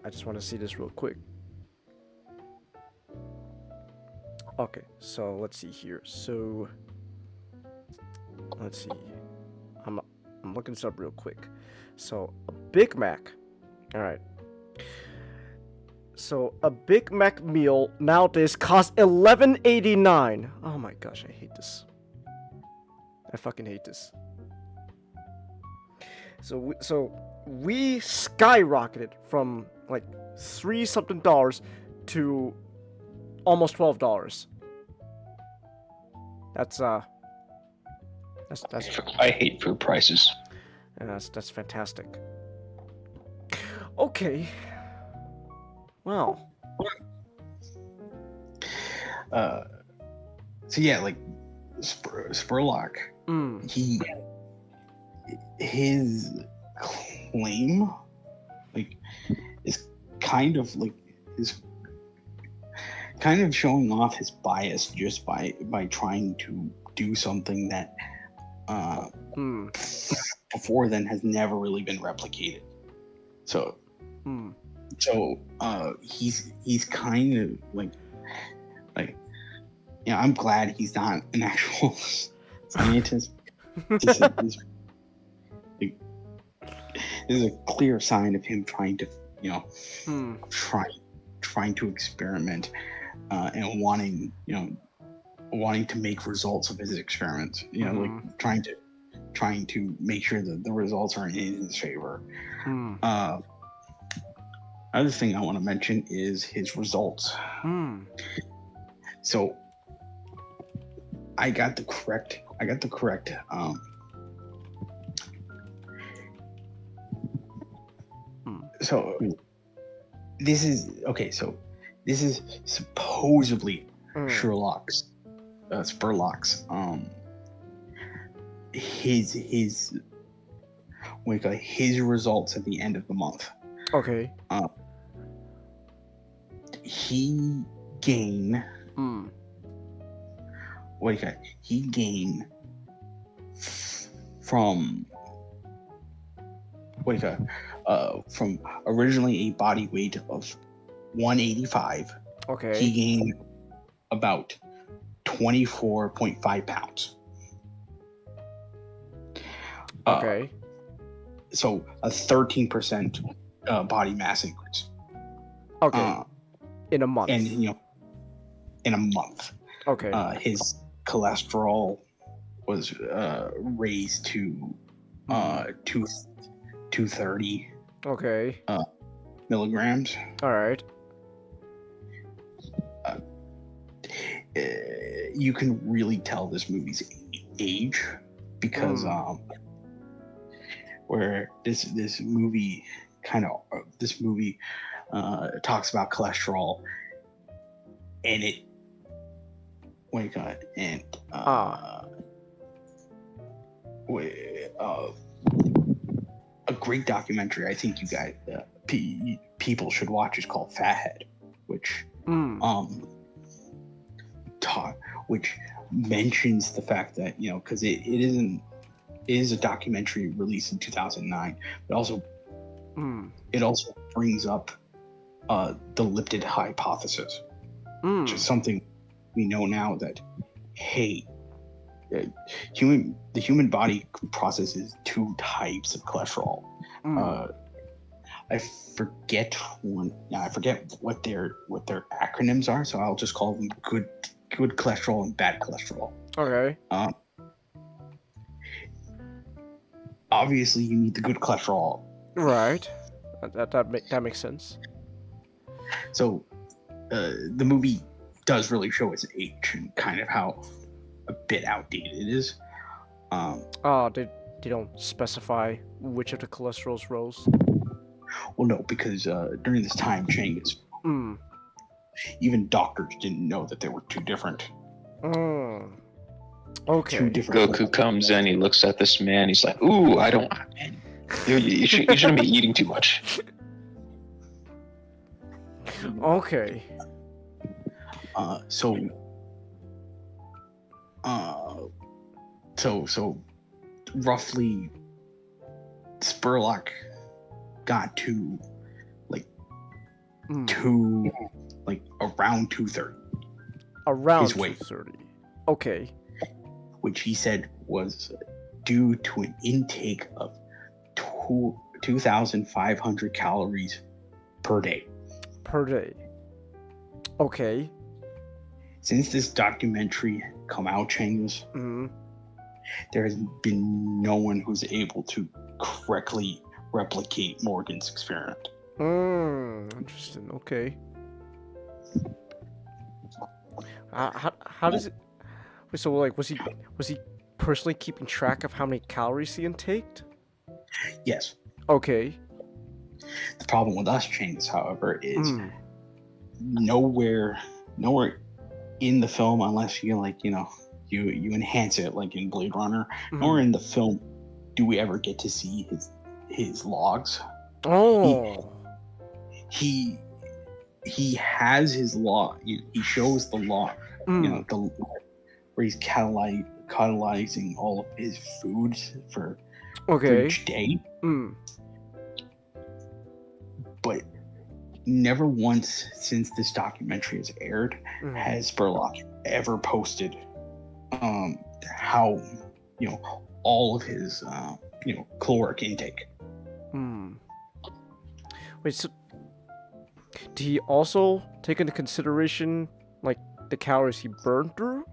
I just want to see this real quick. Okay, so let's see here. So let's see. I'm looking this up real quick. So a Big Mac. All right. So a Big Mac meal nowadays costs $11.89. Oh my gosh, I hate this. I fucking hate this. So we skyrocketed from like $3 something to almost $12. That's I hate food prices. that's fantastic. Okay. Well. So yeah, like Spurlock, his claim, like, is kind of showing off his bias just by trying to do something that before then has never really been replicated. So he's kind of like I'm glad he's not an actual scientist. This is a clear sign of him trying to trying to experiment and wanting to make results of his experiments, like trying to make sure that the results are in his favor. Other thing I want to mention is his results. So I got the correct so this is okay, so this is supposedly Spurlock's his results at the end of the month. Okay. He gained from originally a body weight of 185. Okay. He gained about 24.5 pounds. Okay. So a 13% body mass increase. Okay. In a month. And in a month. Okay. His cholesterol was raised to 230. Okay. Milligrams. All right. You can really tell this movie's age because where this movie talks about cholesterol, and it a great documentary I think you guys people should watch is called Fathead, which which mentions the fact that because it is a documentary released in 2009, but also it also brings up the lipid hypothesis, which is something we know now that the human body processes 2 types of cholesterol. I forget what their acronyms are, so I'll just call them good good cholesterol and bad cholesterol. Okay. Obviously, you need the good cholesterol. Right. That makes sense. So, the movie does really show its age and kind of how a bit outdated it is. They don't specify which of the cholesterol's rose. Well, no, because during this time, changes. Even doctors didn't know that they were two different. Okay. Two different. Goku comes in, he looks at this man, he's like, "Ooh, I don't, man, you shouldn't be eating too much." Okay. So roughly, Spurlock got to around 230. Around his weight. 230. Okay. Which he said was due to an intake of 2,500 calories per day. Per day. Okay. Since this documentary come out, changes, there has been no one who's able to correctly replicate Morgan's experiment. Interesting. Okay. How does it? So was he personally keeping track of how many calories he intaked? Yes. Okay. The problem with us chains, however, is nowhere in the film, unless you you enhance it like in Blade Runner, nor in the film do we ever get to see his logs. He has his log. He shows the log. Where he's catalyzing all of his foods for each day. But never once since this documentary has aired has Spurlock ever posted how all of his caloric intake. Wait, so did he also take into consideration like the calories he burned through?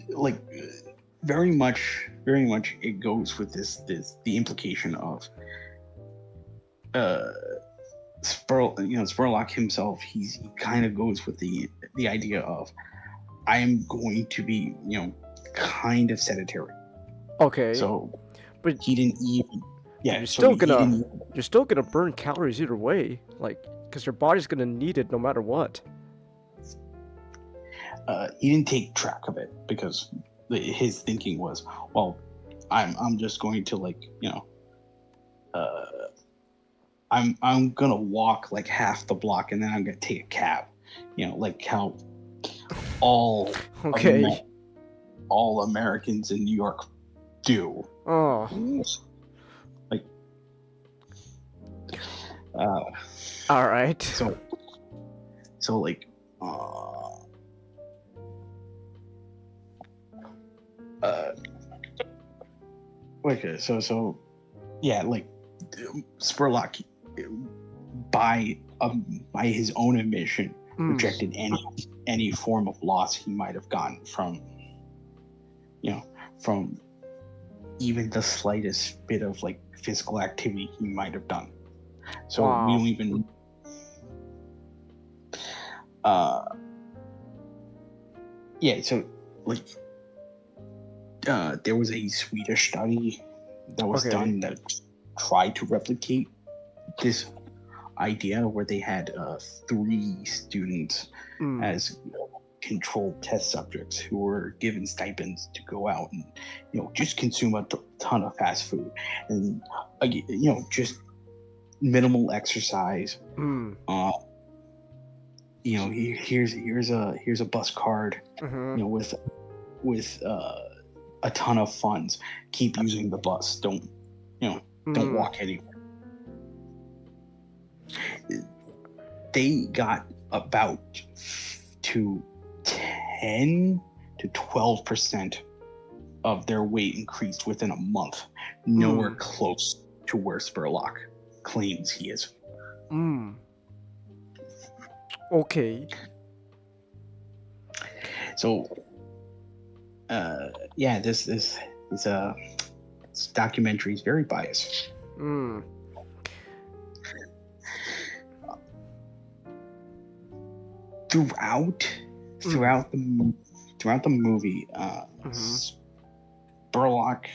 Like very much it goes with the implication of Spurlock himself. He kind of goes with the idea of, I am going to be kind of sedentary. Okay. So but he didn't even you're still gonna burn calories either way, like, because your body's gonna need it no matter what. He didn't take track of it because his thinking was, well, I'm just going to I'm gonna walk like half the block and then I'm gonna take a cab, like how all all Americans in New York do. All right. So okay, so yeah, like Spurlock by his own admission rejected any form of loss he might have gotten from from even the slightest bit of like physical activity he might have done. So we don't even so like there was a Swedish study that was done that tried to replicate this idea, where they had 3 students as controlled test subjects who were given stipends to go out and just consume a ton of fast food and just minimal exercise. Here's a bus card with a ton of funds. Keep using the bus. Don't walk anywhere. They got about to 10 to 12% of their weight increased within a month. Nowhere close to where Spurlock claims he is. Okay. So, yeah, this documentary is very biased. Hmm. Throughout the movie, Spurlock,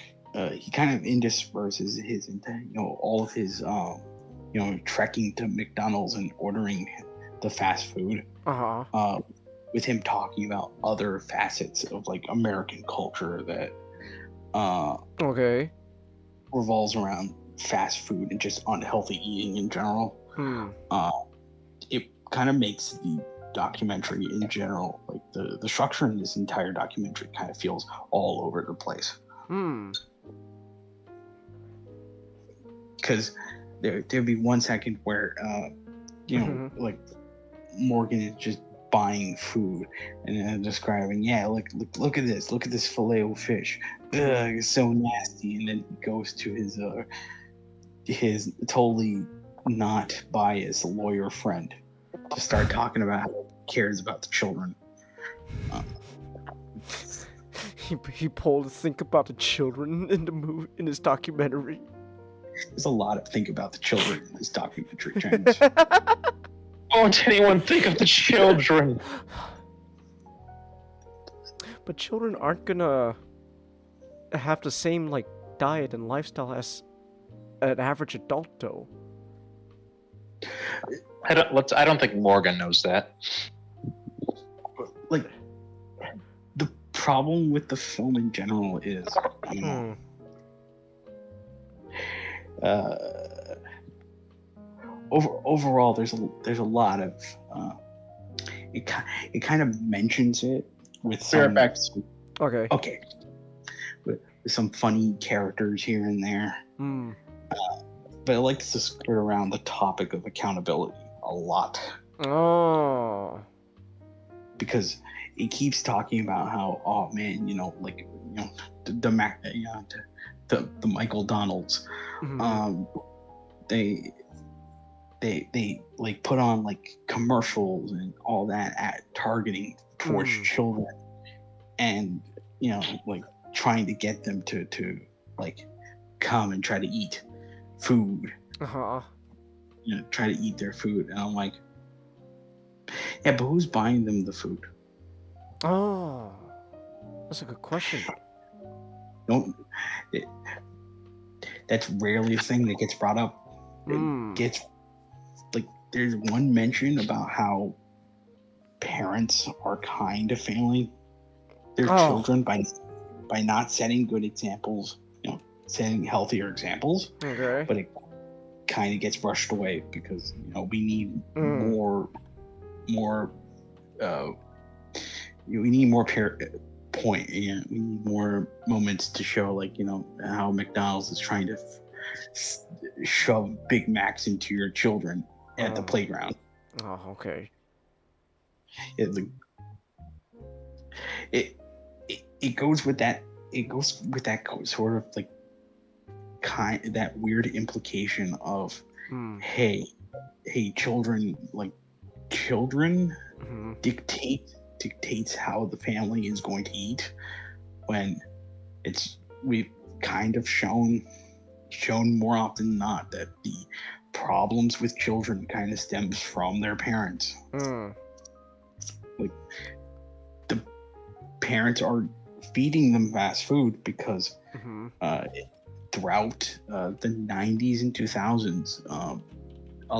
he kind of intersperses his, all of his, trekking to McDonald's and ordering the fast food. With him talking about other facets of like American culture that Okay. revolves around fast food and just unhealthy eating in general. It kind of makes the documentary in general, like the structure in this entire documentary kind of feels all over the place. Because there'd be 1 second where like Morgan is just buying food and then describing, look at this filet o fish, it's so nasty, and then he goes to his totally not biased lawyer friend to start talking about how he cares about the children. He pulled Think About the Children in the movie, in his documentary. There's a lot of think about the children in this documentary, James. Won't anyone think of the children? But children aren't gonna have the same like diet and lifestyle as an average adult, though. I don't think Morgan knows that. Like, the problem with the film in general is, overall, there's a lot of it kind of mentions it with some okay with some funny characters here and there, but it likes to skirt around the topic of accountability a lot. Because it keeps talking about how, the Michael Donalds, they like put on like commercials and all that at targeting towards children, and like trying to get them to like come and try to eat food, try to eat their food. And I'm like, yeah, but who's buying them the food? That's a good question. That's rarely a thing that gets brought up. It gets, like, there's one mention about how parents are kind to failing their children by not setting good examples, setting healthier examples. Okay. But it kind of gets brushed away because we need more we need more we need more moments to show, like, how McDonald's is trying to shove Big Macs into your children at the playground. Okay. It goes with that. It goes with that sort of like that weird implication of, hey, children dictates how the family is going to eat, when we've kind of shown more often than not that the problems with children kind of stems from their parents. Like, the parents are feeding them fast food because throughout the 90s and 2000s, a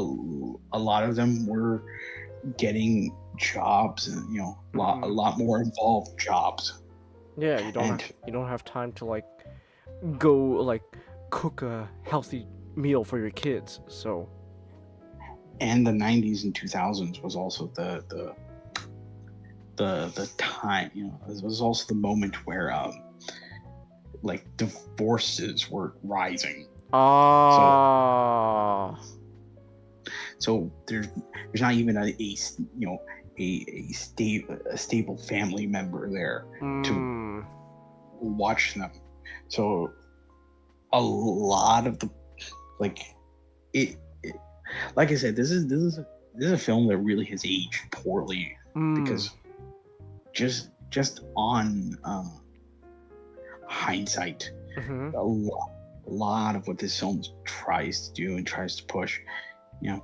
lot of them were getting jobs, and a lot more involved jobs. Yeah, you don't have time to like go like cook a healthy meal for your kids. So, and the 90s and 2000s was also the time, it was also the moment where like divorces were rising. So there's not even a stable family member there to watch them. So a lot of the like I said, this is a film that really has aged poorly, because just just on hindsight, a lot of what this film tries to do and tries to push,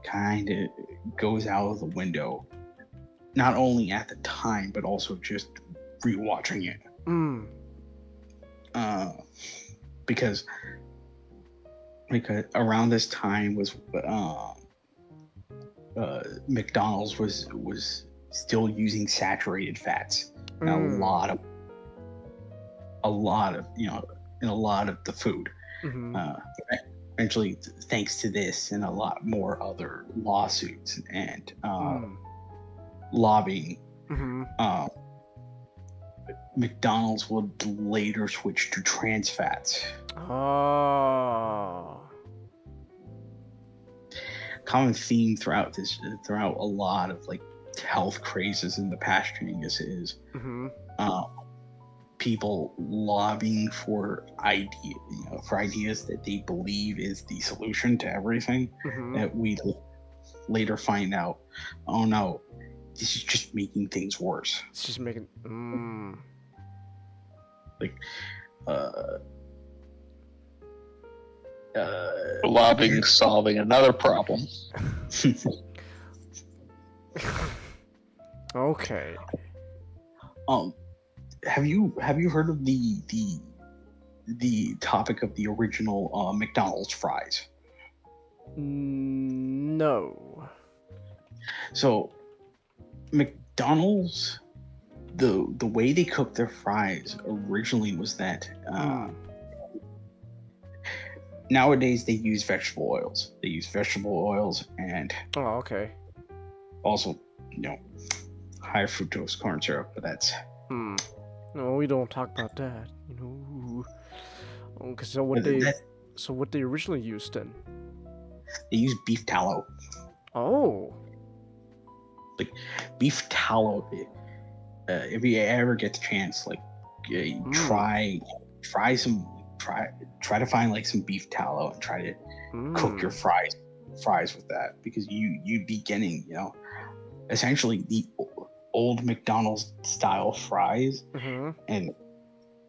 kind of goes out of the window. Not only at the time, but also just rewatching it. Because around this time was McDonald's was still using saturated fats in a lot of in a lot of the food. Eventually, thanks to this and a lot more other lawsuits and lobbying, McDonald's would later switch to trans fats. Oh. Common theme throughout a lot of like health crazes in the past years is people lobbying for ideas that they believe is the solution to everything, that we later find out, oh no, this is just making things worse. It's just making lobbying solving another problem. Okay. Have you heard of the topic of the original McDonald's fries? No. So McDonald's, the way they cooked their fries originally was that nowadays they use vegetable oils. They use vegetable oils and okay. Also, high fructose corn syrup, but that's No, we don't talk about that. Okay, so what they originally used then? They use beef tallow. Oh. Like beef tallow. If you ever get the chance, like try to find like some beef tallow and try to cook your fries with that, because you'd be getting essentially the old McDonald's style fries, and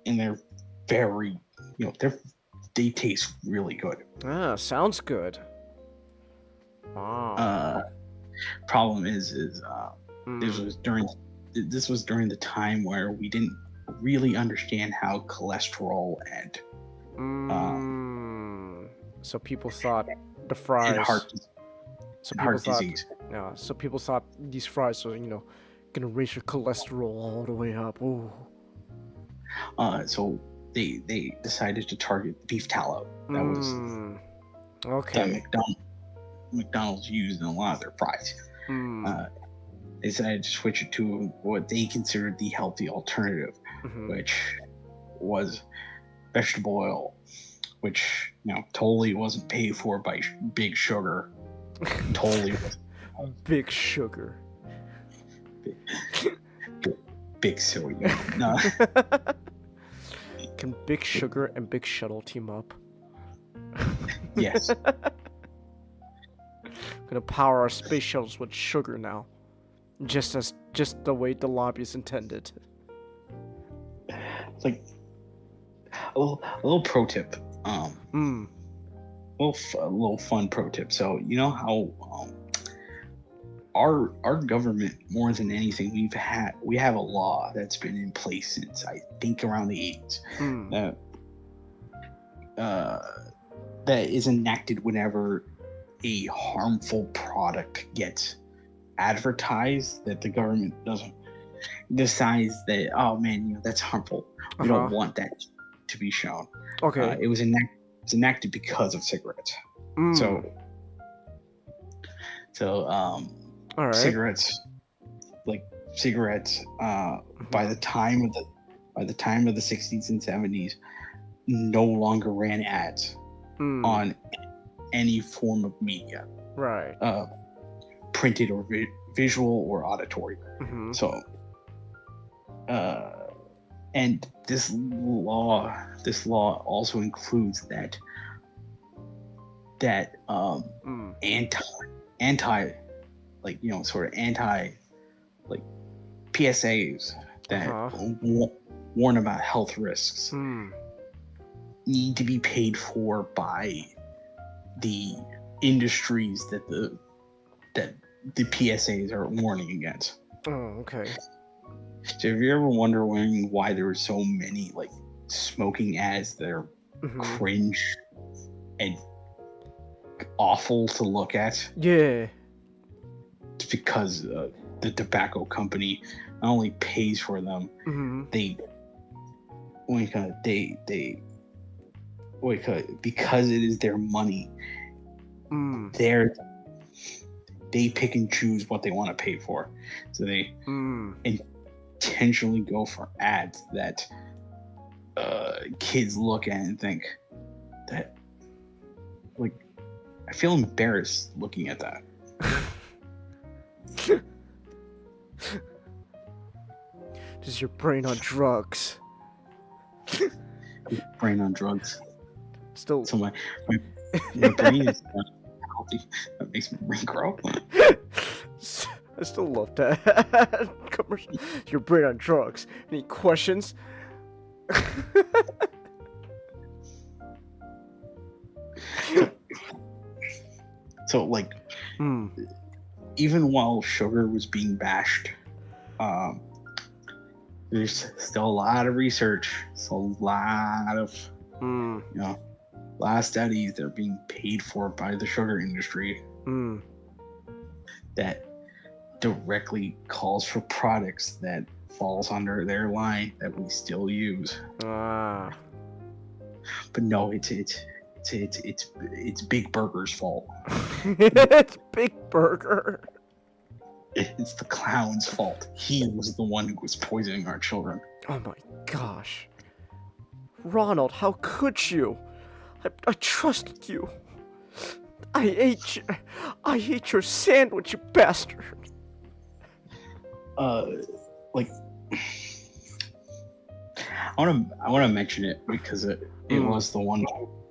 they're very they taste really good. Sounds good. Wow. Problem is this was during the time where we didn't really understand how cholesterol and so people thought the fries and heart disease. Yeah, so people thought these fries were gonna raise your cholesterol all the way up. Ooh. So they decided to target beef tallow. That was okay. That McDonald's used in a lot of their fries. They decided to switch it to what they considered the healthy alternative, which was vegetable oil, which totally wasn't paid for by Big Sugar. Totally was. Big Sugar. Big Soda. No. Can Big Sugar and Big Shuttle team up? Yes. Gonna power our space shuttles with sugar now, just the way the lobbies intended. It's like a little pro tip. A little fun pro tip. So how our government, more than anything, we have a law that's been in place since I think around the 80s that is enacted whenever a harmful product gets advertised, that the government decides that, oh man, that's harmful. We don't want that to be shown. Okay. It was enacted because of cigarettes. So all right. Cigarettes by the time of the 60s and 70s no longer ran ads on any form of media, right? Printed or visual or auditory. So and this law also includes that anti like sort of anti like PSAs that Uh-huh. warn about health risks Hmm. need to be paid for by the industries that the PSAs are warning against. Oh, okay. So if you ever wondering why there are so many like smoking ads that are Mhm. cringe and awful to look at, Yeah. it's because the tobacco company not only pays for them, Mhm. because it is their money, Mm. they pick and choose what they want to pay for. So they Mm. intentionally go for ads that kids look at and think that, like, I feel embarrassed looking at that. Just your brain on drugs. Brain on drugs. Still. So my brain is not healthy. That makes my brain grow. I still love that commercial. Your brain on drugs. Any questions? So like, even while sugar was being bashed, there's still a lot of research. So a lot of a lot of studies that are being paid for by the sugar industry that directly calls for products that falls under their line that we still use. Ah. But no, it's Big Burger's fault. It's Big Burger. It's the clown's fault. He was the one who was poisoning our children. Oh my gosh. Ronald, how could you? I trusted you. I ate your sandwich, you bastard. Like, I want to mention it because it was the one.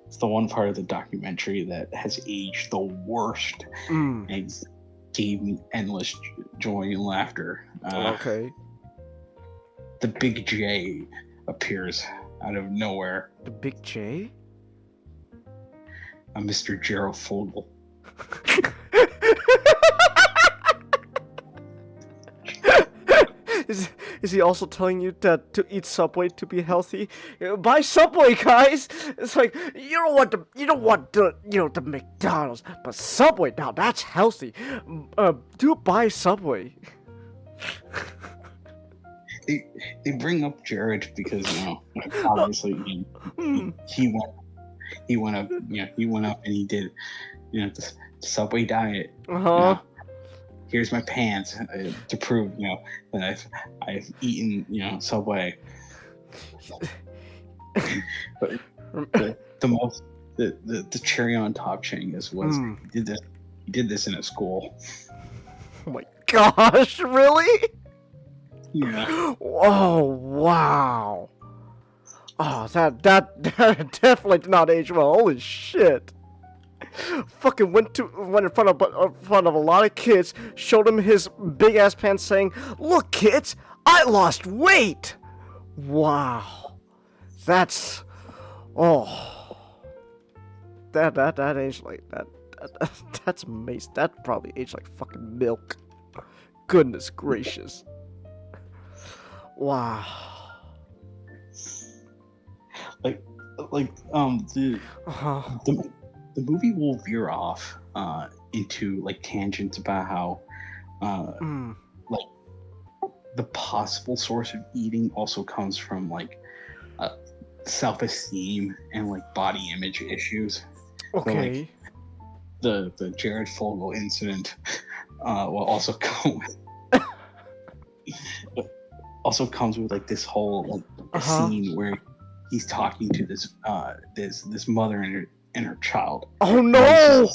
It's the one part of the documentary that has aged the worst and gave me endless joy and laughter. Okay. The Big J appears out of nowhere. The Big J? Mr. Gerald Fogel. Is he also telling you that to eat Subway to be healthy? Buy Subway, guys. It's like you don't want the McDonald's, but Subway now that's healthy. Do buy Subway. They bring up Jared because obviously he went up and he did the Subway diet. Here's my pants to prove that I've eaten Subway. But the cherry on top chain was he did this in a school. Oh my gosh, really? Yeah. Oh wow. Oh, that definitely did not age well. Holy shit. Fucking went in front of a lot of kids, showed him his big ass pants, saying, "Look, kids, I lost weight." Wow, that's that aged like that. That's amazing. That probably aged like fucking milk. Goodness gracious. Wow. The movie will veer off into like tangents about how like the possible source of eating also comes from like self-esteem and like body image issues. Okay. So, like, the Jared Fogle incident will also come with like this whole like scene where he's talking to this mother and her child. Oh no!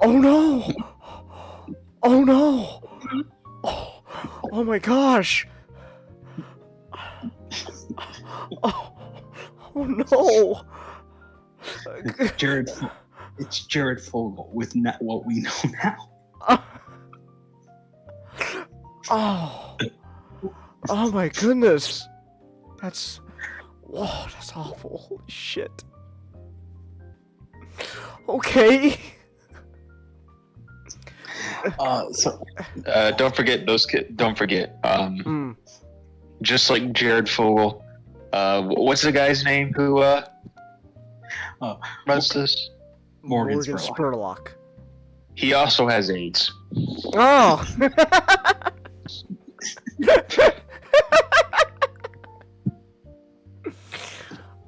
Oh no! Oh no! Oh my gosh! Oh no! It's Jared Fogle with what we know now. Oh my goodness. That's... Whoa, that's awful. Holy shit. Okay. Don't forget those kids. Don't forget. Just like Jared Fogle. What's the guy's name who runs this? Morgan Spurlock. He also has AIDS. Oh.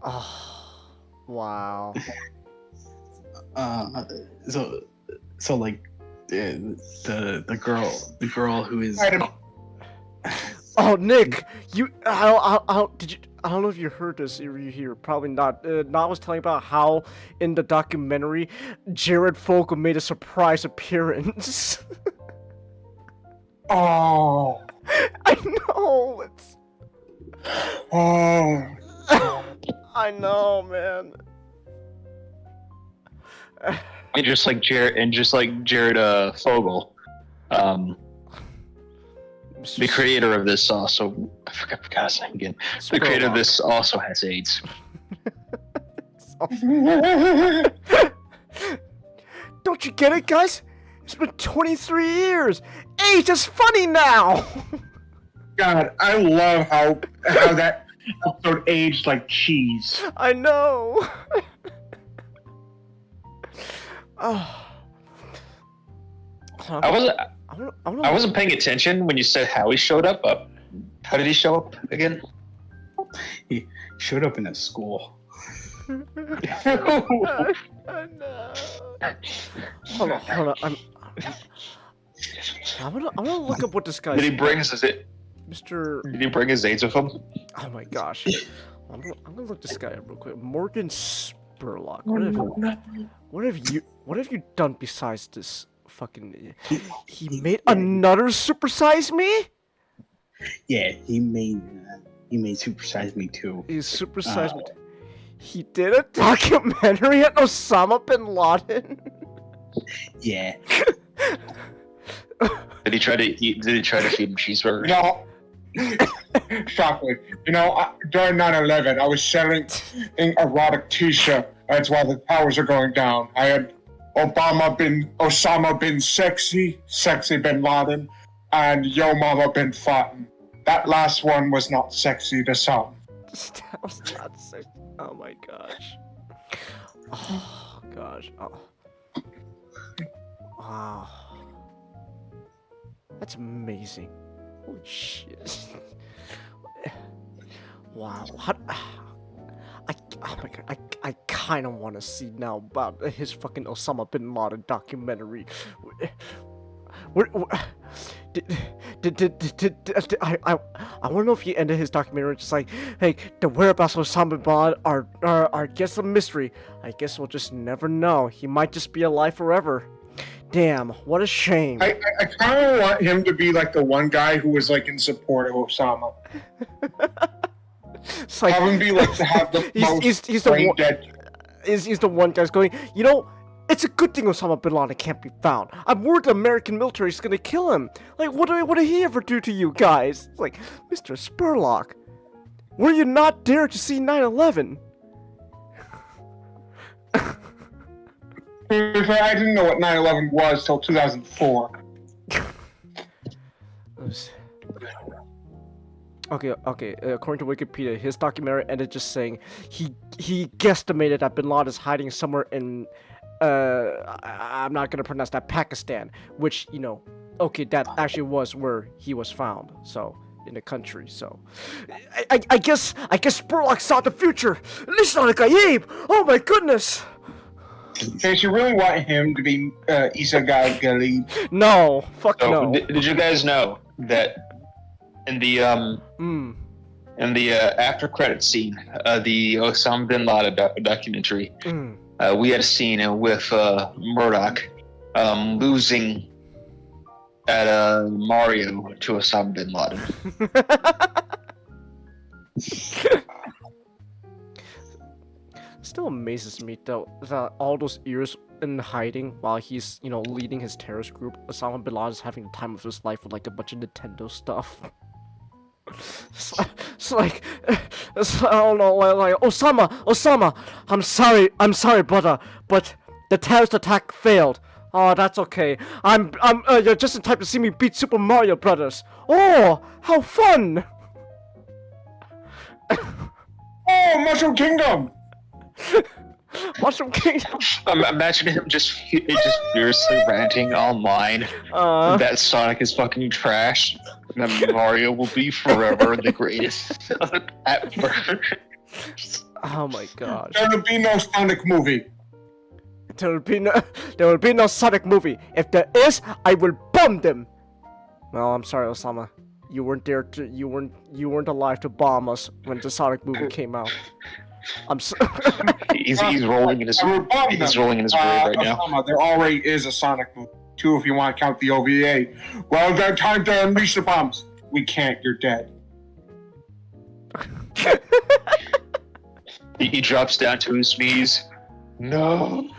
Oh. Wow. So like the girl who is. Oh, Nick, I don't know if you heard this. You hear probably not. Not was telling about how in the documentary, Jared Fogle made a surprise appearance. Oh. I know. It's. Oh. I know, man. And just like Jared Fogle, the creator of this also, I forgot his name again. The creator of this also has AIDS. Don't you get it, guys? It's been 23 years. AIDS is funny now. God, I love how that episode aged like cheese. I know. Oh. I wasn't paying attention when you said how he showed up. How did he show up again? He showed up in a school. Oh, no. Hold on. I'm gonna look up what this guy. Did he bring his AIDS with him? Oh my gosh. I'm gonna look this guy up real quick. Morgan Spurlock. What have you done besides this fucking? He made another Super Size Me? Yeah, he made Super Size Me too. He Super Size Me. He did a documentary on Osama bin Laden. Yeah. Did he try to feed him cheeseburgers? No. Shocking. During 9/11, I was selling an erotic T-shirt. That's why the towers are going down. I had Osama bin Sexy bin Laden, and Yo Mama bin Fatten. That last one was not sexy to some. That was not sick. Oh my gosh. Oh gosh. Oh. Wow. That's amazing. Holy shit. Wow. Oh my god. I kind of want to see now about his fucking Osama bin Laden documentary. I want to know if he ended his documentary just like, hey, the whereabouts of Osama bin Laden are guess a mystery. I guess we'll just never know. He might just be alive forever. Damn, what a shame. I kind of want him to be like the one guy who was like in support of Osama. It's like, have him be like to have the he's the one guy's going, it's a good thing Osama bin Laden can't be found. I'm worried the American military is gonna kill him. Like, what did he ever do to you guys? It's like, Mr. Spurlock, were you not there to see 9/11? I didn't know what 9/11 was till 2004. Okay. According to Wikipedia, his documentary ended just saying he guesstimated that bin Laden is hiding somewhere in I'm not gonna pronounce that, Pakistan, which okay, that actually was where he was found. So in the country. So I guess Spurlock saw the future. Listen, like Abe. Oh my goodness. So you really want him to be Isa Galib? No, fuck no. Did you guys know that in the after credit scene, the Osama bin Laden documentary, we had a scene with Murdoch losing at Mario to Osama bin Laden. Still amazes me though that all those years in hiding while he's leading his terrorist group, Osama bin Laden is having the time of his life with like a bunch of Nintendo stuff. It's like, I don't know, like Osama, I'm sorry, brother, but the terrorist attack failed. Oh, that's okay. You're just in time to see me beat Super Mario Brothers. Oh, how fun! Oh, Mushroom Kingdom! Mushroom Kingdom. Imagine him just furiously ranting online that Sonic is fucking trash. And that Mario will be forever the greatest ever. Oh my gosh. There will be no Sonic movie. There will be no Sonic movie. If there is, I will bomb them. Well, I'm sorry, Osama. You weren't there to. You weren't alive to bomb us when the Sonic movie came out. I'm so he's rolling in his grave right now. Osama, there already is a Sonic movie. 2 if you want to count the OVA. Well, then time to unleash the bombs. We can't. You're dead. He drops down to his knees. No.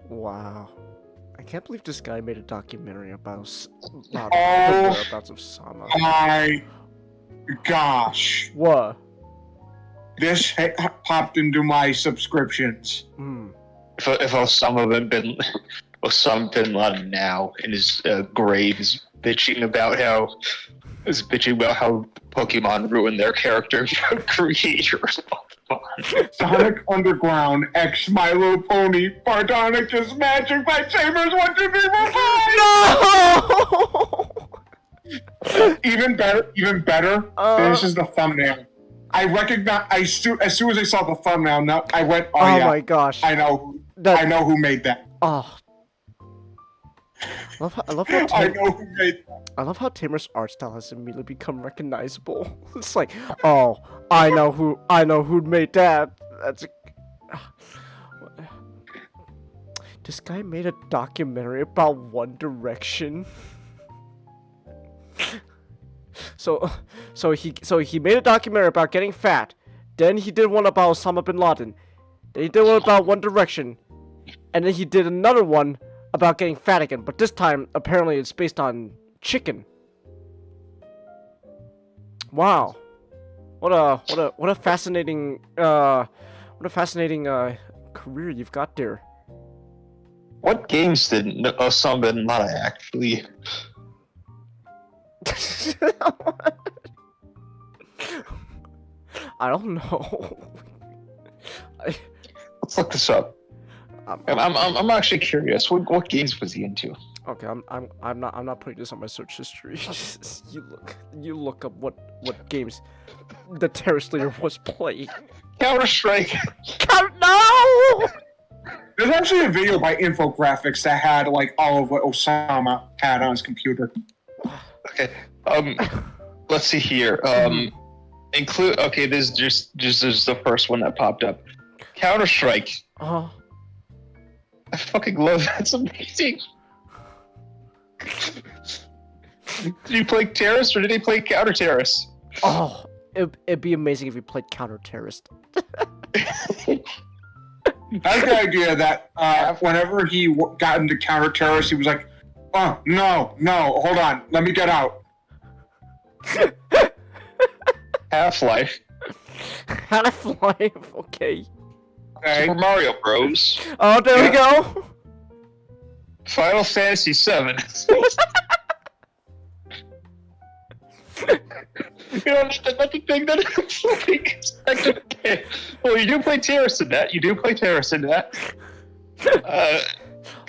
Wow. I can't believe this guy made a documentary about the Oh whereabouts of Sama. my gosh. What? This popped into my subscriptions. If Osama bin Laden now in his grave is bitching about how Pokemon ruined their character creators. Sonic Underground X My Little Pony Bardonic is magic lightsabers 1 2 3 4 5. No! Even better. This is the thumbnail. I recognize. As soon as I saw the thumbnail, I went, "Oh, Oh yeah, my gosh. I know who made that. Oh. I love how Tamer's art style has immediately become recognizable. It's like, oh, I know who made that. That's this guy made a documentary about One Direction. So he made a documentary about getting fat. Then he did one about Osama bin Laden. Then he did one about One Direction. And then he did another one about getting fat again, but this time apparently it's based on chicken. Wow, what a fascinating career you've got there. What games did Osama bin Laden actually? I don't know. Let's look this up. I'm actually curious. What games was he into? Okay, I'm not putting this on my search history. you look up what games the terrorist leader was playing. Counter-Strike. No! There's actually a video by Infographics that had like all of what Osama had on his computer. Okay. Let's see here. Include. Okay, this is just the first one that popped up. Counter-Strike. Oh. I fucking love that. It's amazing. Did you play terrorist or did he play counter-terrorist? Oh, it'd be amazing if he played counter-terrorist. I like the idea that whenever he got into counter-terrorist, he was like, "Oh no, hold on, let me get out." Half-Life. Half-Life, okay. Super Mario Bros. Oh, there we go. Final Fantasy VII. You know, that's the thing that is like expected. Well, you do play terrorist in that.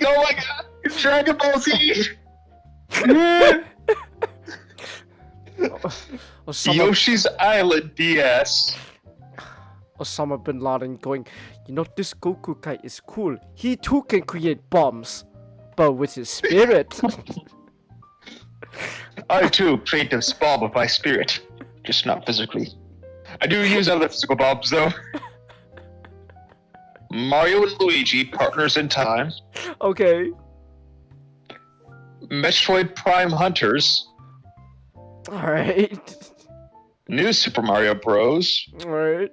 Oh my god, Dragon Ball Z. Yoshi's Island DS. Osama bin Laden going, you know, this Goku guy is cool. He too can create bombs, but with his spirit. I too create this bomb with my spirit, just not physically. I do use other physical bombs though. Mario and Luigi, partners in time. Okay. Metroid Prime Hunters. Alright. New Super Mario Bros. Alright.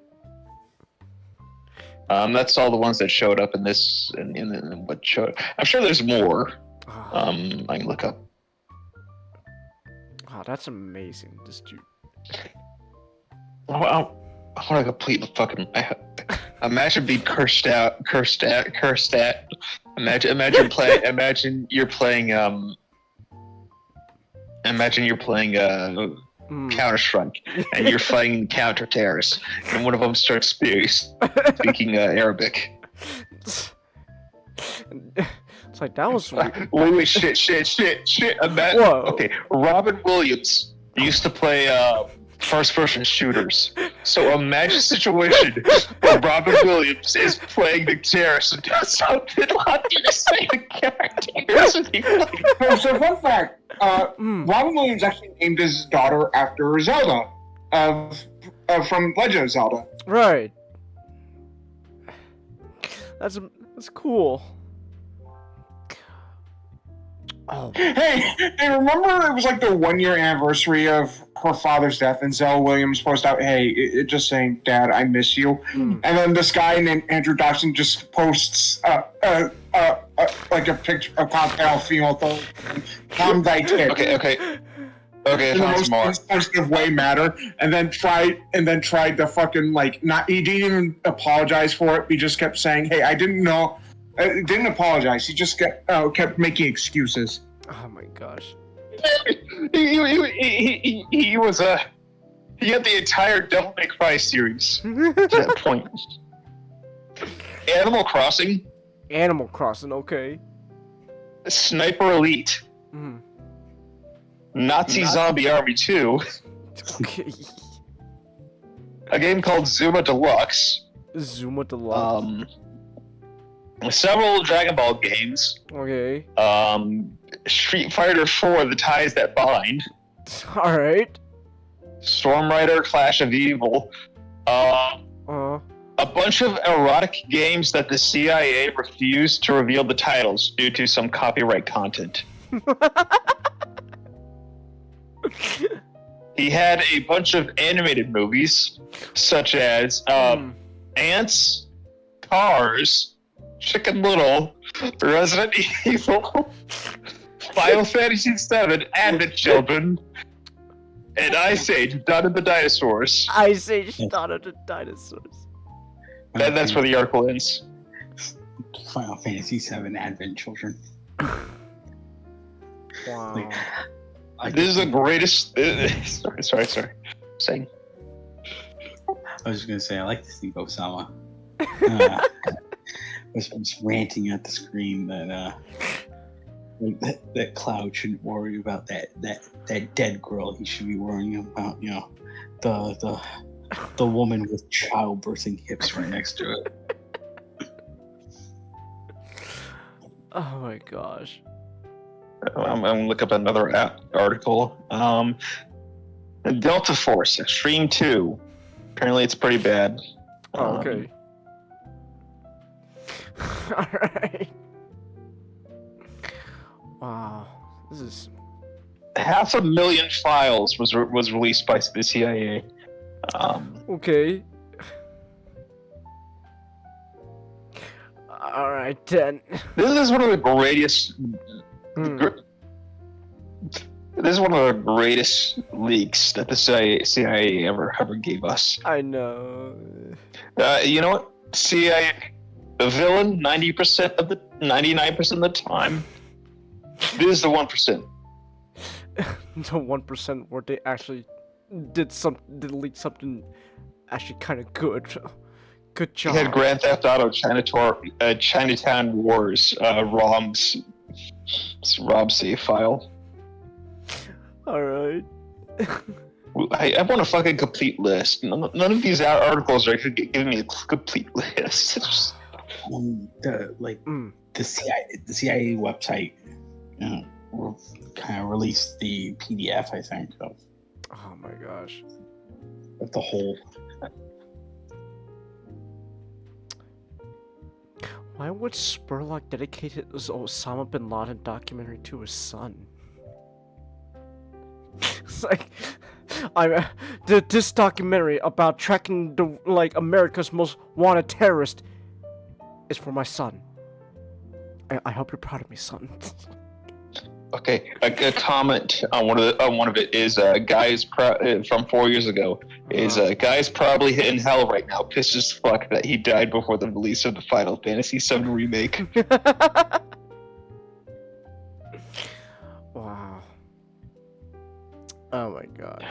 That's all the ones that showed up in this. In what showed? I'm sure there's more. I can look up. Oh, that's amazing. This dude. I want to complete the fucking. Imagine being cursed at. Imagine you're playing. Imagine you're playing Counter-Strike, and you're fighting counter terrorists, and one of them starts speaking Arabic. It's like that was weird. Wait, shit. Whoa. Okay, Robin Williams used to play first-person shooters. So imagine a situation where Robin Williams is playing the terrorist and does something like the same characters. So fun fact, Robin Williams actually named his daughter after Zelda, from Legend of Zelda. Right. That's cool. Oh. Hey, remember it was like the 1-year anniversary of her father's death, and Zell Williams posted out, "Hey, it just saying, Dad, I miss you." And then this guy named Andrew Dawson just posts like a picture, a cocktail female phone, "Calm thy tit." Okay. In the most insensitive way matter, and then tried to fucking like not. He didn't even apologize for it. He just kept saying, "Hey, I didn't know." Didn't apologize. He just kept making excuses. Oh my gosh. He was he had the entire Devil May Cry series to that point. Animal Crossing. Animal Crossing, okay. Sniper Elite. Nazi Zombie Army 2. Okay. A game called Zuma Deluxe. Zuma Deluxe. Several Dragon Ball games. Okay. Street Fighter 4: The Ties That Bind. Alright. Storm Rider: Clash of Evil. A bunch of erotic games that the CIA refused to reveal the titles due to some copyright content. He had a bunch of animated movies, such as Ants, Cars, Chicken Little, Resident Evil, Final Fantasy VII, Advent Children, and Ice Age: Dawn of the Dinosaurs. Ice Age: Dawn of the Dinosaurs. And that's where the article ends. Final Fantasy VII, Advent Children. Wow. This is the greatest. Sorry. Saying. I was just gonna say I like to think Osama. was ranting at the screen that that Cloud shouldn't worry about that dead girl. He should be worrying about the woman with childbirthing hips right next to it. Oh my gosh. I'm gonna look up another article. Delta Force Extreme 2. Apparently, it's pretty bad. Oh, okay. All right. Wow, this is 500,000 files was released by the CIA. Okay. All right then. This is one of the greatest. This is one of the greatest leaks that the CIA ever gave us. I know. You know what? CIA, the villain, 99% of the time. This is the 1%. The 1% where they actually did leak something actually kind of good. Good job. He had Grand Theft Auto Chinatown Wars ROM save file. All right. I want a fucking complete list. None of these articles are giving me a complete list. The CIA website kind of released the PDF, I think. So. Oh my gosh. Of the whole. Why would Spurlock dedicate his Osama bin Laden documentary to his son? It's like, this documentary about tracking America's most wanted terrorist is for my son. I hope you're proud of me, son. Okay, a comment on one of it is from 4 years ago is guy's probably in hell right now, pissed as fuck that he died before the release of the Final Fantasy VII remake. Wow. Oh my god.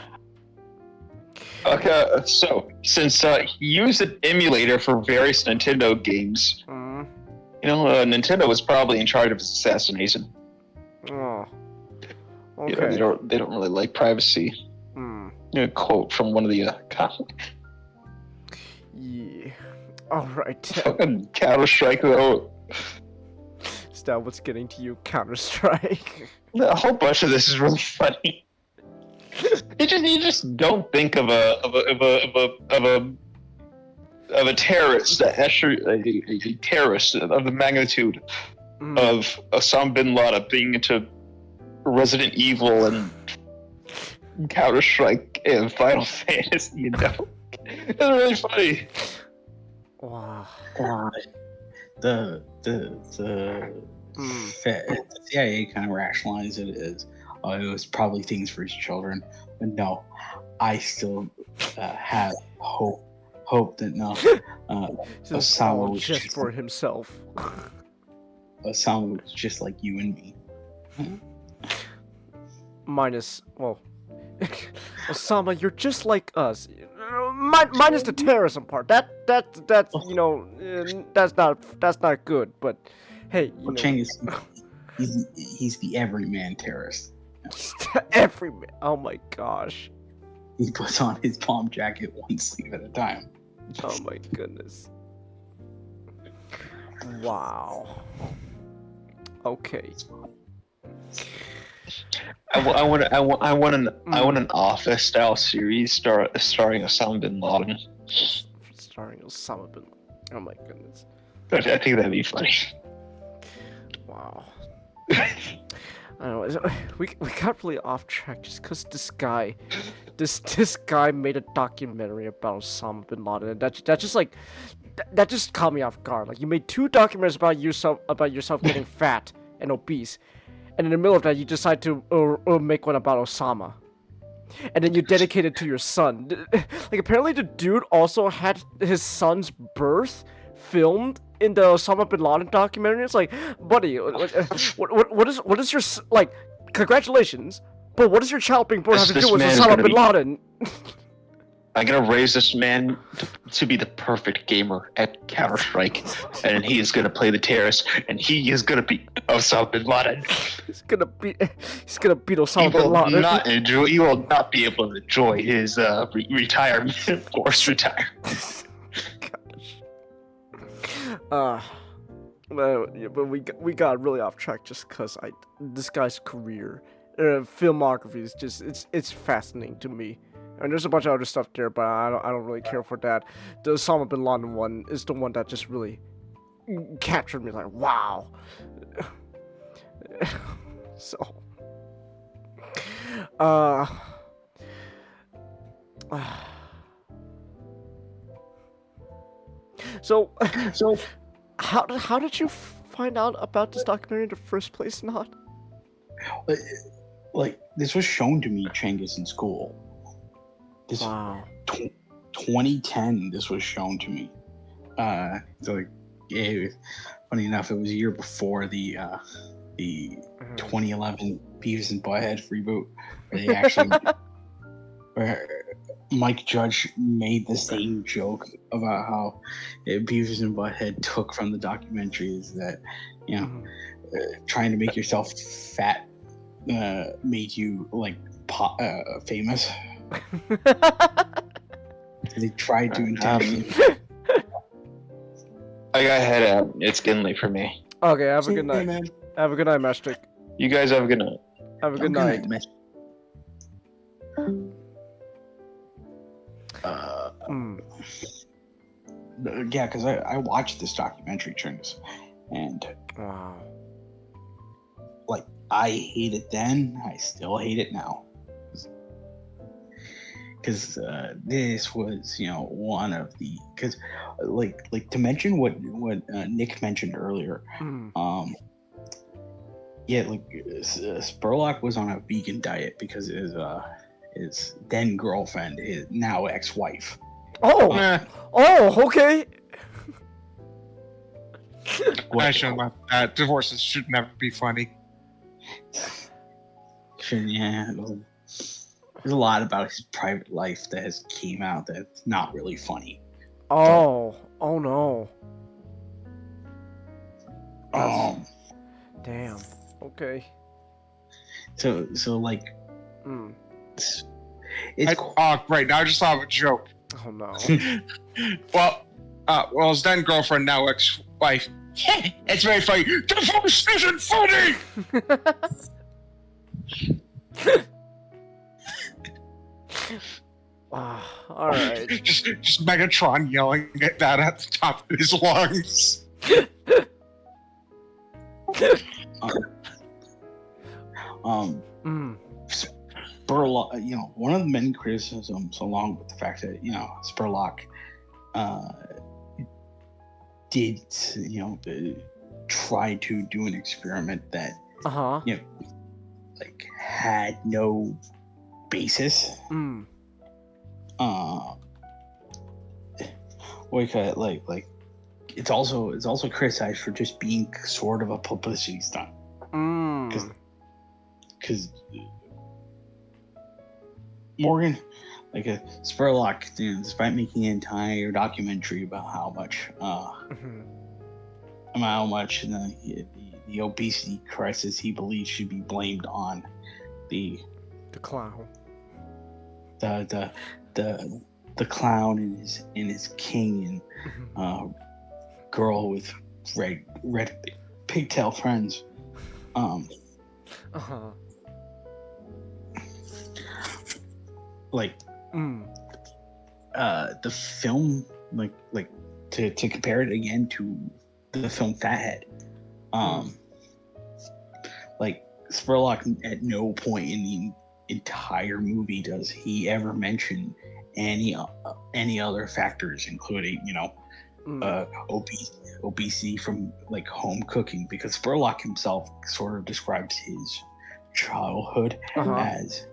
Okay, so since he used an emulator for various Nintendo games, Nintendo was probably in charge of his assassination. Oh. Okay. You know, they don't really like privacy. A quote from one of the comics. Yeah. All right. Fucking Counter-Strike though. Is that what's getting to you, Counter-Strike? A whole bunch of this is really funny. You just don't think of a terrorist, a terrorist of the magnitude of Osama bin Laden being into Resident Evil and Counter-Strike and Final Fantasy, you know? It's really funny. Wow. God. The CIA kind of rationalized it as, it was probably things for his children. But no, I still have hope that no. Osama was just for himself. Osama was just like you and me. Minus, well, Osama, you're just like us. Minus the terrorism part. That's you know, that's not good. But hey, you know, Chang is he's the everyman terrorist. Everyman. Oh my gosh. He puts on his bomb jacket one sleeve at a time. Oh my goodness. Wow. Okay. I want an Office style series starring Osama bin Laden. Starring Osama bin Laden. Oh my goodness. I think that'd be funny. Wow. I don't know. We got really off track just because this guy made a documentary about Osama bin Laden, and that just caught me off guard. Like, you made 2 documentaries about yourself getting fat and obese, and in the middle of that you decide to make one about Osama, and then you dedicate it to your son. Like, apparently the dude also had his son's birth filmed in the Osama bin Laden documentary. It's like, buddy, what is your, like, congratulations, but what does your child being born have to do with Osama bin Laden? I'm gonna raise this man to be the perfect gamer at Counter-Strike, and he is gonna play the terrorist, and he is gonna beat Osama bin Laden. He's gonna beat Osama bin Laden. He will not be able to enjoy his retirement, forced retirement. But we got really off track just because this guy's career, filmography is just it's fascinating to me. And there's a bunch of other stuff there, but I don't really care for that. The Osama bin Laden one is the one that just really captured me. Like, wow. So, so how did you find out about this documentary in the first place? Not like, this was shown to me, Changus, in school. This, wow. 2010, this was shown to me. So like, yeah, funny enough, it was a year before the 2011 Beavis and Butthead reboot, where they actually where Mike Judge made the same joke about how Beavis and Butthead took from the documentaries that, you know, trying to make yourself fat made you like famous. They tried to intimidate. I got head out. It's getting late for me. Okay, have a good night. Man. Have a good night, Master. You guys have a good night. Have a good night. Yeah, because I watched this documentary, Trins, and wow, like, I hate it then, I still hate it now. Because this was, you know, one of the, because like to mention what Nick mentioned earlier, Yeah, like Spurlock was on a vegan diet because his then girlfriend, his now ex-wife. Oh, okay. I should not. Divorces should never be funny. Yeah, there's a lot about his private life that has came out that's not really funny. Oh no. Um, Damn. Okay. so like, it's Right now I just thought of a joke. Oh no. Well, his then girlfriend, now ex-wife. It's very funny. Divorce isn't funny. All right. just Megatron yelling at that at the top of his lungs. Spurlock, one of the many criticisms, along with the fact that Spurlock did try to do an experiment that like had no basis. Like it's also criticized for just being sort of a publicity stunt. Because Morgan, like a Spurlock, despite making an entire documentary about how much the obesity crisis he believes should be blamed on the clown, the clown and his king and girl with red pigtail friends. Like the film, like to compare it again to the film Fathead, like Spurlock at no point in the entire movie does he ever mention any other factors, including obesity from like home cooking, because Spurlock himself sort of describes his childhood as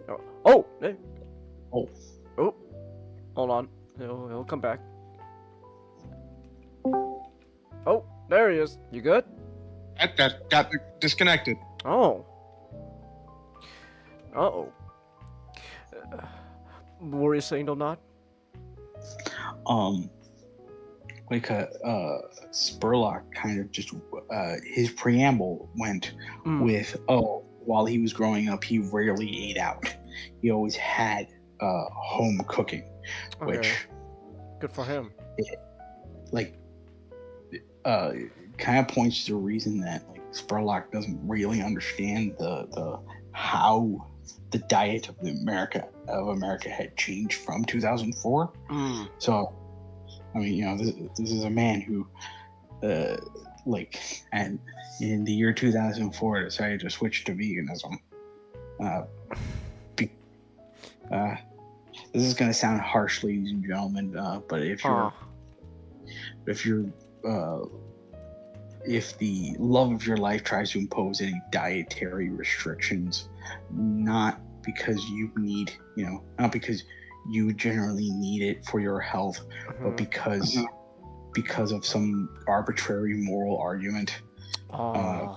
hold on, he'll come back. Oh, there he is. You good? That got disconnected. Oh. Uh-oh. What were you saying, Donut? Spurlock kind of just his preamble went with, while he was growing up, he rarely ate out. He always had home cooking, which good for him. Kind of points to the reason that like Spurlock doesn't really understand the how the diet of America had changed from 2004. So, I mean, this is a man who, and in the year 2004 decided to switch to veganism. This is going to sound harsh, ladies and gentlemen, but if the love of your life tries to impose any dietary restrictions, not because you need, not because you generally need it for your health, but because of some arbitrary moral argument,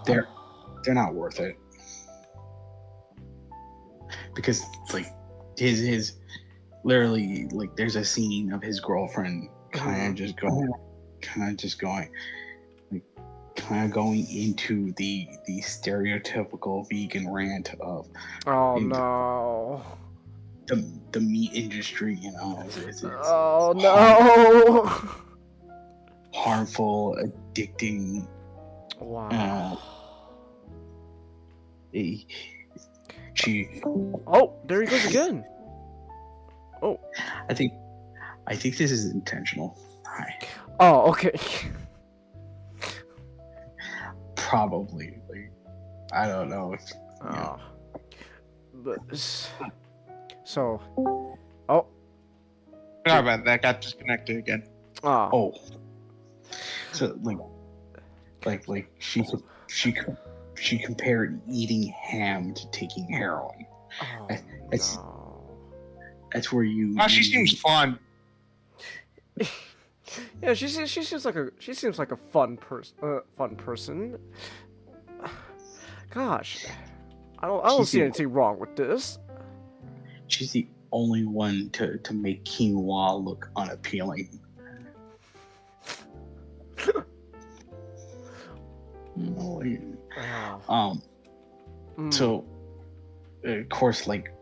they're not worth it. Because like his literally, like, there's a scene of his girlfriend kind of just going into the stereotypical vegan rant of the meat industry, it's no, harmful, addicting. Wow. There he goes again. Oh, I think this is intentional. Oh, okay. Probably. Like, I don't know if. But so. Sorry about that. Got disconnected again. So like she she compared eating ham to taking heroin. Oh, That's no. that's where you. She seems fun. Yeah, she seems like a fun person. Gosh, I don't see anything wrong with this. She's the only one to make quinoa look unappealing. Wow. So of course, like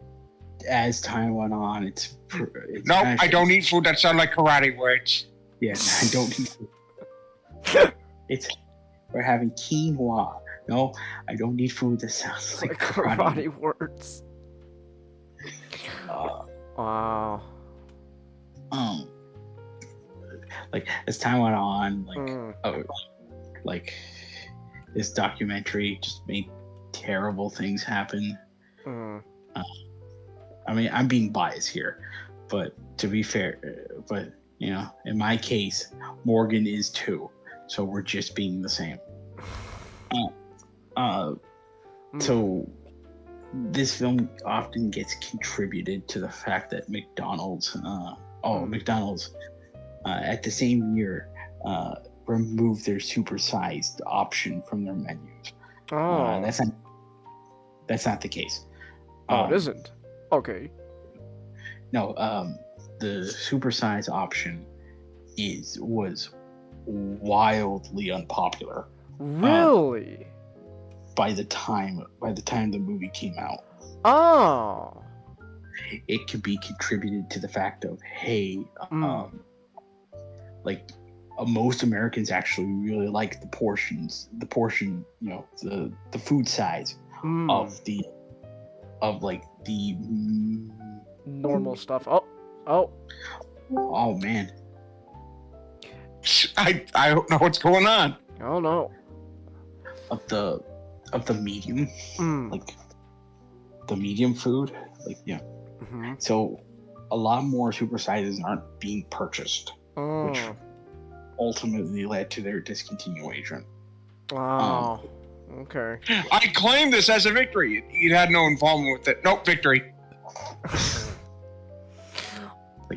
as time went on, it's No, I don't eat food that sound like karate words. Yeah, I don't eat food. We're having quinoa. No, I don't need food that sounds like karate words. Wow. Like as time went on, like this documentary just made terrible things happen. I mean, I'm being biased here, but to be fair, but you know, in my case, Morgan is too, so we're just being the same. So this film often gets contributed to the fact that McDonald's at the same year removed their supersized option from their menus. That's not the case. It isn't. Okay. No, the supersize option was wildly unpopular. Really? By the time the movie came out. Oh. It could be contributed to the fact of most Americans actually really like the portion, you know, the food size of the normal stuff. Oh man. I don't know what's going on. I don't know. Of the medium, like the medium food, like yeah. So a lot more supersizes aren't being purchased, which ultimately led to their discontinuation. Wow. Okay. I claim this as a victory. You had no involvement with it. Nope, victory.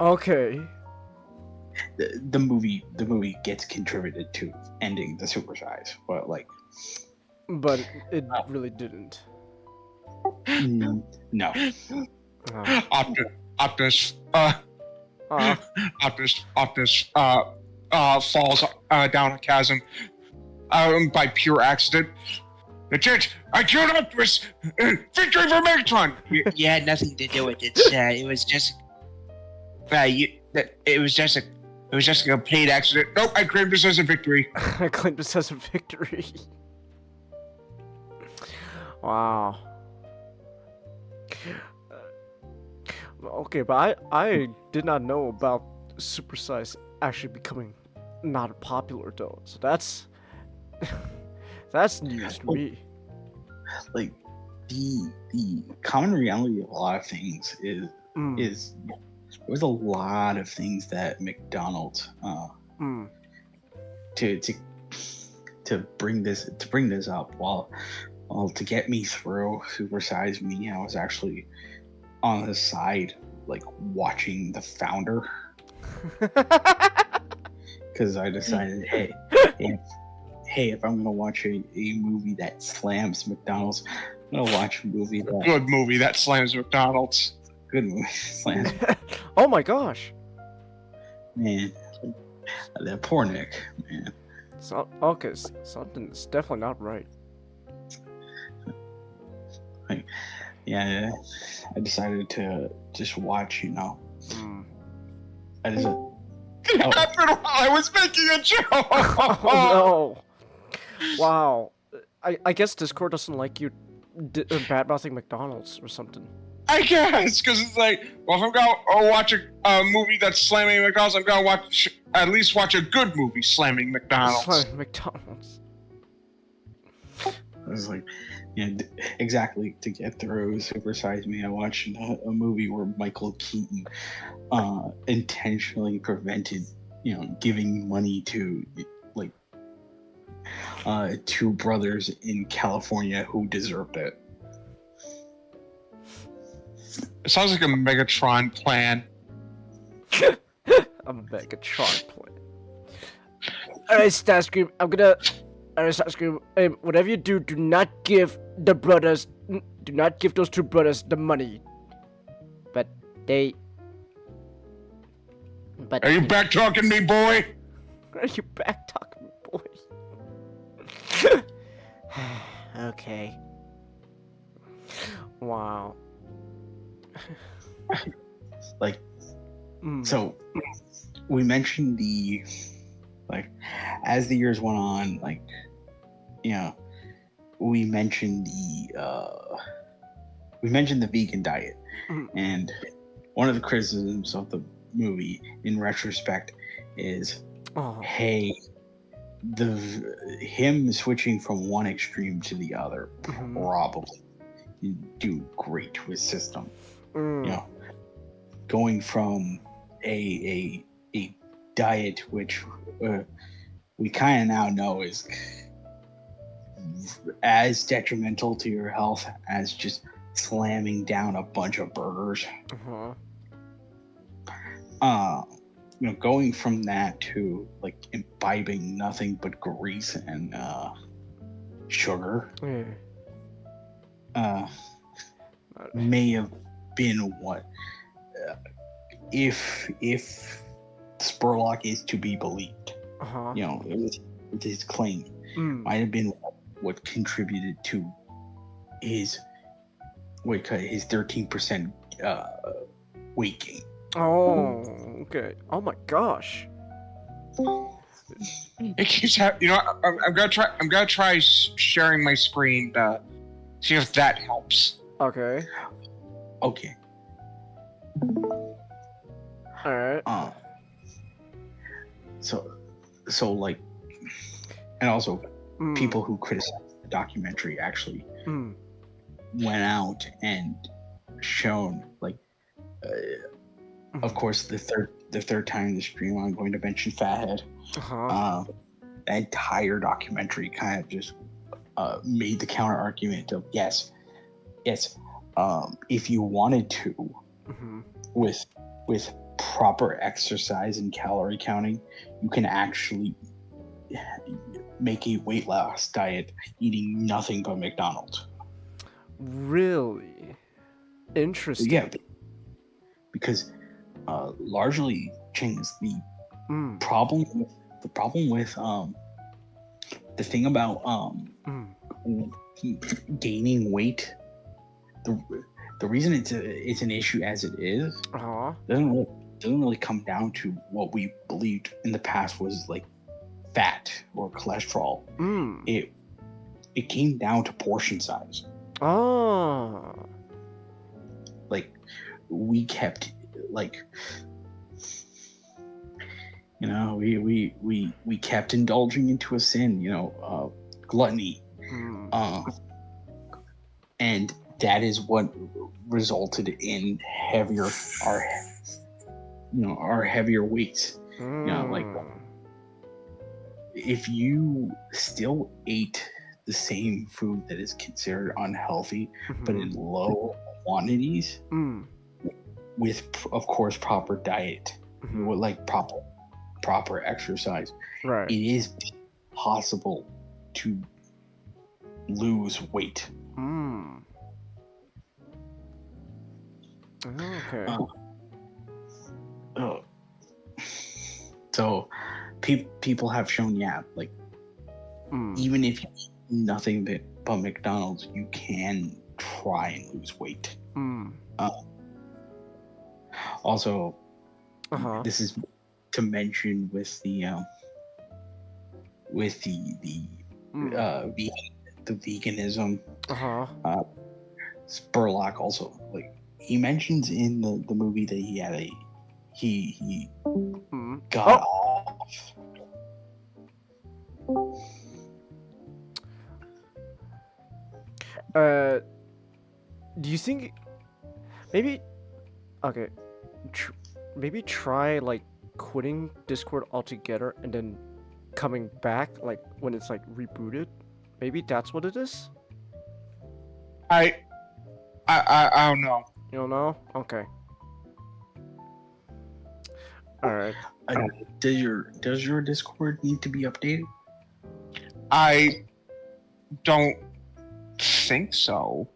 Okay. The movie gets contributed to ending the supersize, but it really didn't. No. Optus falls down a chasm by pure accident. That's it. I killed Optus. Victory for Megatron. You had nothing to do with it. It was just. It was just a complete accident. Nope, I claim this as a victory. I claim this as a victory. Wow. Okay, but I did not know about supersize actually becoming not popular though. So that's news to me. Like the common reality of a lot of things is there's a lot of things that McDonald's to bring this up while to get me through Supersize Me, I was actually on the side like watching The Founder because I decided hey if I'm gonna watch a movie that slams McDonald's, I'm gonna watch a movie that slams McDonald's. Good movie slams. Oh my gosh, man, that poor Nick, man. So something's definitely not right. Like, yeah, I decided to just watch, you know. I just. It happened while I was making a joke. Oh no! Wow, I guess Discord doesn't like you bad-mouthing McDonald's or something. I guess, because it's like, well, if I'm gonna watch a movie that's slamming McDonald's, I'm gonna at least watch a good movie slamming McDonald's. Slamming McDonald's. I was like, yeah, exactly. To get through Supersize Me, I watched a movie where Michael Keaton intentionally prevented, you know, giving money to like two brothers in California who deserved it. It sounds like a Megatron plan. A Megatron plan. Alright, Starscream, I'm gonna. Alright, Starscream, whatever you do, do not give the brothers. Do not give those two brothers the money. But they. But. Are you back talking me, boy? Are you back talking, boy? Okay. Wow. Like, so we mentioned the, like, as the years went on, like, you know, we mentioned the vegan diet, and one of the criticisms of the movie in retrospect is, hey, him switching from one extreme to the other probably do great with system. You know, going from a diet which we kind of now know is as detrimental to your health as just slamming down a bunch of burgers. You know, going from that to like imbibing nothing but grease and sugar may have been what, if Spurlock is to be believed, you know, with his claim, might have been what contributed to his 13% weight gain. Oh, okay. Oh my gosh. It keeps you know, I'm gonna try sharing my screen to see if that helps. Okay. Okay. All right. So like, and also people who criticized the documentary actually went out and shown, like, of course, the third time in the stream I'm going to mention Fathead. The entire documentary kind of just made the counter argument of yes, if you wanted to, with proper exercise and calorie counting, you can actually make a weight loss diet eating nothing but McDonald's. Really? Interesting. Yeah, because largely, Chings, the problem with the thing about gaining weight, the reason it's an issue as it is doesn't really come down to what we believed in the past was like fat or cholesterol. It came down to portion size. Like, we kept, like, you know, we kept indulging into a sin, you know, gluttony, and that is what resulted in our heavier weights. You know, like, if you still ate the same food that is considered unhealthy, but in low quantities, with, of course, proper diet, with like proper exercise, it is possible to lose weight. Okay. So people have shown, like, even if you eat nothing but McDonald's, you can try and lose weight. Also, this is to mention with the veganism. Spurlock also, like, he mentions in the movie that he got off. Do you think maybe maybe try like quitting Discord altogether and then coming back, like when it's like rebooted. Maybe that's what it is. I don't know. You don't know? Okay. All right. Does your Discord need to be updated? I don't think so.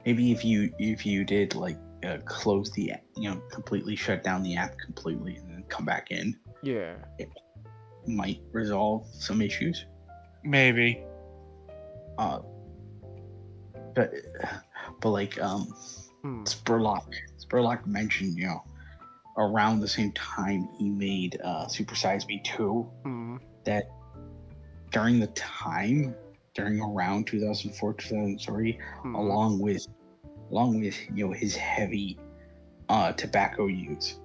Maybe if you did like close the app, completely shut down the app completely and then come back in. Yeah. It might resolve some issues. Maybe. But like Spurlock mentioned, around the same time he made Super Size Me 2, that during around 2004 2003, along with his heavy tobacco use,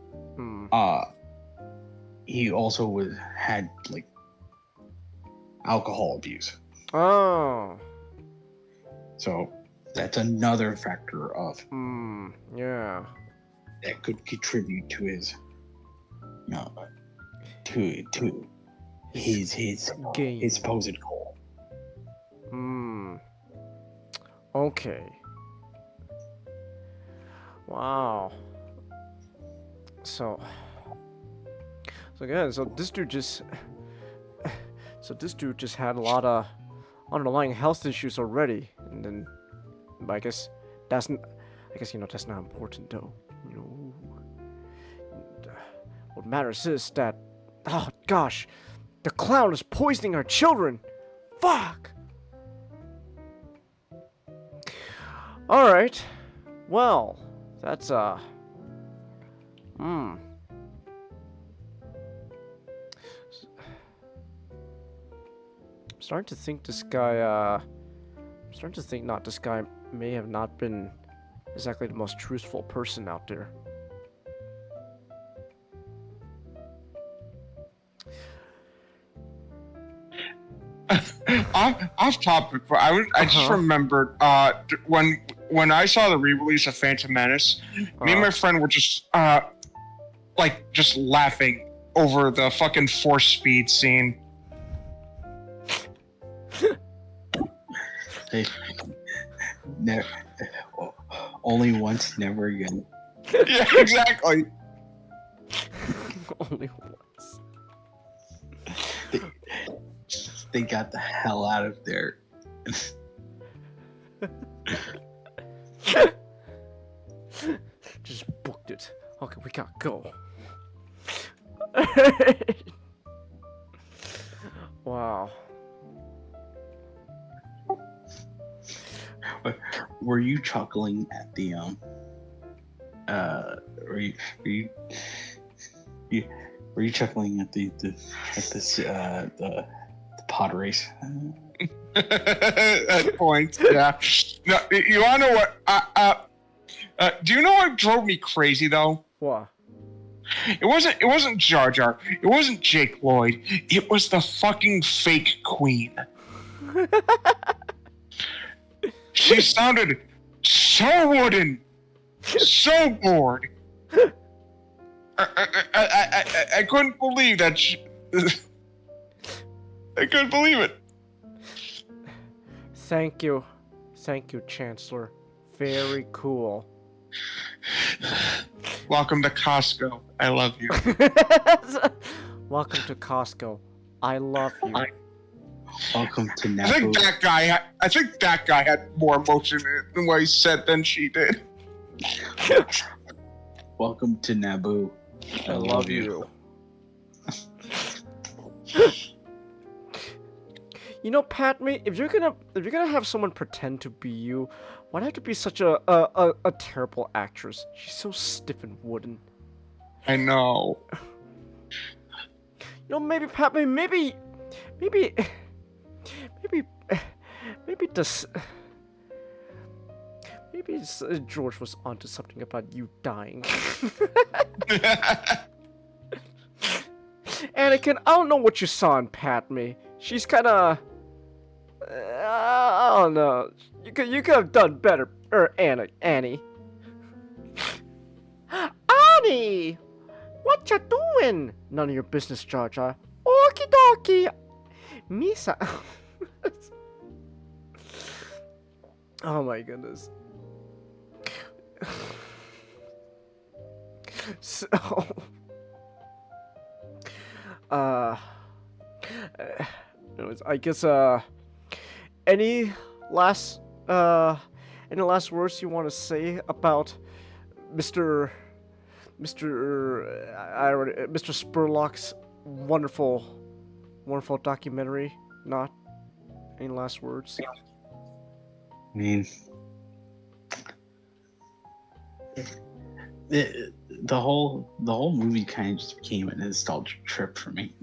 he also had like alcohol abuse. Oh. So that's another factor of yeah, that could contribute to his to his game. his supposed goal. Okay. Wow. So this dude just had a lot of underlying health issues already, and then I guess that's not important though. What matters is that, oh gosh, the clown is poisoning our children. Fuck. All right. Well, that's I'm starting to think this guy, this guy may have not been exactly the most truthful person out there. Off topic, but I just remembered when I saw the re-release of Phantom Menace, me and my friend were just just laughing over the fucking force speed scene. Never, only once, never again. Yeah, exactly. Only once. They got the hell out of there. Just booked it. Okay, we gotta go. Wow. Were you chuckling at the were you chuckling at the pod race? At points, yeah. No, you wanna know what? Do you know what drove me crazy though? What? It wasn't Jar Jar. It wasn't Jake Lloyd. It was the fucking fake queen. She sounded so wooden, so bored. I couldn't believe that. I couldn't believe it. Thank you, Chancellor. Very cool. Welcome to Costco. I love you. Welcome to Costco. I love you. Welcome to Naboo. I think that guy had more emotion in it than what he said than she did. Welcome to Naboo. I love you. You know, Padme, if you're gonna have someone pretend to be you, why'd it have to be such a terrible actress? She's so stiff and wooden. I know. You know, maybe Padme, maybe George was onto something about you dying. Anakin, I don't know what you saw in Padme. She's kind of, I don't know. You could have done better, Annie. Annie. Johnny! What you doing? None of your business, Jar Jar. Okie dokie. Misa. Oh my goodness. So, anyways, I guess any last words you want to say about Mr. Spurlock's wonderful documentary? Not any last words? I mean, the whole movie kind of just became a nostalgia trip for me.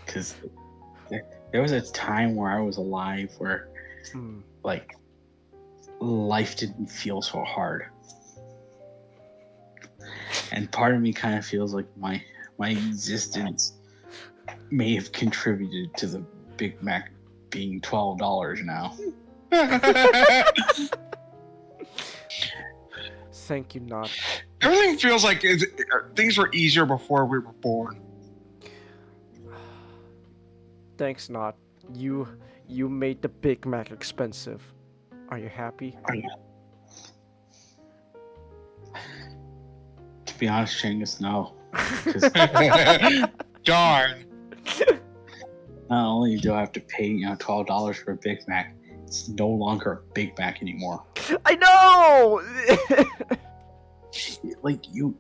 Because there was a time where I was alive where like life didn't feel so hard, and part of me kind of feels like my existence may have contributed to the Big Mac being $12 now. Thank you, Not. Everything feels like things were easier before we were born. Thanks, Not. You made the Big Mac expensive. Are you happy? To be honest, Chingus, no. Darn. Not only do I have to pay $12 for a Big Mac, it's no longer a Big Mac anymore. I know. Like you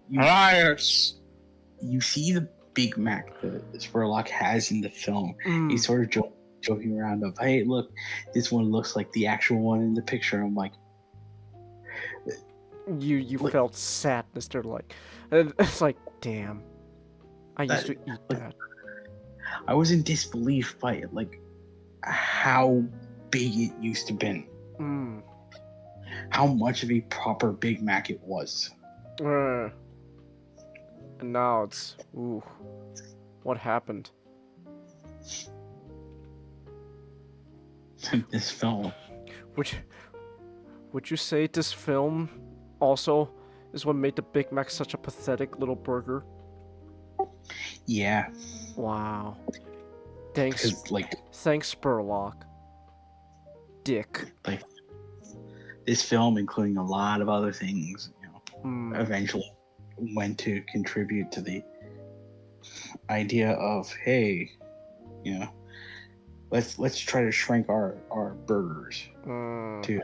see the Big Mac that Spurlock has in the film. He's sort of joking around of, hey, look, this one looks like the actual one in the picture. I'm like, you felt sadness, like it's like, damn, I used to eat that. I was in disbelief by it, like how big it used to been, how much of a proper Big Mac it was. And now it's what happened? This film. Would you say this film also is what made the Big Mac such a pathetic little burger? Yeah. Wow. Thanks, Spurlock. Dick. Like this film, including a lot of other things, eventually went to contribute to the idea of, hey, let's try to shrink our burgers to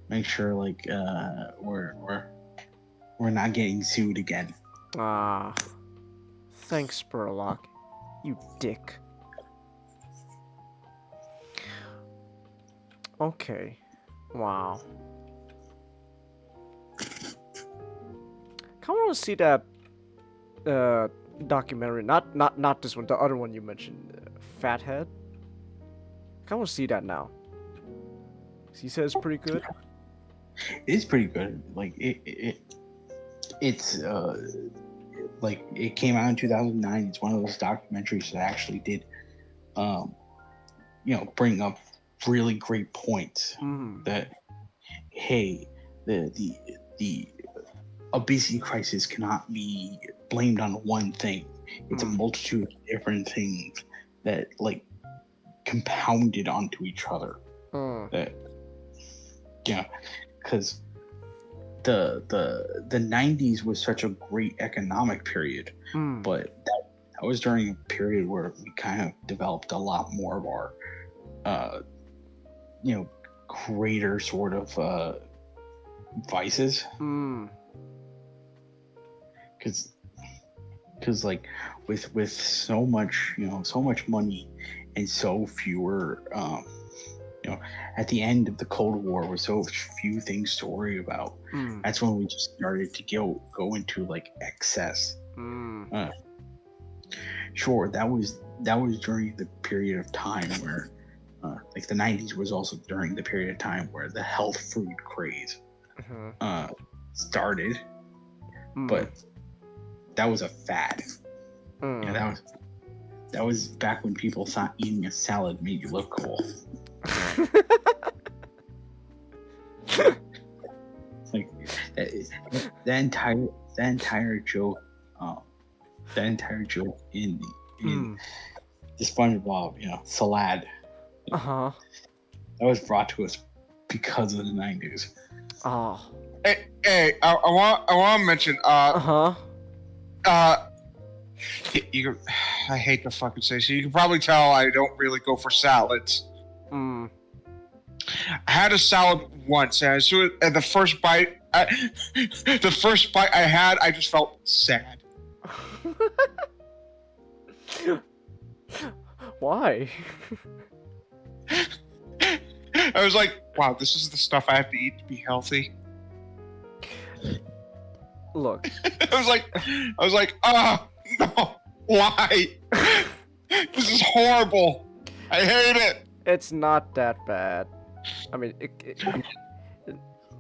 make sure like we're not getting sued again. Thanks, Spurlock. You dick. Okay. Wow. I want to see that documentary. Not this one. The other one you mentioned, Fathead. I want to see that now. He said it's pretty good. It is pretty good. Like it's like it came out in 2009. It's one of those documentaries that actually did, bring up really great points. That hey, the obesity crisis cannot be blamed on one thing. It's a multitude of different things that like compounded onto each other. That because the 90s was such a great economic period, but that was during a period where we kind of developed a lot more of our greater sort of vices. Because like with so much money and so fewer at the end of the Cold War with so few things to worry about, that's when we just started to go into like excess. Sure, that was during the period of time where like the 90s was also during the period of time where the health food craze started, but that was a fad. that was back when people thought eating a salad made you look cool. Like that entire joke, in the SpongeBob, salad. Uh-huh. That was brought to us because of the 90s. Oh. Hey, I want to mention. Uh-huh. I hate to fucking say so. You can probably tell I don't really go for salads. Mm. I had a salad once, and the first bite, I had, I just felt sad. Why? I was like, wow, this is the stuff I have to eat to be healthy. Look. I was like, no, why? This is horrible. I hate it. It's not that bad. I mean,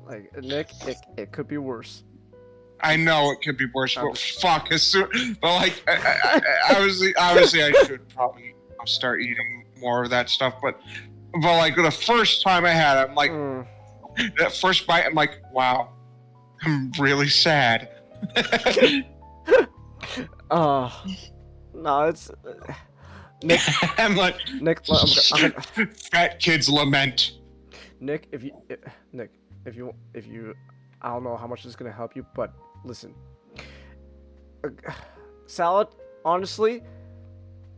like Nick, it could be worse. I know it could be worse, but fuck, but like, obviously, I should probably start eating more of that stuff. But like the first time I had it, I'm like, that first bite, I'm like, wow, I'm really sad. No, it's Nick. I'm like, Nick, fat kids lament. Nick, if you, I don't know how much this is gonna help you, but listen, salad, honestly,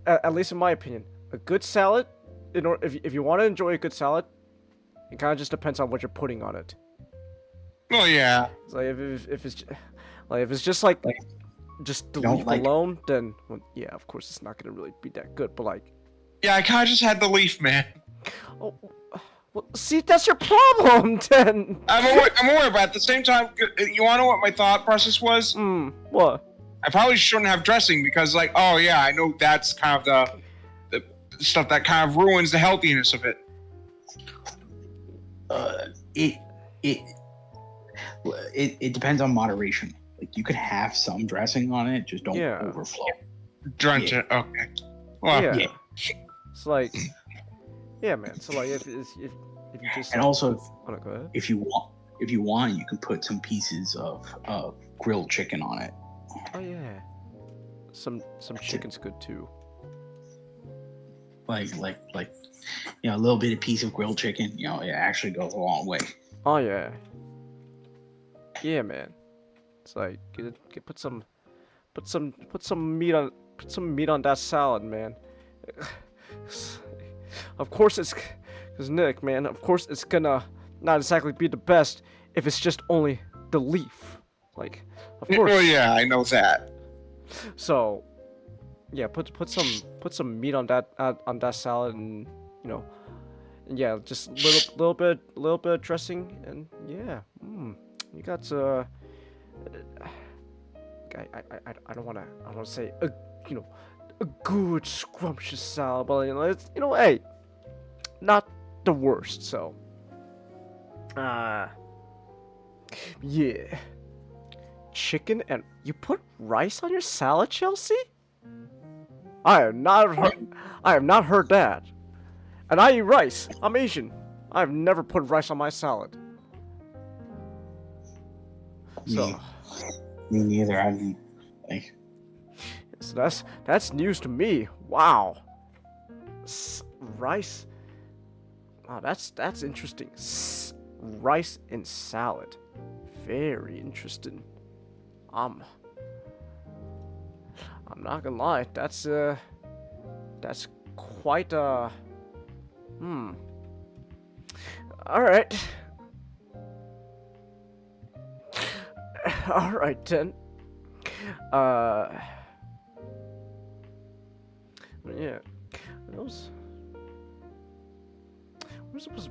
at least in my opinion, a good salad, if you want to enjoy a good salad, it kind of just depends on what you're putting on it. Oh yeah. It's like if it's just like just the leaf alone, then well, yeah, of course it's not gonna really be that good. But like, yeah, I kind of just had the leaf, man. Oh, well, see, that's your problem, then. I'm aware, but at the same time, you want to know what my thought process was? What? I probably shouldn't have dressing because, like, oh yeah, I know that's kind of the stuff that kind of ruins the healthiness of it. It depends on moderation. Like, you could have some dressing on it, just don't overflow. Drench it. Okay. Well, yeah. It's like, yeah, man. So like, if you just and also, go ahead. if you want, you can put some pieces of grilled chicken on it. Oh yeah. Some chicken's good too. Like a little bit of piece of grilled chicken, it actually goes a long way. Oh yeah. Yeah, man. It's like put some meat on that salad, man. Of course it's because Nick, man. Of course it's gonna not exactly be the best if it's just only the leaf. Like, of course. Oh yeah, I know that. So, yeah, put some meat on that salad, and and yeah, just little bit of dressing, and yeah, you got I don't wanna say a good scrumptious salad, but it's hey, not the worst. So, yeah, chicken, and you put rice on your salad, Chelsea? I have not heard that. And I eat rice. I'm Asian. I've never put rice on my salad. So, me neither. I mean, like, so that's news to me. Wow. Rice. Wow, that's interesting. Rice and salad. Very interesting. I'm not gonna lie. That's quite All right. All right then. Yeah. Those. We're supposed.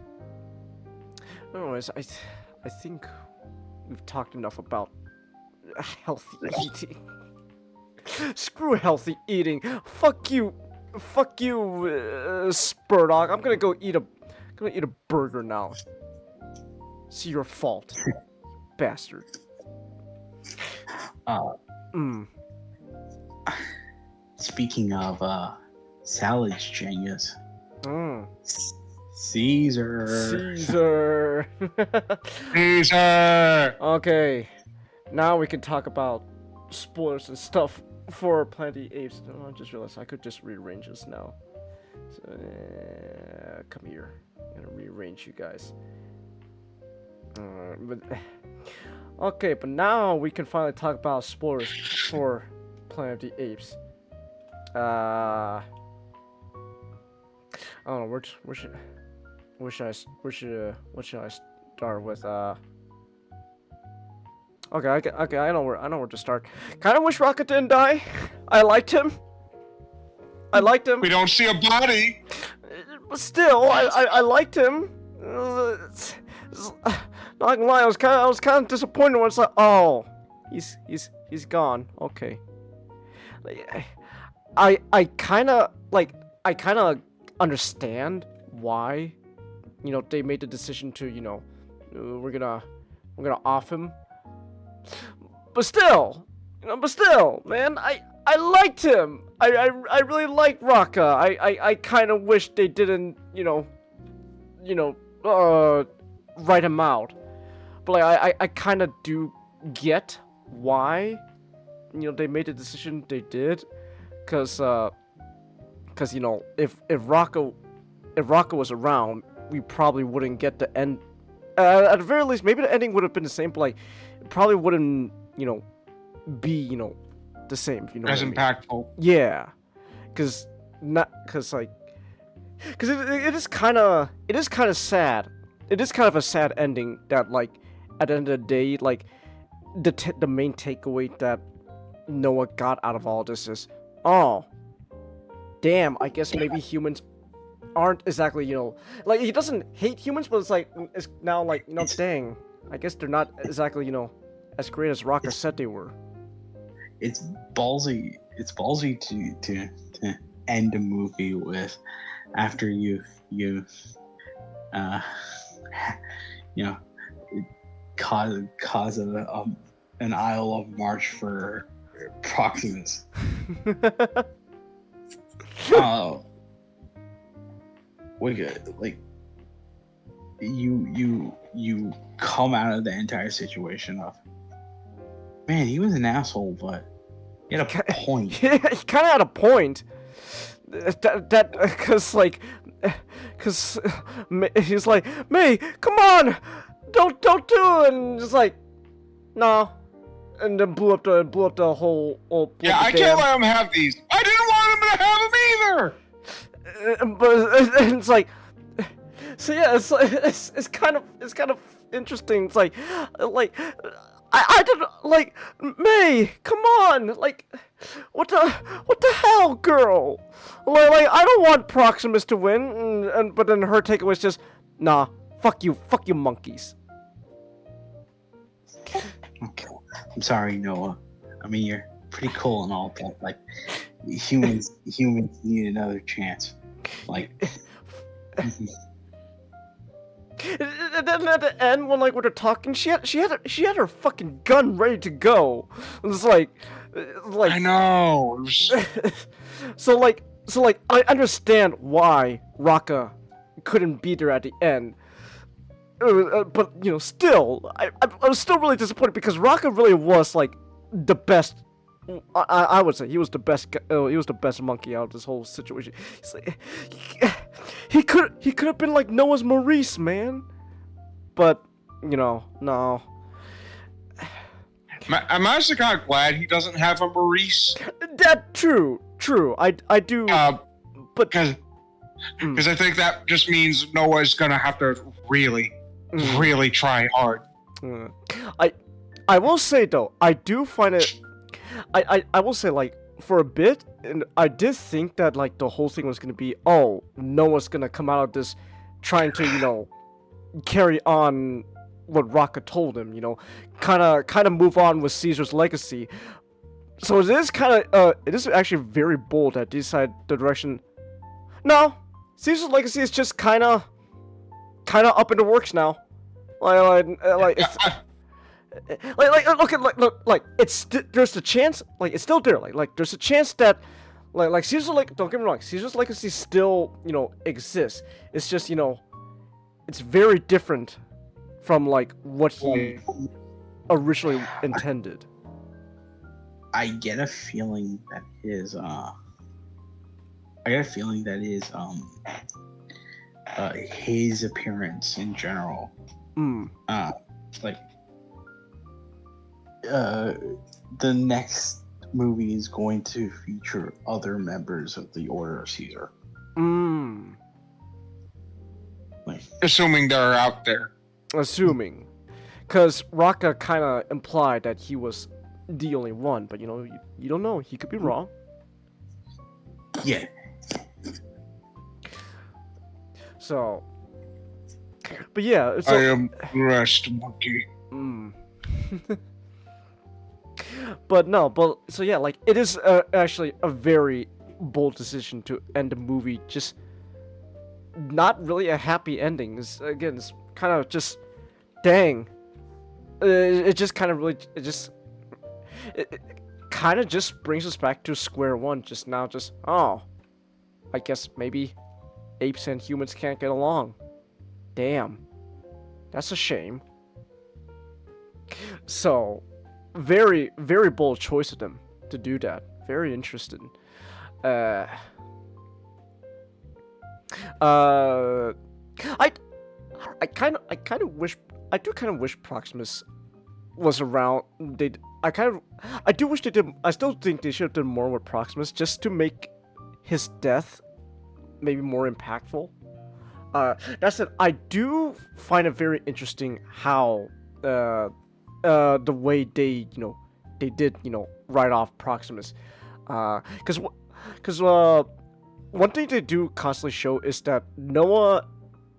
Anyways, I think we've talked enough about healthy eating. Screw healthy eating. Fuck you, Spurdog. I'm gonna go eat a burger now. It's your fault, bastard. Speaking of Salads genius. Mm. Caesar. Caesar. Caesar. Okay, now we can talk about spoilers and stuff for Planet of the Apes. Oh, I just realized I could just rearrange this now. So, come here. I'm gonna rearrange you guys. Okay, but now we can finally talk about spoilers for Planet of the Apes. I don't know. Where should I start with? Okay, I know where to start. Kind of wish Rocket didn't die. I liked him. We don't see a body. But still, I liked him. Not gonna lie, I was kind of disappointed when it's like, oh, he's gone. Okay. I kind of understand why, they made the decision to, we're gonna off him. But still, man, I liked him. I really liked Raka. I kind of wish they didn't, write him out. But like, I kind of do get why, they made the decision they did, cause if Raka was around, we probably wouldn't get the end. At the very least, maybe the ending would have been the same, but like, it probably wouldn't, be, the same. If you know As what I mean. impactful. Yeah, cause it is kind of sad. It is kind of a sad ending that, like, at the end of the day, like, the main takeaway that Noah got out of all this is, oh, damn, I guess maybe humans aren't exactly, like, he doesn't hate humans, but it's now like, dang, I guess they're not exactly, as great as Rocker said they were. It's ballsy. It's ballsy to end a movie with, after you've cause an Isle of March for Proximus. What good? Like, you come out of the entire situation of, man, he was an asshole, but he had a point. Yeah, he kind of had a point. Cause he's like, May, come on, don't do it, and just like, no, and then blew up the whole. Yeah, I can't let him have these. I didn't want him to have them either. But it's like, so yeah, it's kind of interesting. It's like I didn't, like, May, come on, like, what the hell, girl? Like I don't want Proximus to win, but then her takeaway is just, nah, fuck you monkeys. Okay. I'm sorry, Noah. I mean, you're pretty cool and all, but like, humans need another chance. Like. And then at the end, when they're talking, she had her fucking gun ready to go. It's like I know. So I understand why Raka couldn't beat her at the end. But still, I was still really disappointed because Raka really was like the best. I would say he was the best. He was the best monkey out of this whole situation. He could have been like Noah's Maurice, man. But no. I'm actually kind of glad he doesn't have a Maurice. That true. I do. But because I think that just means Noah's gonna have to really try hard. I will say though, I do find it. I will say, like, for a bit, and I did think that, like, the whole thing was gonna be, oh, Noah's gonna come out of this trying to, carry on what Raka told him, kind of move on with Caesar's legacy. So it is it is actually very bold that they decide the direction. No, Caesar's legacy is just kind of up in the works now. Like it's. Look, it's there's a chance, like, it's still there, like there's a chance that, Like Caesar's like, don't get me wrong, Caesar's legacy still, you know, exists. It's just, you know, it's very different from like what he originally intended. I get a feeling that his his appearance in general, like the next movie is going to feature other members of the Order of Caesar. Like, assuming they're out there. Assuming, because Raka kind of implied that he was the only one, but you know, you don't know. He could be wrong. Yeah. So, but yeah, I am rest monkey. But so yeah, like it is actually a very bold decision to end the movie. Just not really a happy ending. It's kind of just, dang. It just kind of really, it kind of just brings us back to square one. Just now, oh, I guess maybe apes and humans can't get along. Damn, that's a shame. So, very, very bold choice of them to do that. Very interesting. I kind of wish Proximus was around. I do wish they did. I still think they should have done more with Proximus just to make his death maybe more impactful. That said, I do find it very interesting how the way they did write off Proximus, because one thing they do constantly show is that Noah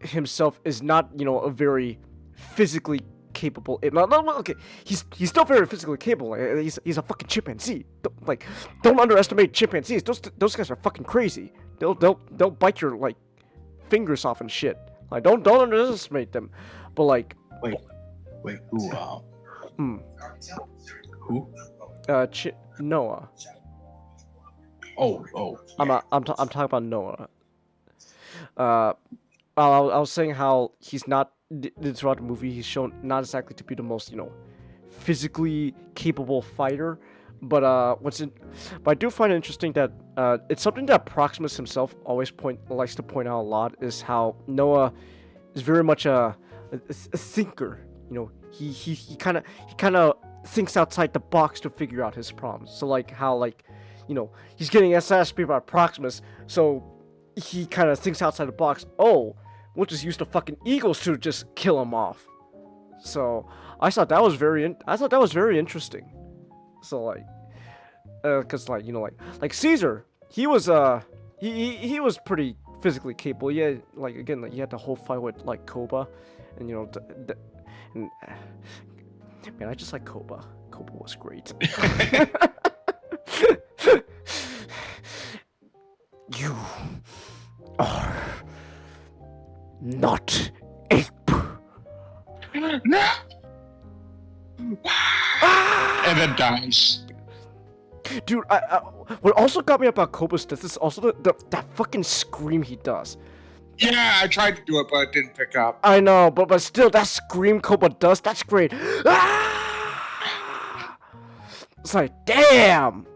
himself is not a very physically capable. Okay, he's still very physically capable. He's a fucking chimpanzee. Don't underestimate chimpanzees. Those guys are fucking crazy. They'll bite your like fingers off and shit. Like don't underestimate them. But like wait who who Noah. Oh. I'm talking about Noah. I was saying how he's not throughout the movie. He's shown not exactly to be the most physically capable fighter, but I do find it interesting that it's something that Proximus himself always likes to point out a lot is how Noah is very much a thinker. He kind of thinks outside the box to figure out his problems. So like how he's getting SSP by Proximus, so he kind of thinks outside the box. Oh, we'll just use the fucking eagles to just kill him off. So I thought that was very interesting. So like, cause like Caesar, he was he was pretty physically capable. Yeah, like again, like he had the whole fight with like Koba, and and man, I just like Koba. Koba was great. You are not ape. No. And then dies. Dude, what also got me about Koba's death is also that fucking scream he does. Yeah, I tried to do it, but it didn't pick up. I know, but still, that scream Koba does, that's great. Ah! It's like, damn,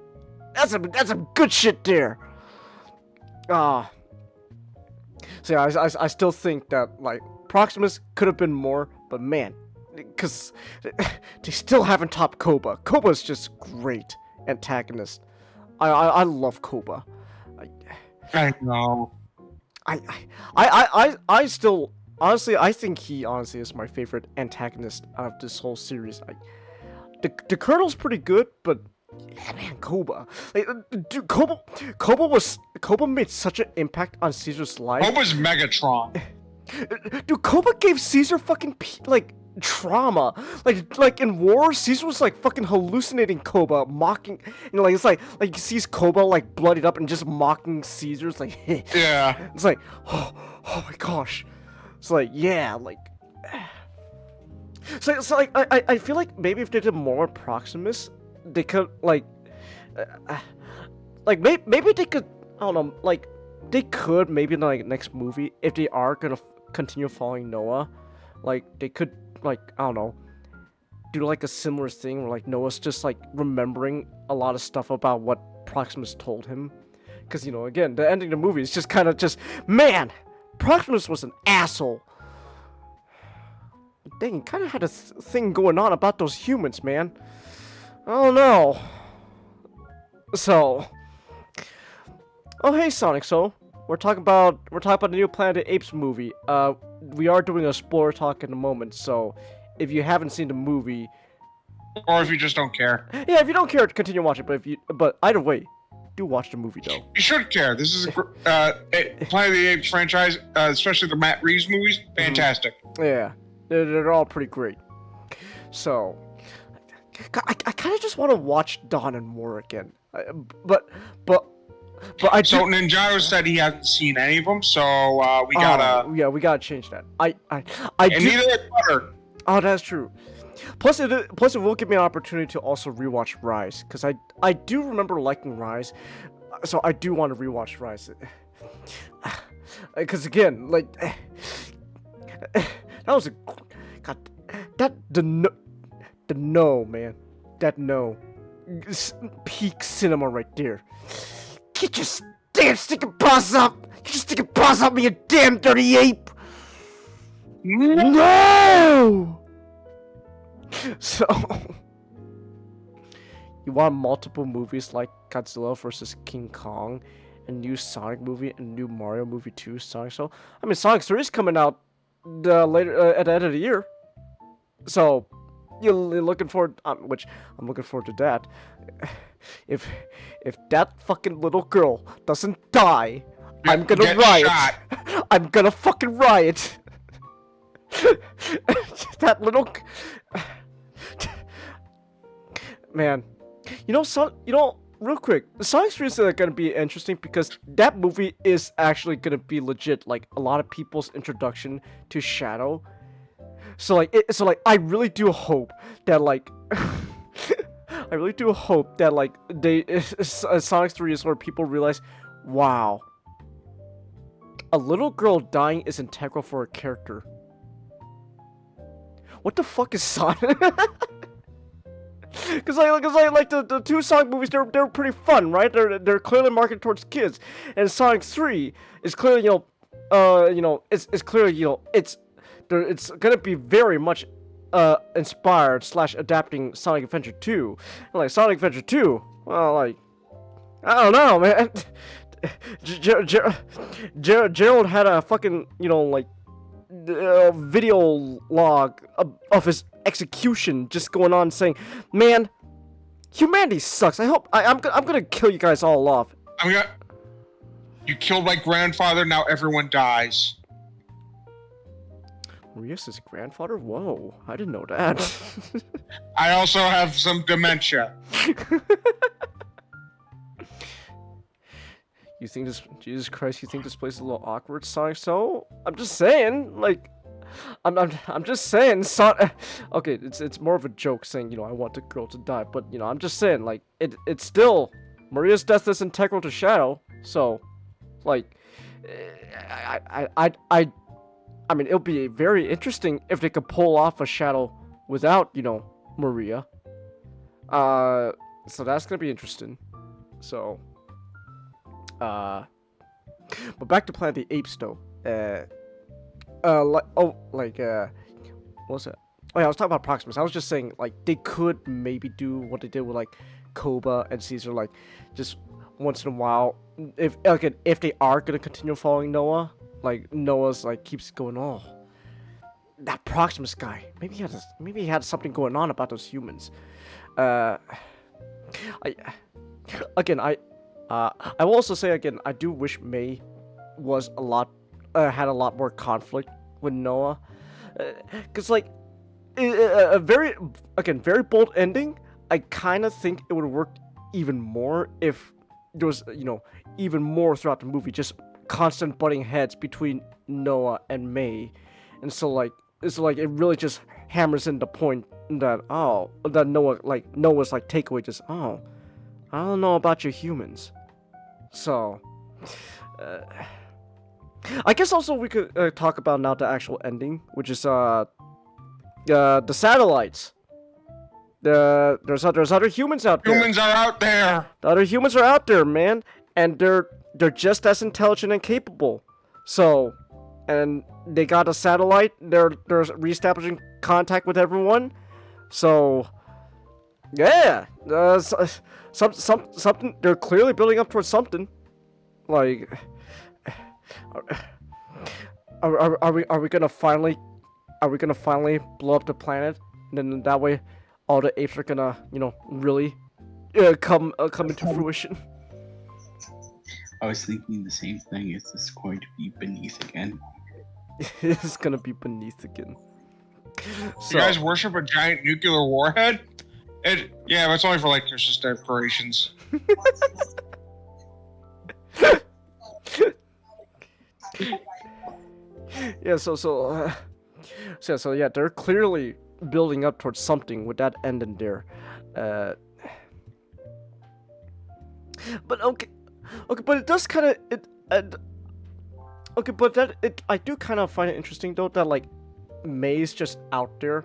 that's some good shit there. So yeah, I still think that like Proximus could have been more, but man, because they still haven't topped Koba. Koba's just great antagonist. I love Koba. I know. I still honestly I think he honestly is my favorite antagonist out of this whole series. The Colonel's pretty good, but yeah, man, Koba. Like, dude, Koba made such an impact on Caesar's life. Koba's Megatron. Dude, Koba gave Caesar fucking trauma. Like in war, Caesar was like fucking hallucinating Koba, mocking, it's like he sees Koba like bloodied up and just mocking Caesar. It's like yeah. It's like oh my gosh. It's like yeah, like so like I feel like maybe if they did more Proximus, they could like like maybe they could, I don't know, like they could maybe in the like, next movie, if they are gonna continue following Noah, like they could like, I don't know, do like a similar thing where like Noah's just like remembering a lot of stuff about what Proximus told him. Because, you know, again, the ending of the movie is just kind of just, man, Proximus was an asshole. Dang, he kind of had a thing going on about those humans, man. I don't know. So, oh hey Sonic, so we're talking about the new Planet of the Apes movie. We are doing a spoiler talk in a moment, so if you haven't seen the movie, or if you just don't care, yeah, if you don't care, continue watching. But either way, do watch the movie though. you should care. This is a Planet of the Apes franchise, especially the Matt Reeves movies. Fantastic. Yeah, they're all pretty great. So, I kind of just want to watch Dawn and War again. But I do... So Ninjago said he hasn't seen any of them, so we gotta. Yeah, we gotta change that. I and do... neither is Butter. Oh, that's true. Plus it will give me an opportunity to also rewatch Rise, because I do remember liking Rise, so I do want to rewatch Rise. Because again, like that was a god that the no man, that no peak cinema right there. Get your damn stinking paws up! Get your stinking paws up me, you damn dirty ape! No! So, you want multiple movies like Godzilla vs. King Kong, a new Sonic movie, and a new Mario movie too, Sonic. So, I mean, Sonic 3 is coming out later at the end of the year. So, you're looking forward, which I'm looking forward to that. If that fucking little girl doesn't die, I'm gonna riot. Shot. I'm gonna fucking riot. That little man, real quick, the Sonic 3 is gonna be interesting because that movie is actually gonna be legit, like a lot of people's introduction to Shadow. So I really do hope that like Sonic 3 is where people realize, wow, a little girl dying is integral for a character. What the fuck is Sonic? Because the two Sonic movies, they're pretty fun, right? They're clearly marketed towards kids, and Sonic 3 is clearly it's clearly it's gonna be very much inspired / adapting Sonic Adventure 2. And like Sonic Adventure 2, well, like I don't know, man. Gerald had a fucking video log of his execution, just going on saying, "Man, humanity sucks. I'm gonna kill you guys all off." You killed my grandfather. Now everyone dies. Marius' his grandfather? Whoa, I didn't know that. I also have some dementia. You think this, Jesus Christ, you think this place is a little awkward, Sonic? So, I'm just saying, like, I'm just saying, okay, it's more of a joke saying, I want the girl to die, but, I'm just saying, like, it's still, Maria's death is integral to Shadow, so, like, I mean, it'll be very interesting if they could pull off a Shadow without, Maria. So that's gonna be interesting. So, but back to Planet of the Apes, though. What was it? Oh yeah, I was talking about Proximus. I was just saying, like, they could maybe do what they did with, like, Koba and Caesar, like, just once in a while. If they are gonna continue following Noah, like, Noah's, like, keeps going, oh, that Proximus guy, maybe he had something going on about those humans. I will also say again, I do wish May was had a lot more conflict with Noah, because like a very bold ending. I kind of think it would have worked even more if there was even more throughout the movie, just constant butting heads between Noah and May, and so like it really just hammers in the point that Noah's like takeaway just, oh, I don't know about your humans. So, I guess also we could talk about now the actual ending, which is the satellites. There's other humans out there. Humans are out there. The other humans are out there, man, and they're just as intelligent and capable. So, and they got a satellite. They're reestablishing contact with everyone. So, yeah, something. They're clearly building up towards something. Like, are we gonna finally blow up the planet, and then that way, all the apes are gonna, really come into fruition. I was thinking the same thing. Is this going to be beneath again? It's gonna be beneath again. You guys worship a giant nuclear warhead? Yeah, it's only for like Christmas decorations. Yeah, so yeah, they're clearly building up towards something with that ending there. But okay, but it does kind of okay, but I do kind of find it interesting though that like May's just out there,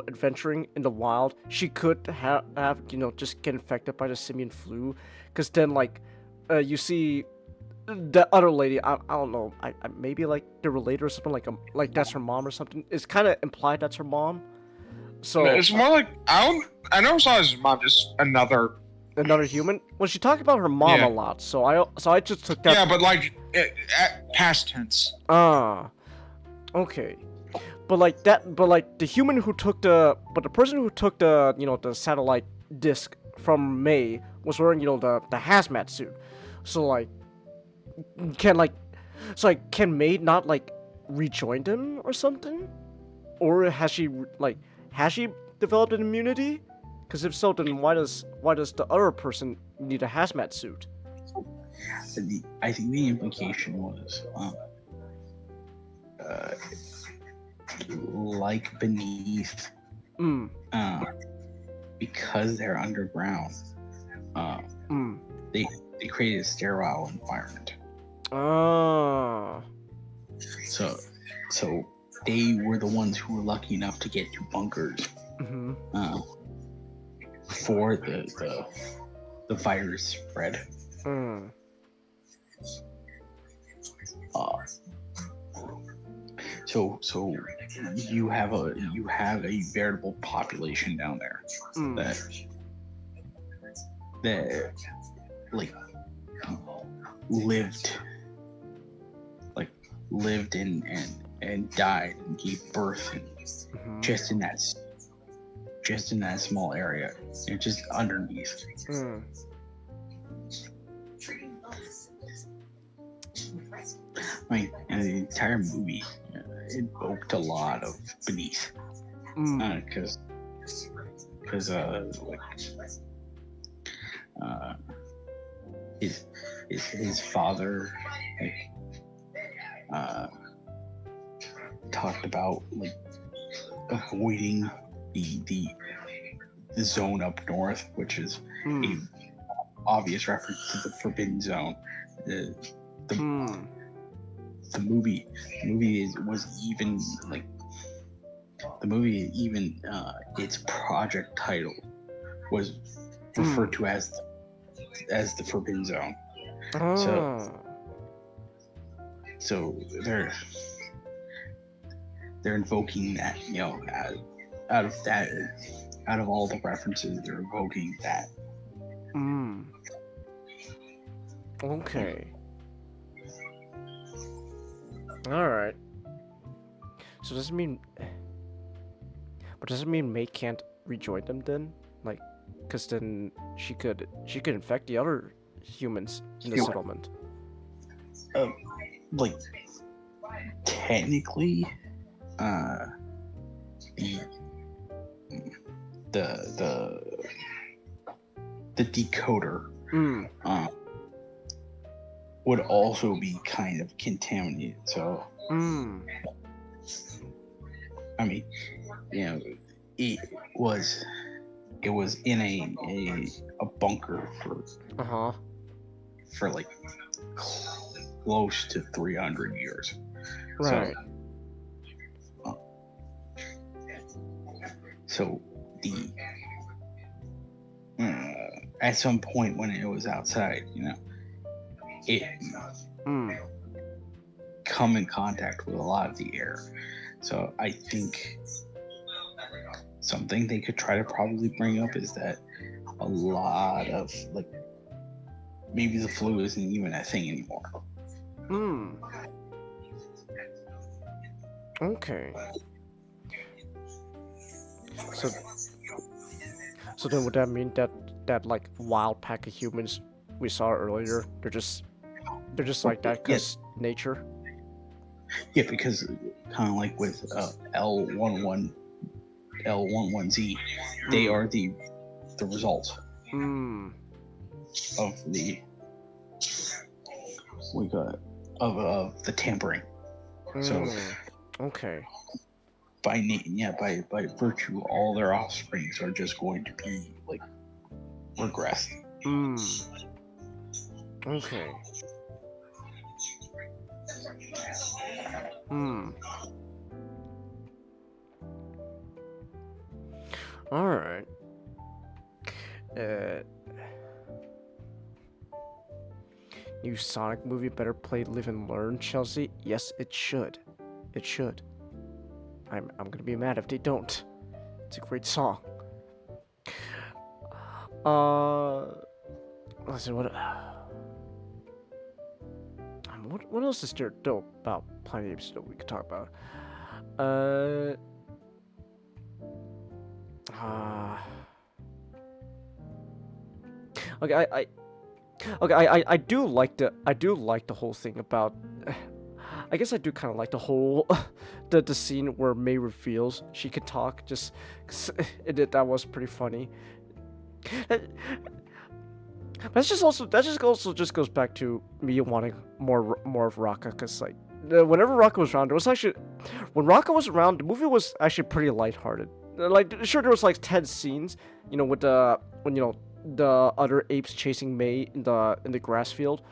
adventuring in the wild. She could have just get infected by the simian flu, because then like you see the other lady, I don't know, I maybe like they're related or something, like that's her mom or something. It's kind of implied that's her mom. So it's more like I never saw his mom, just another human. Well, she talked about her mom a lot, so I just took that. Yeah, but like past tense. Okay. But like the human who took the person who took the the satellite disc from May was wearing the hazmat suit. So like can May not like rejoin them or something? Or has she developed an immunity? Because if so, then why does the other person need a hazmat suit? I think the implication was like beneath, because they're underground, they create a sterile environment. So they were the ones who were lucky enough to get to bunkers before the virus spread. So you have a veritable population down there that like lived and died and gave birth just in that small area. They're just underneath. I mean, and the entire movie invoked a lot of beneath, because his father talked about like avoiding the zone up north, which is a obvious reference to the Forbidden Zone. The movie was even like its project title was referred to as the Forbidden Zone. So they're invoking that, out of all the references, they're invoking that. Okay. All right. So does it mean May can't rejoin them then? Like, because then she could infect the other humans in the settlement. Like, technically, the decoder would also be kind of contaminated. So, I mean, it was in a bunker for like close to 300 years. Right. So the at some point when it was outside, it come in contact with a lot of the air. So I think something they could try to probably bring up is that a lot of like maybe the flu isn't even a thing anymore. Okay. So then would that mean that like wild pack of humans we saw earlier, they're just like that because nature? Yeah, because kind of like with L11Z, they are the result of the of the tampering. So okay. By virtue, all their offsprings are just going to be like regressed. Okay. All right. New Sonic movie better play Live and Learn, Chelsea? Yes, it should. It should. I'm gonna be mad if they don't. It's a great song. Let's see what else is there dope about Planet Apes that we could talk about? Okay, I do like the whole thing about. I guess I do kind of like the whole the scene where May reveals she can talk. Just that was pretty funny. That just also goes back to me wanting more of Raka, because like whenever Raka was around, when Raka was around, the movie was actually pretty lighthearted. Like sure there was like 10 scenes, with the other apes chasing May in the grass field,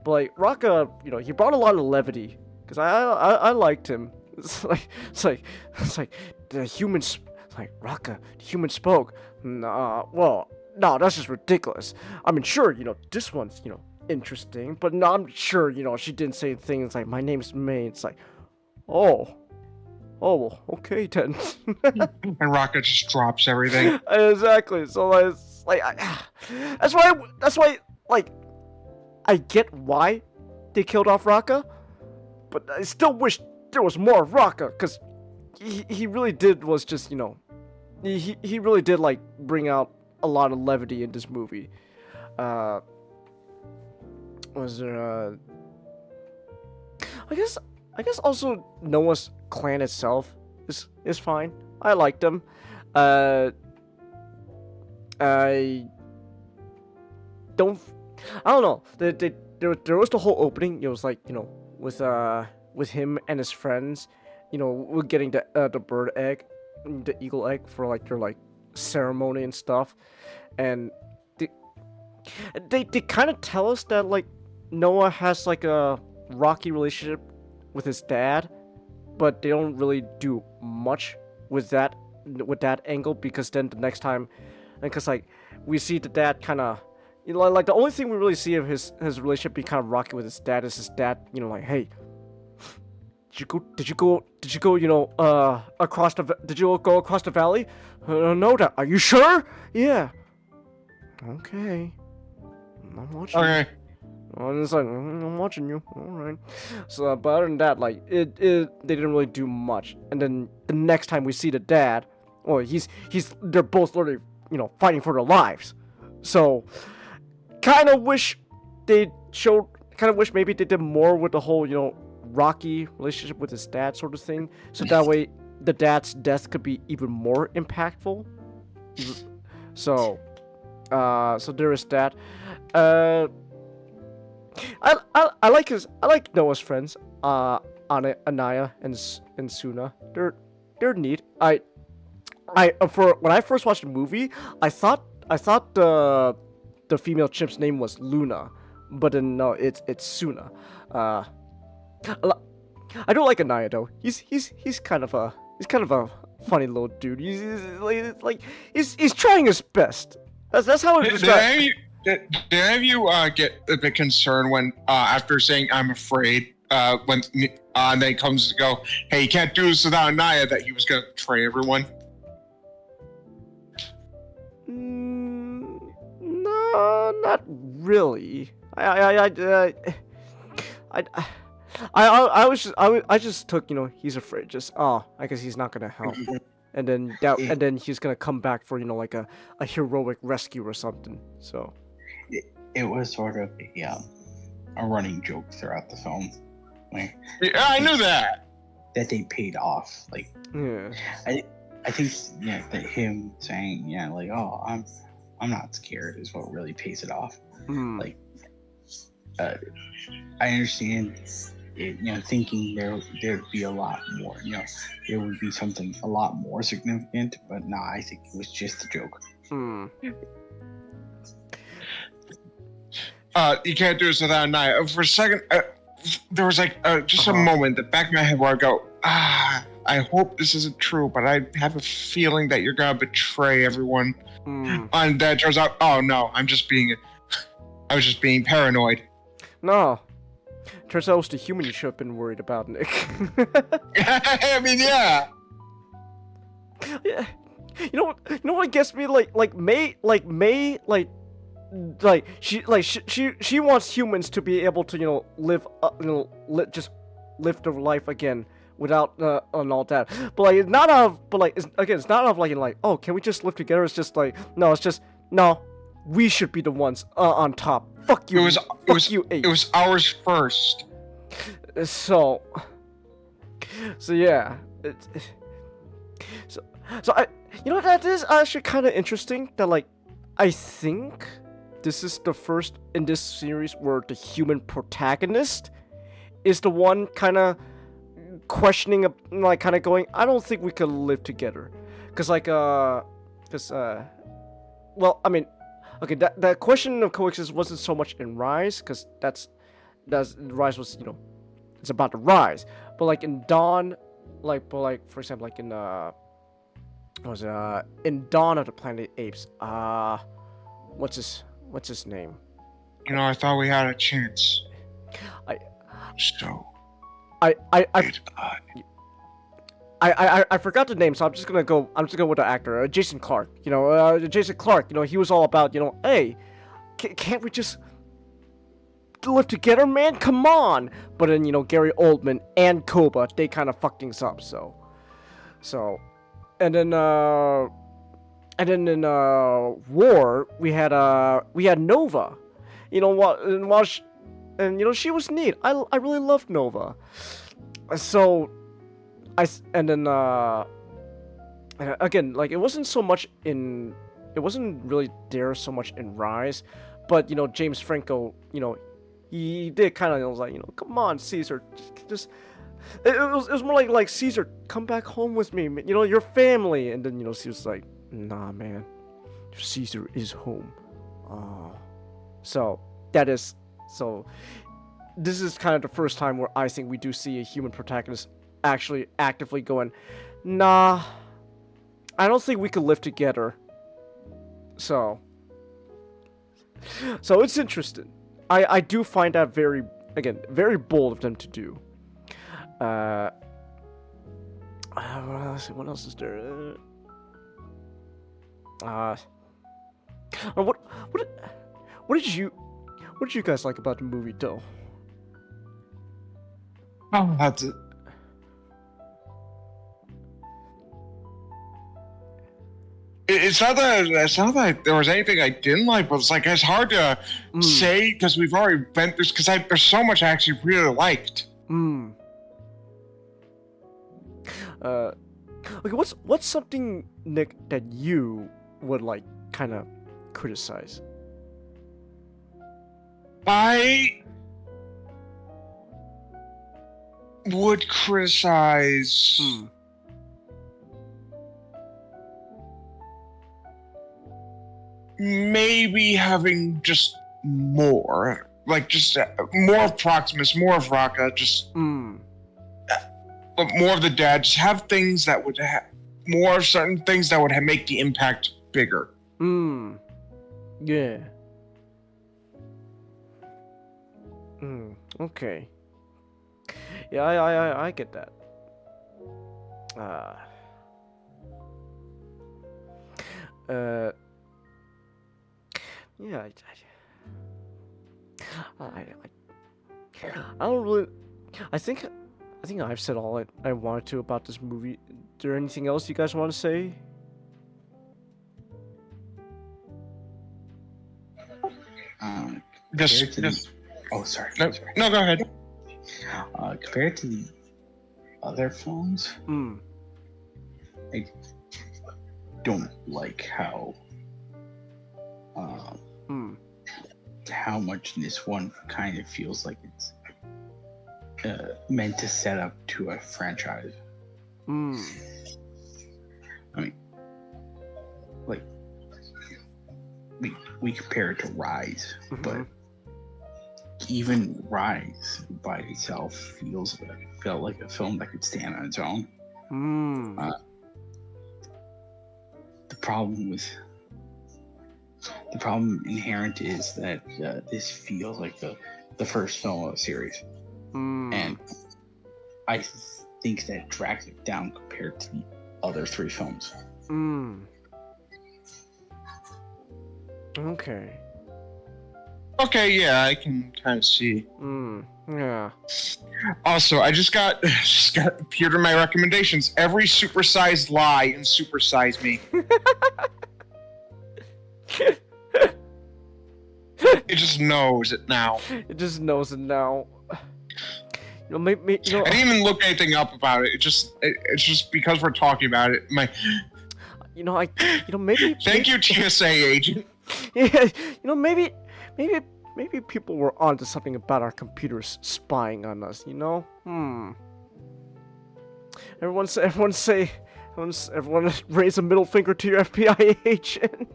but like Raka, he brought a lot of levity. Because I liked him. It's like the humans, like Raka, the human spoke. Well, no, that's just ridiculous. I mean, sure, this one's, interesting, but no, I'm sure, she didn't say things like, my name's May. It's like, oh, okay then. And Rocket just drops everything. Exactly. So it's like, that's why, like, I get why they killed off Raka. But I still wish there was more of Raka, because he really did was just, he really did, like, bring out a lot of levity in this movie. Was there, I guess also Noah's clan itself is fine. I liked them. I don't know. There was the whole opening. It was like, with him and his friends, we're getting the bird egg, the eagle egg for like their like ceremony and stuff, and they kind of tell us that like Noah has like a rocky relationship with his dad, but they don't really do much with that angle, because then the next time, because like we see the dad kind of. Like the only thing we really see of his relationship being kind of rocky with his dad is his dad, like, hey, did you go across the valley? No, Dad. Are you sure? Yeah. Okay. I'm watching. Okay. And it's like, I'm watching you. All right. So, but other than that, like, they didn't really do much. And then the next time we see the dad, they're both literally, fighting for their lives. So. Kind of wish maybe they did more with the whole, rocky relationship with his dad sort of thing. So that way the dad's death could be even more impactful. So there is that. I like Noah's friends, Anaya and Suna. They're neat. When I first watched the movie, I thought the female chimp's name was Luna, but then no, it's Suna. I don't like Anaya though. He's kind of a funny little dude. He's trying his best. That's how it describes. Did any of you get a bit concerned when after saying I'm afraid when then he comes to go, hey, you can't do this without Anaya, that he was gonna betray everyone? No, not really. I just took, he's afraid. Just I guess he's not gonna help, and then he's gonna come back for like a heroic rescue or something. So it was sort of a running joke throughout the film. Like, yeah, I knew that they paid off. Like, yeah, I think that him saying like, oh, I'm not scared is what really pays it off. Like, I understand it, thinking there'd be a lot more, there would be something a lot more significant, but nah, I think it was just a joke. You can't do this without Anaya. For a second, there was like just a moment in the back of my head where I go, I hope this isn't true, but I have a feeling that you're gonna betray everyone. And that turns out, oh no, I was just being paranoid. No. Turns out it was the human you should have been worried about, Nick. I mean, yeah. Yeah. You know what gets me? May she wants humans to be able to live just live their life again without and all that. But it's not out of oh, can we just live together? It's just no, it's just no. We should be the ones on top. Fuck you. It was ours first. So yeah. So I, that is actually kind of interesting. That I think this is the first in this series where the human protagonist is the one kind of questioning, kind of going, I don't think we could live together, well, I mean, okay, that question of coexistence wasn't so much in Rise, because that's Rise was it's about the Rise, but in Dawn, for example, in in Dawn of the Planet Apes, what's his name? I thought we had a chance. I forgot the name, so I'm just gonna go with the actor, Jason Clarke. Jason Clarke. He was all about, hey, can't we just live together, man? Come on. But then Gary Oldman and Koba, they kind of fucked things up. So, and then in War we had Nova. She was neat. I really loved Nova. So again, it wasn't really there so much in Rise, but James Franco, he did kind of come on, Caesar, just it was more like Caesar, come back home with me, your family, and then Caesar's like, nah, man, Caesar is home. So this is kind of the first time where I think we do see a human protagonist actually actively going, nah, I don't think we could live together. So it's interesting. I do find that very bold of them to do. Let's see, what else is there? What did you guys like about the movie, though? Oh, that's it. It's not that there was anything I didn't like, but it's hard to say because we've already been through. Because there's so much I actually really liked. What's something, Nick, that you would kind of criticize? I would criticize. Maybe having just more. like just more of Proximus, more of Raka, just but more of the dad. Just have things that would more certain things that would make the impact bigger. Yeah. Okay. Yeah, I get that. Yeah, I don't really. I think I've said all I wanted to about this movie. Is there anything else you guys want to say? Oh, sorry. No, go ahead. Compared to the other films, I don't like how much this one kind of feels like it's meant to set up to a franchise. I mean, like we compare it to Rise, but even Rise by itself felt like a film that could stand on its own. The problem inherent is that this feels like the first film of a series, and I think that drags it down compared to the other three films. Okay. Okay, yeah, I can kind of see. Yeah. Also, I just got appeared in my recommendations. Every supersized lie in Supersize Me. It just knows it now. It just knows it now. You know, maybe you know. I didn't even look anything up about it. It's just because we're talking about it. Maybe. Thank you, TSA agent. Yeah, maybe people were onto something about our computers spying on us. Everyone raise a middle finger to your FBI agent.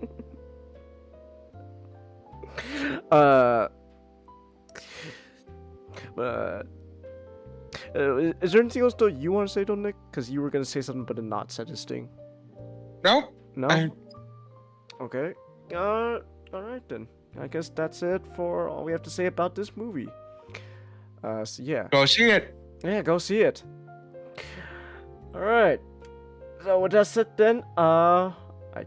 Is there anything else though you want to say, though, Nick? Because you were gonna say something, but not said this thing. No. Okay. All right then. I guess that's it for all we have to say about this movie. So yeah. Go see it. Yeah, go see it. All right. So with that said, then I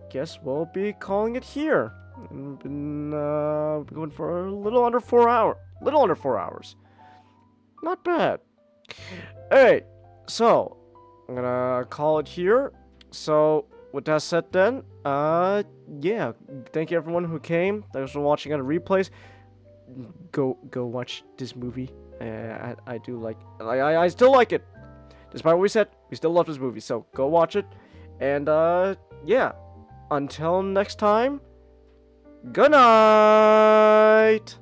guess we'll be calling it here. We've been going for a little under 4 hours. Not bad. Alright, so I'm gonna call it here. So with that said, then yeah, thank you everyone who came. Thanks for watching on the replays. Go watch this movie. I do like I still like it. Despite what we said, we still love this movie. So go watch it. And yeah, until next time, good night.